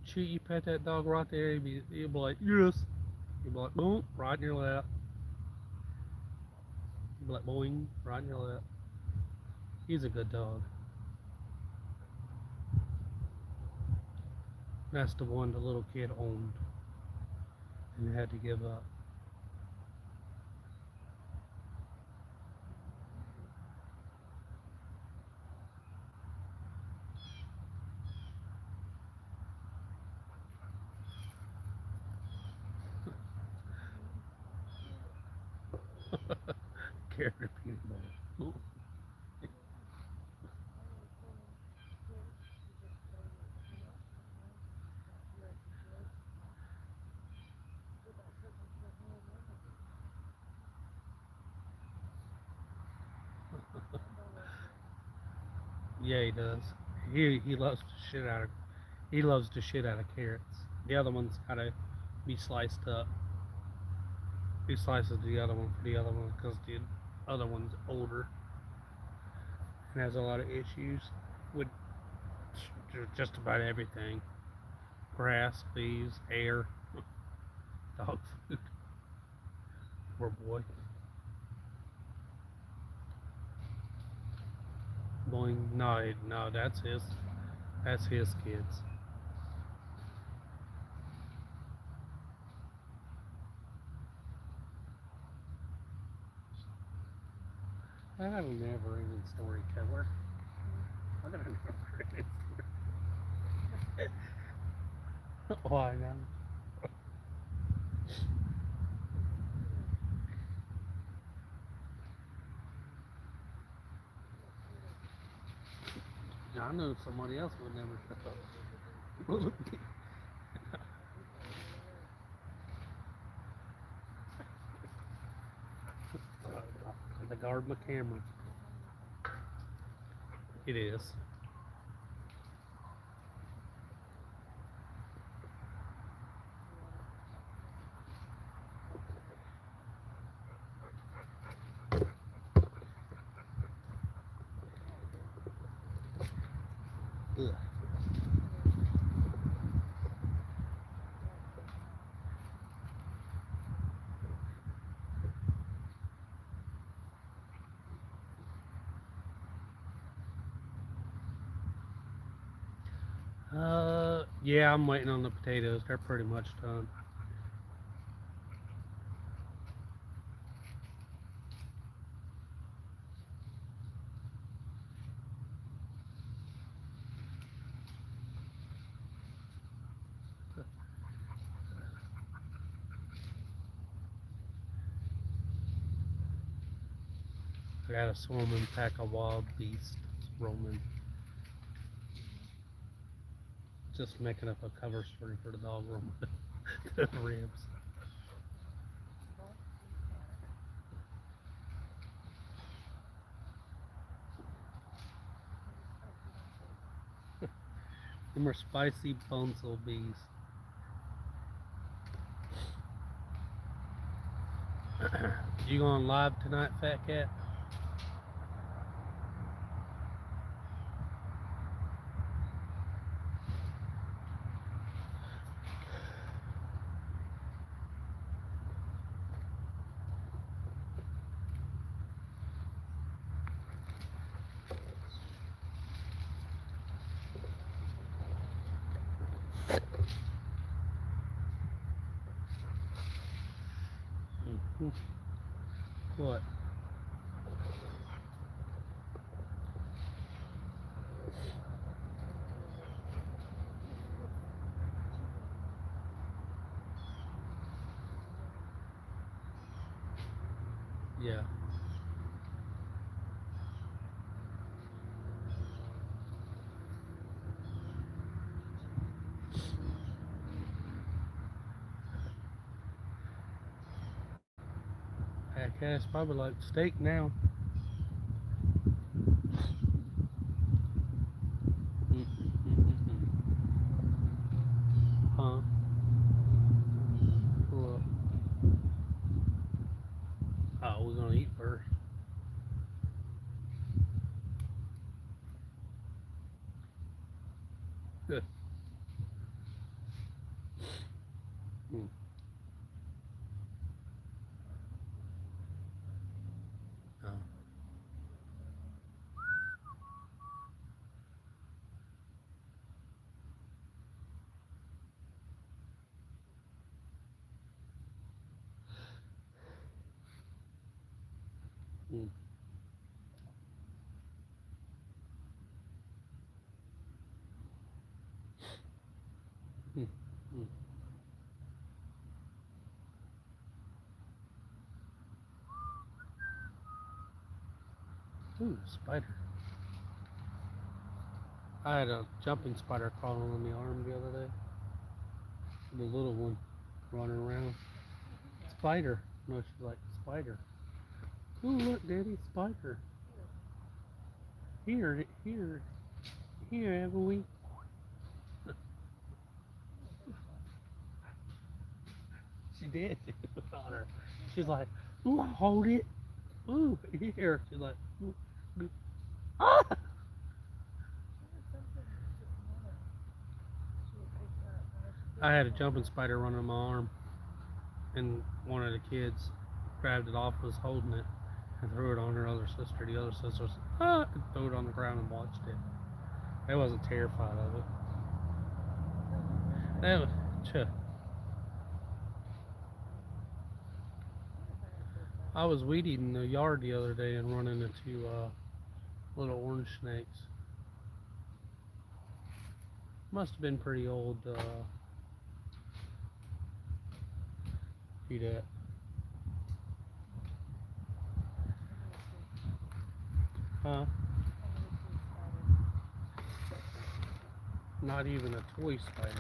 Shoot, you pet that dog right there, he'll be like, yes. You'll be like, boom, right in your lap. You'll be like, boing, right in your lap. He's a good dog. That's the one the little kid owned and had to give up. carrot or peanut butter. Ooh. Yeah, he does. He loves the shit out of carrots. The other one's gotta be sliced up. He slices the other one for the other one because the other one's older and has a lot of issues with just about everything: grass, bees, air, dog food. Poor boy. Boing. No, no, that's his. That's his kids. I have a never-ending storyteller. I got a never-ending story. Why now? I know somebody else would never shut up. To guard my camera. It is. Ugh. Yeah, I'm waiting on the potatoes. They're pretty much done. I got a swarming pack of wild beasts roaming. Just making up a cover story for the dog room. The ribs. Them are spicy bunzel bees. You going live tonight, Fat Cat? Mm-hmm. What? Yeah. Fat Cat's probably like steak now. Mm-hmm. Huh? What? Oh, we're gonna eat first. Good. Mm. Oh. Mm. Mm. Mm. Ooh, spider. I had a jumping spider crawling on the arm the other day. The little one running around. Spider. No, she's like, spider. Ooh, look, Daddy, spider. Here, Emily. She did. On her. She's like, ooh, I'll hold it. Ooh, here. She's like, ooh, ooh. Ah! I had a jumping spider running on my arm, and one of the kids grabbed it off, was holding it, and threw it on her other sister. The other sister was, and threw it on the ground and watched it. They wasn't terrified of it. That was, I was weed eating the yard the other day and running into little orange snakes. Must have been pretty old. See that? Huh? Not even a toy spider.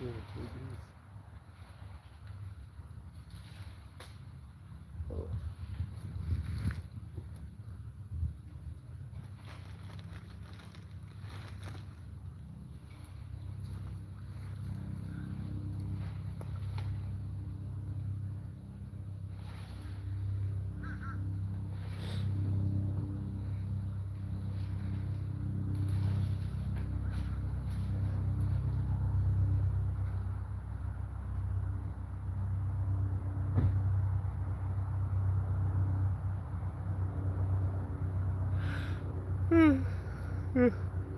Little babies.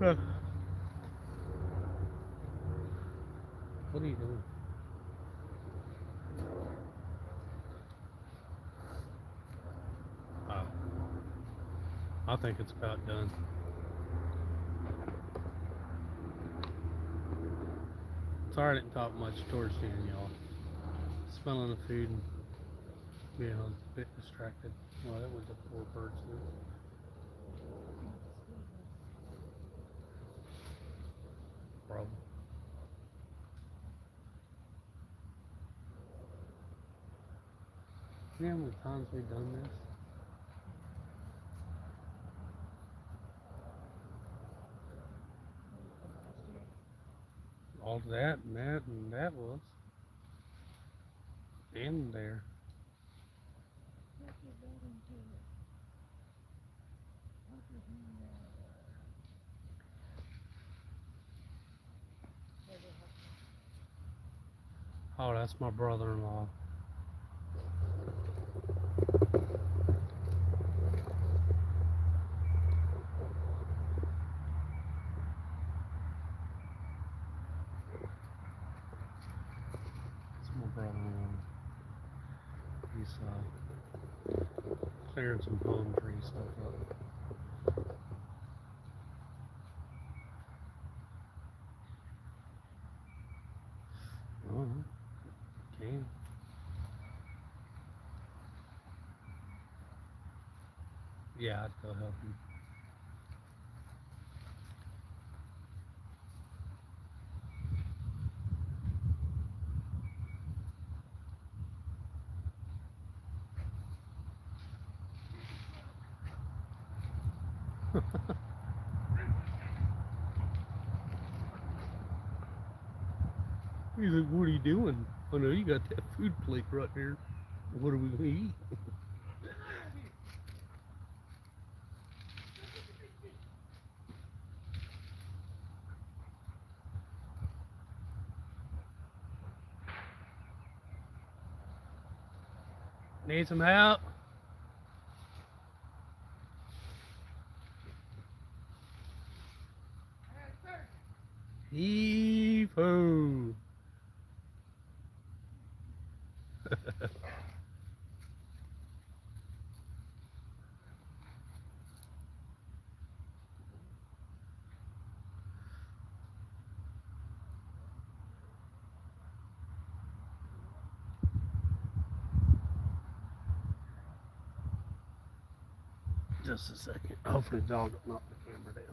Oh. What are you doing? Oh. I think it's about done. Sorry I didn't talk much towards the end, y'all. Smelling the food and being a bit distracted. Well, that was a poor bird's nest. Problem. You know how many times we've done this? All that and that and that was. And there. Oh, that's my brother-in-law. That's my brother-in-law. He's clearing some palm tree stuff up. Oh, okay. Yeah, I'd go help him. He's like, what are you doing? Oh no, you got that food plate right there. What are we gonna eat? Need some help? Heave-ho! just a second. Hopefully the dog don't knock the camera down.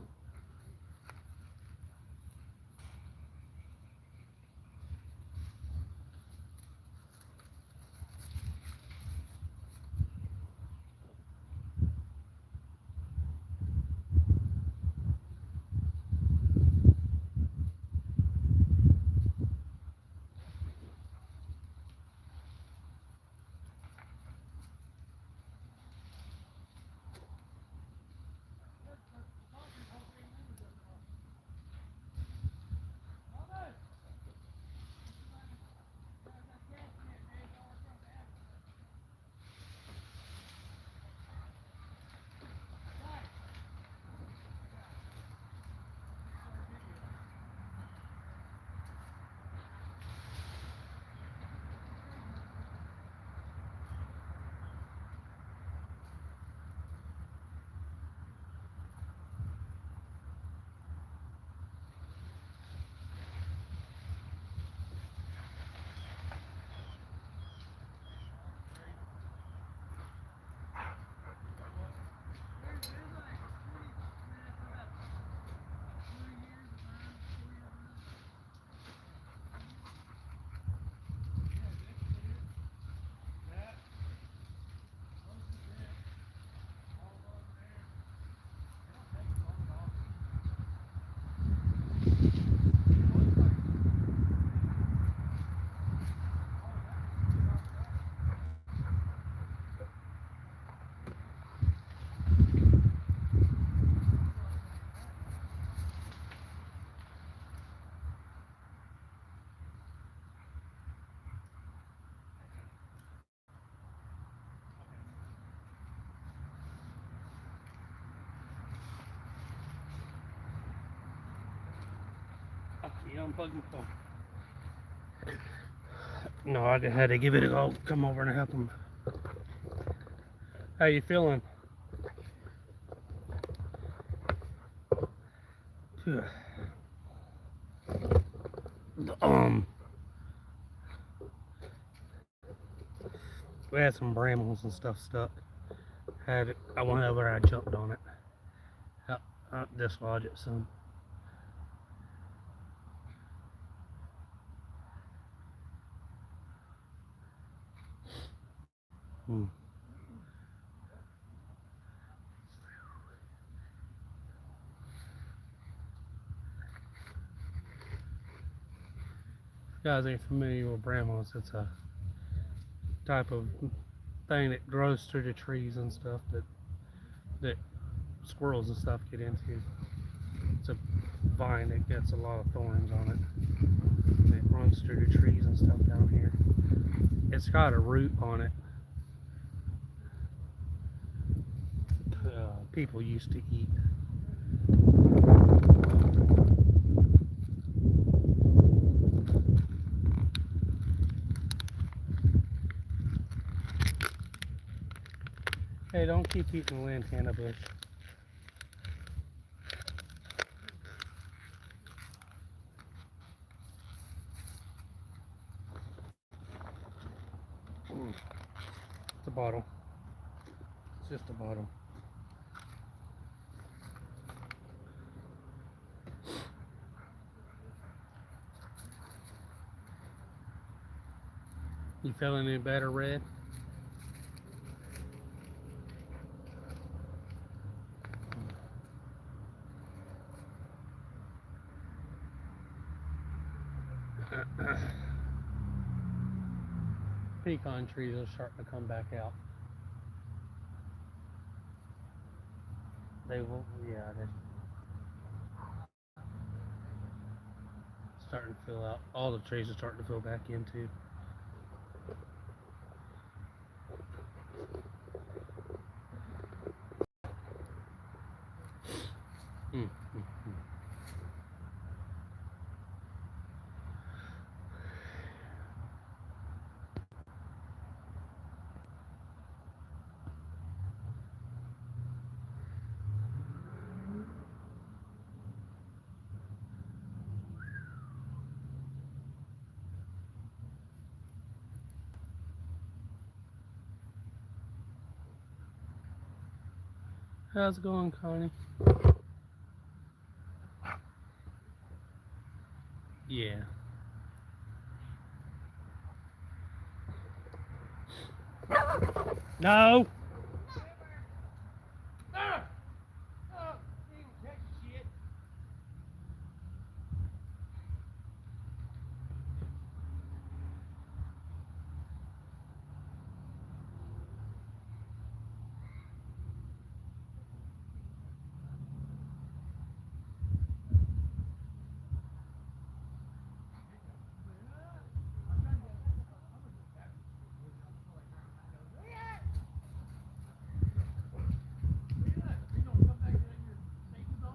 You unplug my phone. No, I had to give it a go. Come over and help him. How you feeling? We had some brambles and stuff stuck. I went over and I jumped on it. Dislodge it some. If you guys ain't familiar with brambles, it's a type of thing that grows through the trees and stuff that squirrels and stuff get into. It's a vine that gets a lot of thorns on it. It runs through the trees and stuff down here. It's got a root on it. People used to eat. Hey, don't keep eating the lantana bush. It's a bottle. It's just a bottle. You feeling any better, Red? Pecan trees are starting to come back out. They will, yeah, they're starting to fill out. All the trees are starting to fill back in too. How's it going, Connie? Yeah. No.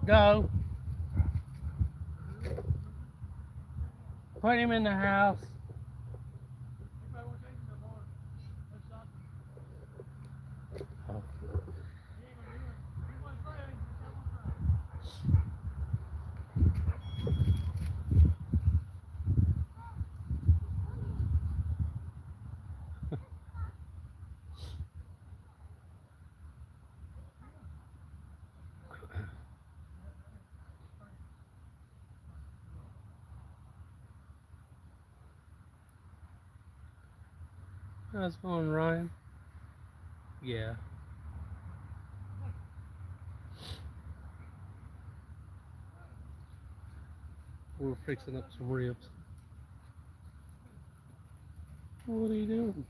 Go. Put him in the house. Oh. How's it going, Ryan? Yeah. We're fixing up some ribs. What are you doing?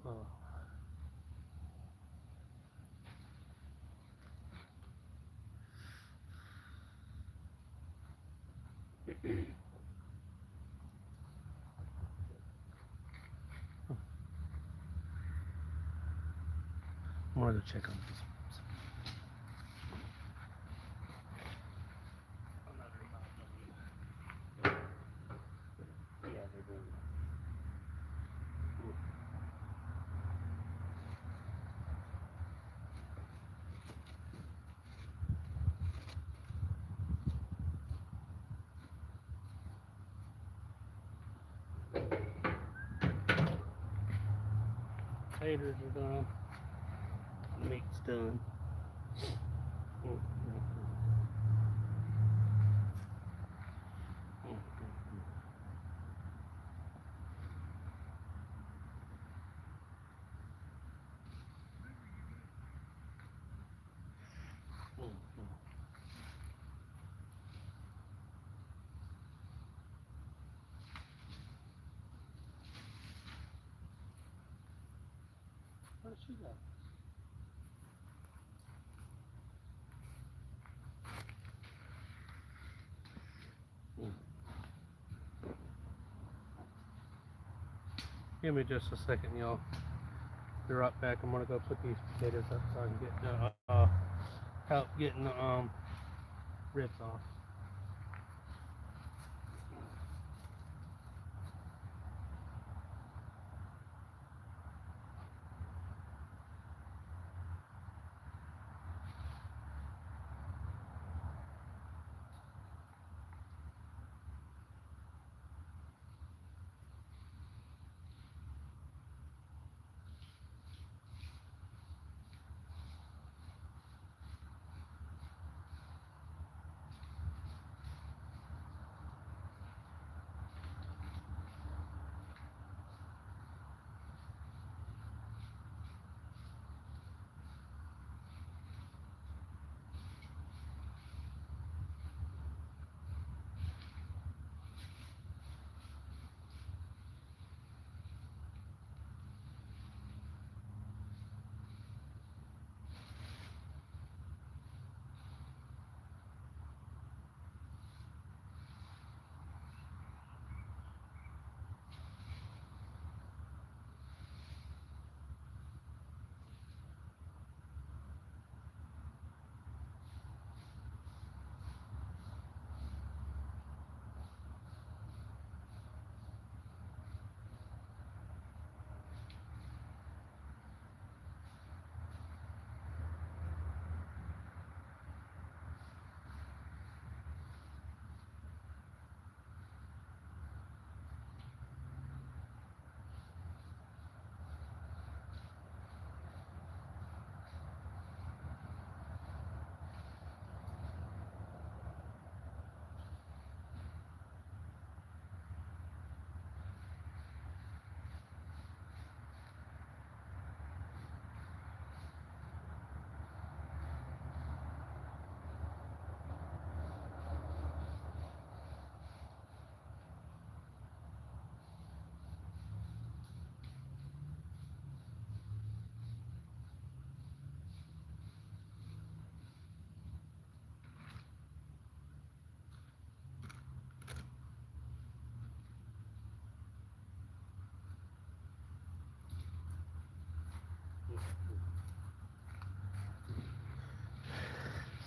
Oh. I'm gonna go check on this. Yeah, they're doing that. Taters are done. Meat's done. Where'd she go? Give me just a second, y'all. Be right back. I'm gonna go put these potatoes up so I can get the help getting the ribs off.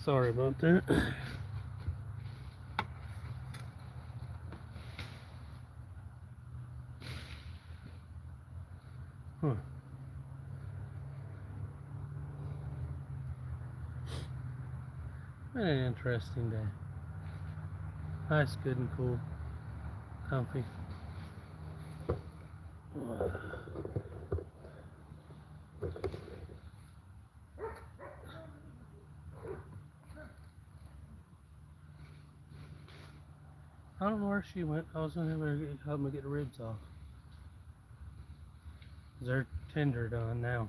Sorry about that. Huh. Been an interesting day. Nice, good and cool. Comfy. I don't know where she went. I was gonna have her help me get the ribs off. They're tender done now.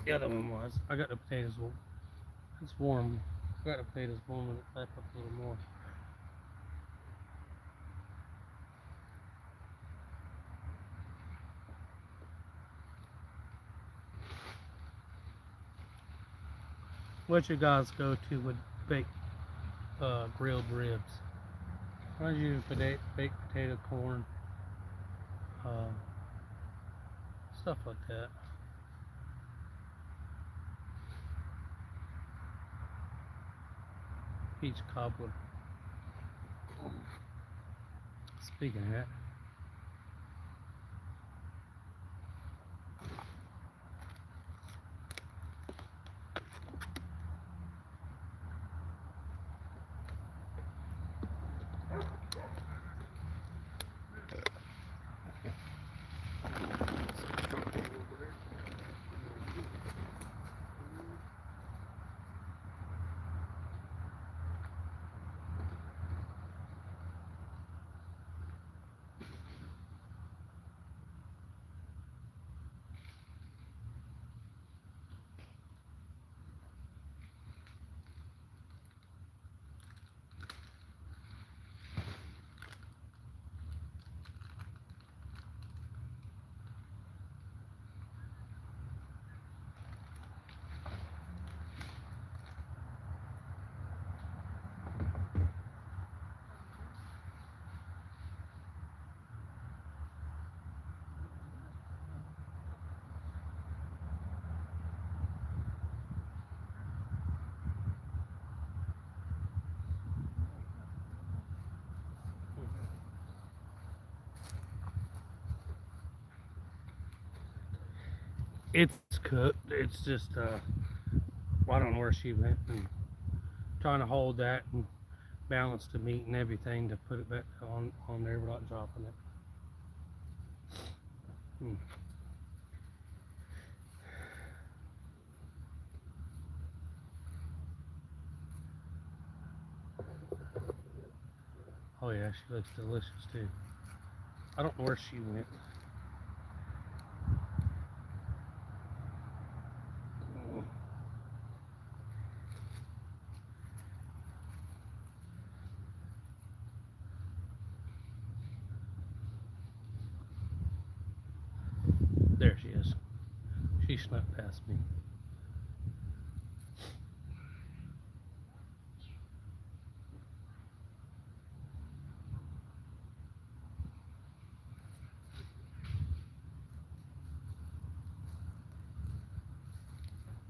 The other one was. I got the potatoes warm. It's warm. I got the potatoes warming it back up a little more. What you guys go to with baked grilled ribs? I use baked potato, corn, stuff like that. Peach cobbler. Speaking of that, it's cooked. It's just I don't know where she went, and trying to hold that and balance the meat and everything to put it back on there without dropping it. Oh yeah, she looks delicious too. I don't know where she went. There she is. She snuck past me.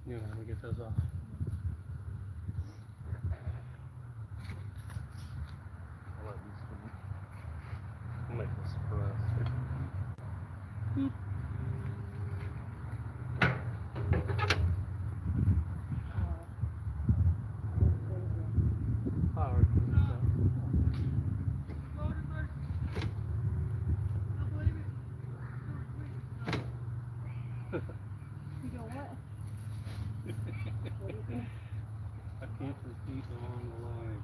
You know how to get those off. I'll make this for us. Boop. Power and stuff. You go what? What do you think? I can't repeat along the line.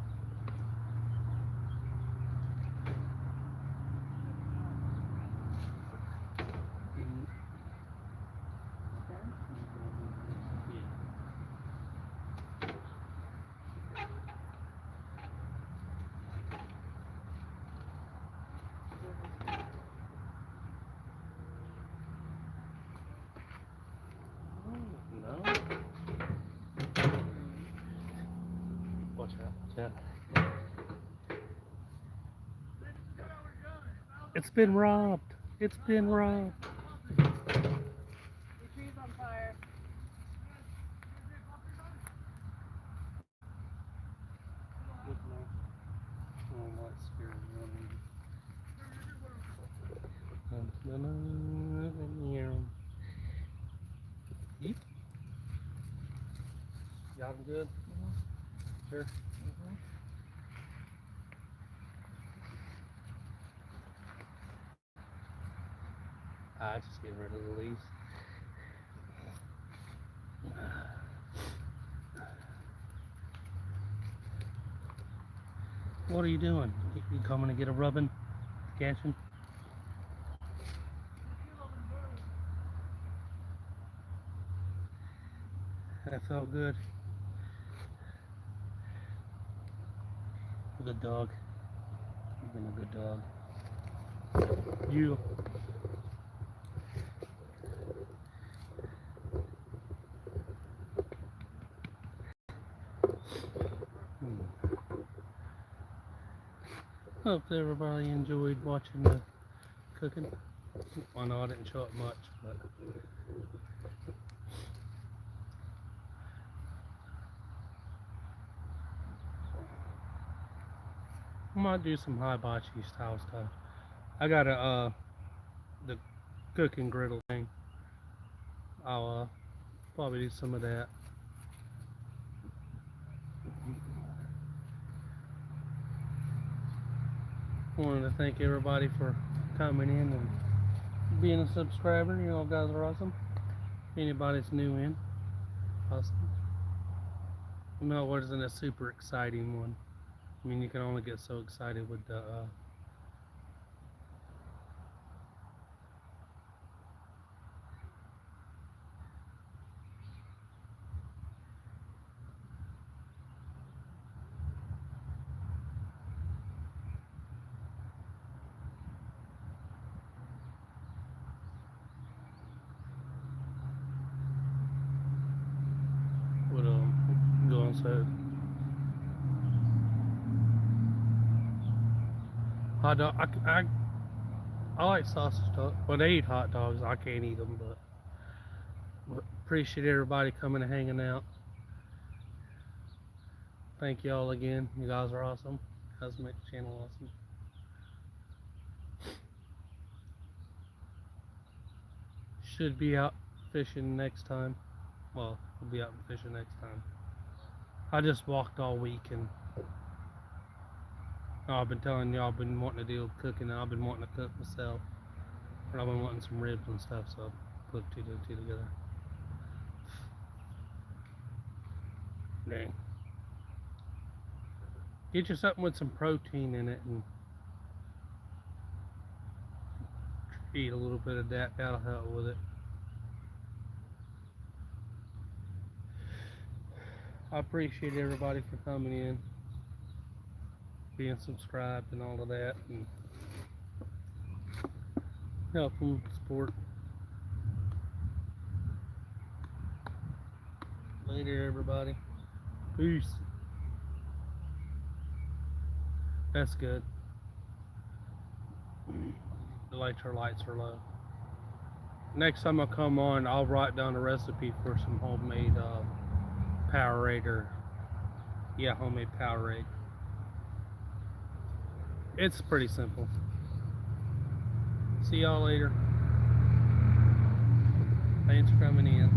No. Watch out. It's been robbed. It's been robbed. Your tree's on fire. Got them good? Mhm. Sure. Mhm. Just getting rid of the leaves. What are you doing? You coming to get a rubbing? Catching? That felt good. Good dog. You've been a good dog. You. Hope everybody enjoyed watching the cooking. I know I didn't show it much, but I might do some hibachi style stuff. I got a the cooking griddle thing. I'll probably do some of that. Wanted to thank everybody for coming in and being a subscriber. You all guys are awesome. Anybody that's new in, awesome. No, it wasn't a super exciting one. I mean, you can only get so excited with the what go on so hot dog. I like sausage dog. Well, they eat hot dogs. I can't eat them, but appreciate everybody coming and hanging out. Thank y'all again. You guys are awesome. You guys make the channel awesome. Should be out fishing next time. Well, we'll be out fishing next time. I just walked all week and I've been telling y'all I've been wanting to do cooking and I've been wanting to cook myself. But I've been wanting some ribs and stuff, so I put two and two together. Dang. Get you something with some protein in it and eat a little bit of that. That'll help with it. I appreciate everybody for coming in, being subscribed and all of that, and helping support. Later, everybody. Peace. That's good. The electrolytes lights are low. Next time I come on, I'll write down a recipe for some homemade Powerade homemade Powerade. It's pretty simple. See y'all later. Thanks for coming in.